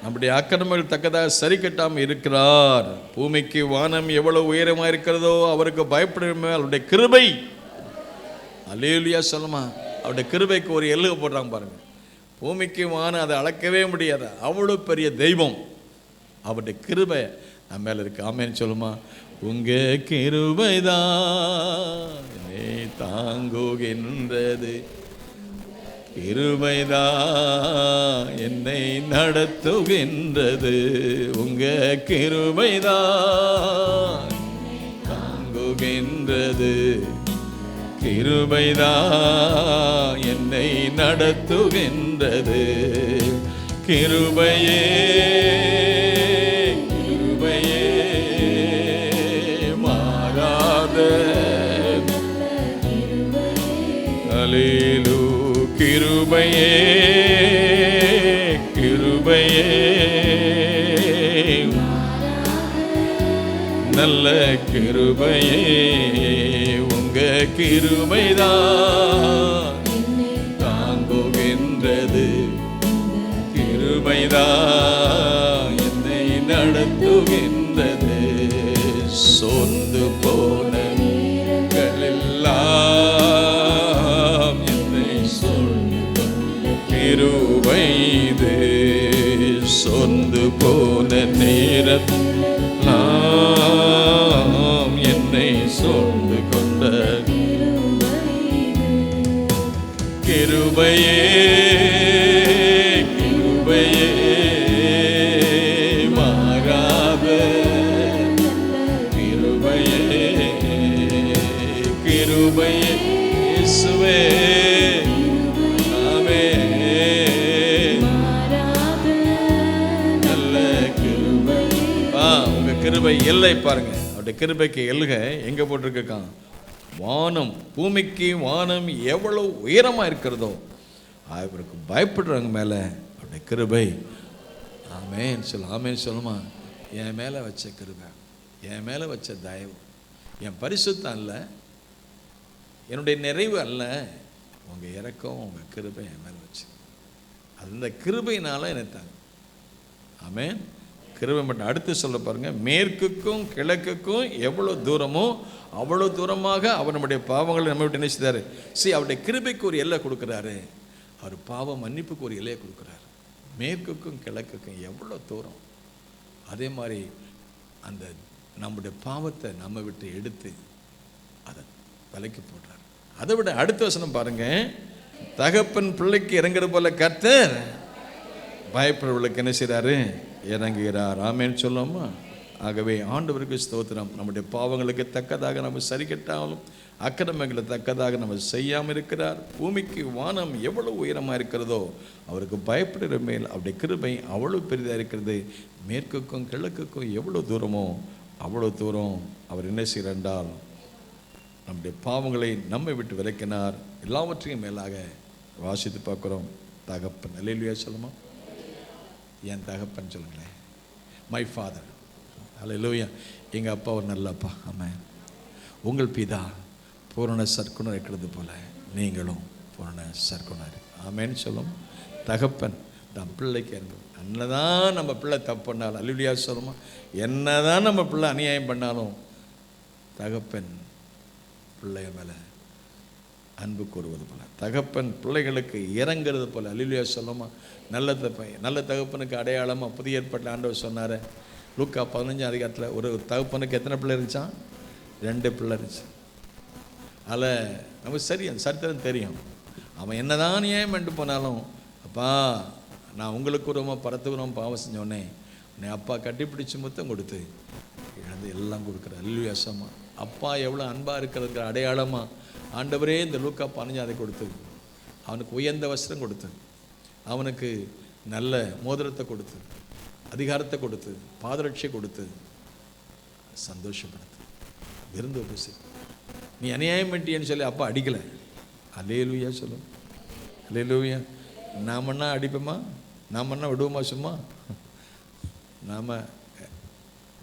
நம்முடைய அக்கிரமங்கள் தக்கதாக சரி கட்டாமல் இருக்கிறார். பூமிக்கு வானம் எவ்வளவு உயரமாக இருக்கிறதோ அவருக்கு பயப்படுமே அவருடைய கிருபை. அல்லேலூயா சொல்லுமா. அவருடைய கிருபைக்கு ஒரு எல்லை போடுறாங்க பாருங்க. பூமிக்கு வானம் அதை அளக்கவே முடியாது, அவ்வளோ பெரிய தெய்வம். அவருடைய கிருபை நம்ம மேல இருக்கு. ஆமேன்னு சொல்லுமா. உங்க கிருபைதான் என்னை தாங்குகின்றது, கிருபைதான் என்னை நடத்துகின்றது, உங்க கிருபைதான் தாங்குகின்றது, கிருபைதான் என்னை நடத்துகின்றது, கிருபையே கிருபையே மாறாத அல்லேலூயா. கிருபையே கிருபையே நல்ல கிருபையே, உங்க கிருபைதான் தாங்குகின்றது, கிருபைதான் என்னை நடத்துகின்றது. சோர்ந்து போன எல்லாம் என்னை இரவெல்லாம் என்னை சூழ்ந்து கொண்ட கிருபையே கிருபையே மாறாத கிருபையே கிருபையே இயேசுவே கிருபை எல்லை பாருங்க. அவருடைய கிருபைக்கு எல்லை எங்க போட்டிருக்கான்? வானம், பூமிக்கு வானம் எவ்வளவு உயரமா இருக்கிறதோ அவருக்கு பயப்படுறவங்க மேல அவருடைய கிருபை. ஆமேன் சொல்லு, ஆமேன் சொல்லுமா. என் மேல வச்ச கிருபை, என் மேல வச்ச தயவு, என் பரிசுத்தம் அல்ல, என்னுடைய நிறைவு அல்ல, உங்க இரக்கம், உங்க கிருபை என் மேல வச்சு அந்த கிருபையினால என்னத்தாங்க. ஆமேன். கிருபை மட்டும். அடுத்து சொல்ல பாருங்க, மேற்குக்கும் கிழக்குக்கும் எவ்வளோ தூரமோ அவ்வளோ தூரமாக அவர் நம்முடைய பாவங்களை நம்ம விட்டு நினைச்சாரு. அவருடைய கிருபைக்கு ஒரு எல்லை கொடுக்குறாரு, அவர் பாவ மன்னிப்புக்கு ஒரு எல்லையை கொடுக்குறாரு. மேற்குக்கும் கிழக்குக்கும் எவ்வளோ தூரம், அதே மாதிரி அந்த நம்முடைய பாவத்தை நம்ம விட்டு எடுத்து அதை விலைக்கு போடுறாரு. அதை விட அடுத்த வசனம் பாருங்க, தகப்பன் பிள்ளைக்கு இறங்குற போல கர்த்தர் பயப்படுறவர்களுக்கு என்ன செய்கிறாரு? இறங்குகிறார். ஆமேன்னு சொல்லாமா. ஆகவே ஆண்டவருக்கு ஸ்தோத்திரம். நம்முடைய பாவங்களுக்கு தக்கதாக நம்ம சரி கட்டாலும் அக்கிரமங்களுக்கு தக்கதாக நம்ம செய்யாமல் இருக்கிறார். பூமிக்கு வானம் எவ்வளவு உயரமாக இருக்கிறதோ அவருக்கு பயப்படுகிற மேல் அவருடைய கிருபை அவ்வளோ பெரிதாக இருக்கிறது. மேற்குக்கும் கிழக்குக்கும் எவ்வளோ தூரமோ அவ்வளோ தூரம் அவர் என்ன செய்கிறார் என்றால் நம்முடைய பாவங்களை நம்மை விட்டு விலக்கினார். எல்லாவற்றையும் மேலாக வாசித்து பார்க்குறோம். தகப்பன், அல்லேலூயா சொல்லுமா. என் தகப்பன் சொல்லுங்களேன், மை ஃபாதர். அல்லேலூயா. எங்கள் அப்பா ஒரு நல்ல அப்பா. ஆமென். உங்கள் பிதா பூரண சர்க்குணர் இருக்கிறது போல நீங்களும் பூரண சர்க்குணர். ஆமென் சொல்லும். தகப்பன் தன் பிள்ளைக்கு என்னதான் நம்ம பிள்ளை தப்பு பண்ணாலும், அல்லேலூயா சொல்லுமா, என்னதான் நம்ம பிள்ளை அநியாயம் பண்ணாலும் தகப்பன் பிள்ளைய மேலே அன்பு கூறுவது போல, தகப்பன் பிள்ளைகளுக்கு இறங்கிறது போல, அல்லேலூயா சொல்லுமா. நல்ல தகப்பனுக்கு அடையாளமாக புதிய ஏற்பாட்டில் ஆண்டவர் சொன்னார். லூக்கா 15 அதிகாரத்தில் ஒரு தகப்பனுக்கு எத்தனை பிள்ளை இருந்துச்சான்? 2 பிள்ளை இருந்துச்சு. அதில் நமக்கு சரி அந்த சரித்திரம் தெரியும். அவன் என்னதான் நியாயம் பண்ணிட்டு போனாலும், அப்பா நான் உங்களுக்கு உரமாக பரத்துக்குறோம் பாவம் செஞ்சோடனே உன்னை அப்பா கட்டிப்பிடிச்சு முத்தம் கொடுத்து இழந்து எல்லாம் கொடுக்குற. அல்லேலூயா சொல்லுமா. அப்பா எவ்வளோ அன்பாக இருக்கிறதுக்கு அடையாளமாக ஆண்டவரே இந்த லூக்கா 15 அதை கொடுத்து அவனுக்கு உயர்ந்த வஸ்திரம் கொடுத்து, அவனுக்கு நல்ல மோதிரத்தை கொடுத்து, அதிகாரத்தை கொடுத்து, பாதரட்சை கொடுத்து சந்தோஷப்படுத்து, விருந்து பேசு. நீ அநியாயம் பண்ணிட்டியன்னு சொல்லி அப்பா அடிக்கலை. அல்லேலூயா சொல்லும். அல்லேலூயா. நாமன்னா அடிப்போமா? நாமன்னா விடுவோமா? சும்மா நாம்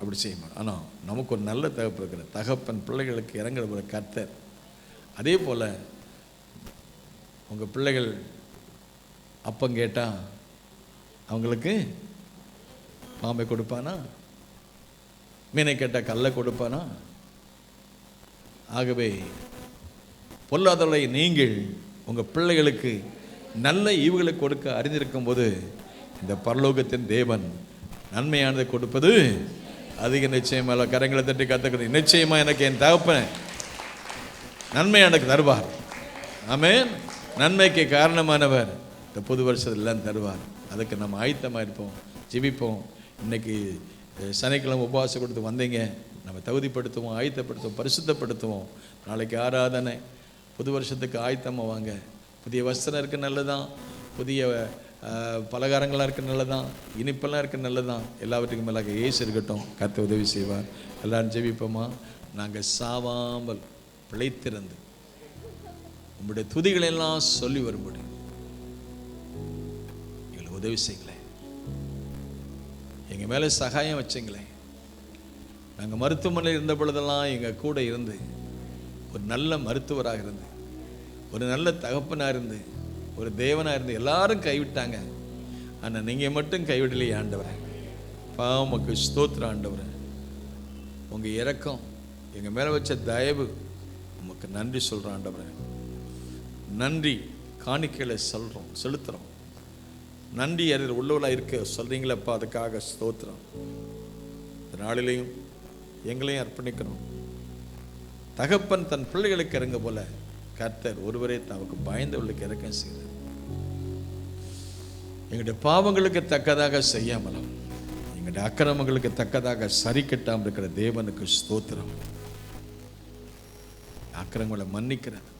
அப்படி செய்யுமா? ஆனால் நமக்கு ஒரு நல்ல தகப்பு இருக்கிற தகப்பன் பிள்ளைகளுக்கு இறங்குற போல கர்த்தர். அதே போல் உங்கள் பிள்ளைகள் அப்பம் கேட்டால் அவங்களுக்கு பாம்பை கொடுப்பானா? மீனை கேட்டால் கல்லை கொடுப்பானா? ஆகவே பொல்லாதவர்களை நீங்கள் உங்கள் பிள்ளைகளுக்கு நல்ல ஈவுகளை கொடுக்க அறிந்திருக்கும் போது இந்த பரலோகத்தின் தேவன் நன்மையானதை கொடுப்பது அதிக நிச்சயமாக. கரங்களை தட்டி கற்றுக்கிறது. நிச்சயமாக எனக்கு என் தகப்பன் நன்மை எனக்கு தருவார். ஆமென். நன்மைக்கு காரணமானவர் இந்த புது வருஷத்தில் எல்லாம் தருவார். அதுக்கு நம்ம ஆயத்தமாக இருப்போம், ஜெபிப்போம். இன்னைக்கு சனிக்கிழமை உபவாசம் கொடுத்து வந்தீங்க, நம்ம தகுதிப்படுத்துவோம், ஆயத்தப்படுத்துவோம், பரிசுத்தப்படுத்துவோம். நாளைக்கு ஆராதனை. புது வருஷத்துக்கு ஆயத்தமாக வாங்க. புதிய வஸ்திரம் இருக்குது, நல்லதான். புதிய பலகாரங்களாக இருக்குது, நல்லதான். இனிப்பெல்லாம் இருக்குது, நல்லதான். எல்லாவற்றுக்கும் மேலாக இயேசு இருக்கட்டும். கர்த்தர் உதவி செய்வார். எல்லாரும் ஜெபிப்போமா. நாங்கள் சாவாமல் பிழைத்திருந்து உங்களுடைய துதிகளெல்லாம் சொல்லி வரும்படி எங்களுக்கு உதவி செய்யுங்களேன். எங்கள் மேலே சகாயம் வச்சுங்களேன். நாங்கள் மருத்துவமனையில் இருந்த பொழுதெல்லாம் எங்கள் கூட இருந்து ஒரு நல்ல மருத்துவராக இருந்து, ஒரு நல்ல தகப்பனாக இருந்து, ஒரு தேவனாக இருந்து எல்லாரும் கைவிட்டாங்க. ஆனால் நீங்கள் மட்டும் கைவிடலையே ஆண்டவரே. உமக்கு ஸ்தோத்திரம் ஆண்டவரே. உங்கள் இரக்கம், எங்கள் மேலே வச்ச தயவு, உமக்கு நன்றி சொல்கிறோம் ஆண்டவரே. நன்றி காணிக்கைகளை செலுத்துகிறோம். நன்றி அறிவு உள்ளவளாக இருக்க சொல்கிறீங்களப்பா, அதுக்காக ஸ்தோத்திரம். இந்த நாளிலையும் எங்களையும் அர்ப்பணிக்கிறோம். தகப்பன் தன் பிள்ளைகளுக்கு இறங்க போல கர்த்தர் ஒருவரே தமக்கு பயந்தவர்களுக்கு இறக்கம் செய்கிறார். எங்களுடைய பாவங்களுக்கு தக்கதாக செய்யாமலும் எங்களுடைய அக்கிரமங்களுக்கு தக்கதாக சரி கட்டாமல் இருக்கிற தேவனுக்கு ஸ்தோத்திரம். அக்கிரமங்களை மன்னிக்கிறவர்,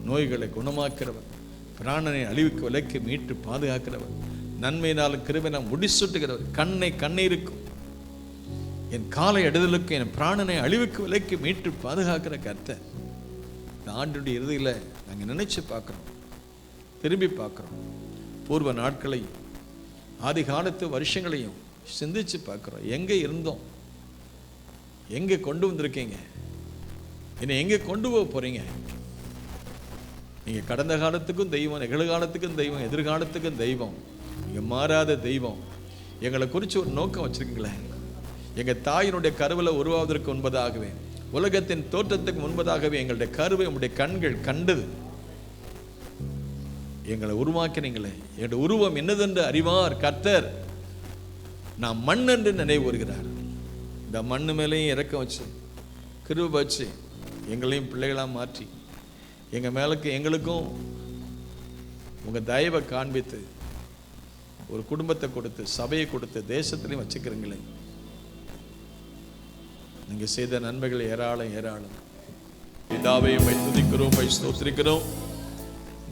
நோய்களை குணமாக்கிறவர், பிராணனை அழிவுக்கு விலக்கி மீட்டு பாதுகாக்கிறவர், நன்மையினாலும் கிருபையினாலும் முடிசூட்டுகிறவர், கண்ணீருக்கும் என் காலை எடுதலுக்கும் என் பிராணனை அழிவுக்கு விலக்கி மீட்டு பாதுகாக்கிற கர்த்தர். இந்த ஆண்டுடைய இறுதியில் நாங்கள் நினைச்சு பார்க்குறோம், திரும்பி பார்க்குறோம். பூர்வ நாட்களை, ஆதி காலத்து வருஷங்களையும் சிந்திச்சு பார்க்குறோம். எங்கே இருந்தோம், எங்கே கொண்டு வந்திருக்கீங்க, என்னை எங்கே கொண்டு போக போறீங்க? நீங்கள் கடந்த காலத்துக்கும் தெய்வம், நிகழ்காலத்துக்கும் தெய்வம், எதிர்காலத்துக்கும் தெய்வம், நீங்கள் மாறாத தெய்வம். எங்களை குறித்து ஒரு நோக்கம் வச்சுருக்கீங்களே. எங்கள் தாயினுடைய கருவில் உருவாவதற்கு முன்பதாகவே, உலகத்தின் தோற்றத்துக்கு முன்பதாகவே எங்களுடைய கருவை உங்களுடைய கண்கள் கண்டது. எங்களை உருவாக்கினீங்களே. என்னுடைய உருவம் என்னதென்று அறிவார் கர்த்தர். நான் மண் என்று நினைவு வருகிறார். இந்த மண்ணு மேலேயும் இறக்கம் வச்சு, கிருபை வச்சு, எங்களையும் பிள்ளைகளாக மாற்றி, எங்களுக்கும் உங்கள் தயவை காண்பித்து, ஒரு குடும்பத்தை கொடுத்து, சபையை கொடுத்து, தேசத்திலையும் வச்சுக்கிறீங்களே. நீங்கள் செய்த நன்மைகள் ஏராளம் ஏராளம். பிதாவை துதிக்கிறோம், ஸ்தோத்திரிக்கிறோம்.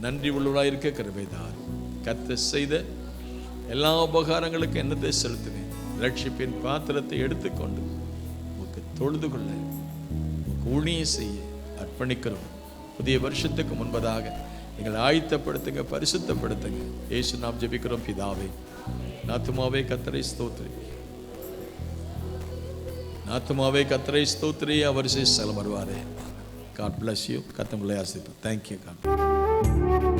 நன்றி உள்ளவராக இருக்க கிருபைதார். கர்த்தர் செய்த எல்லா உபகாரங்களுக்கு என்னத்தை செலுத்துவேன். ரட்சிப்பின் பாத்திரத்தை எடுத்துக்கொண்டு உங்களுக்கு தொழுது கொள்ள, உங்களுக்கு ஊழியம் செய்ய அர்ப்பணிக்கிறோம். புதிய வருஷத்துக்கு முன்பதாக எங்களை ஆயத்தப்படுத்துங்க, பரிசுத்தப்படுத்துங்க. இயேசு நாம் ஜெபிக்கிறோம் பிதாவே. நாத்துமாவே கர்த்தரை ஸ்தோத்திரி, நாத்துமாவே கர்த்தரை ஸ்தோத்திரி, அவர் செல்லம் வருவாரே. God bless you. கர்த்தர் உங்களை ஆசீர்வதிப்பார். Thank you God.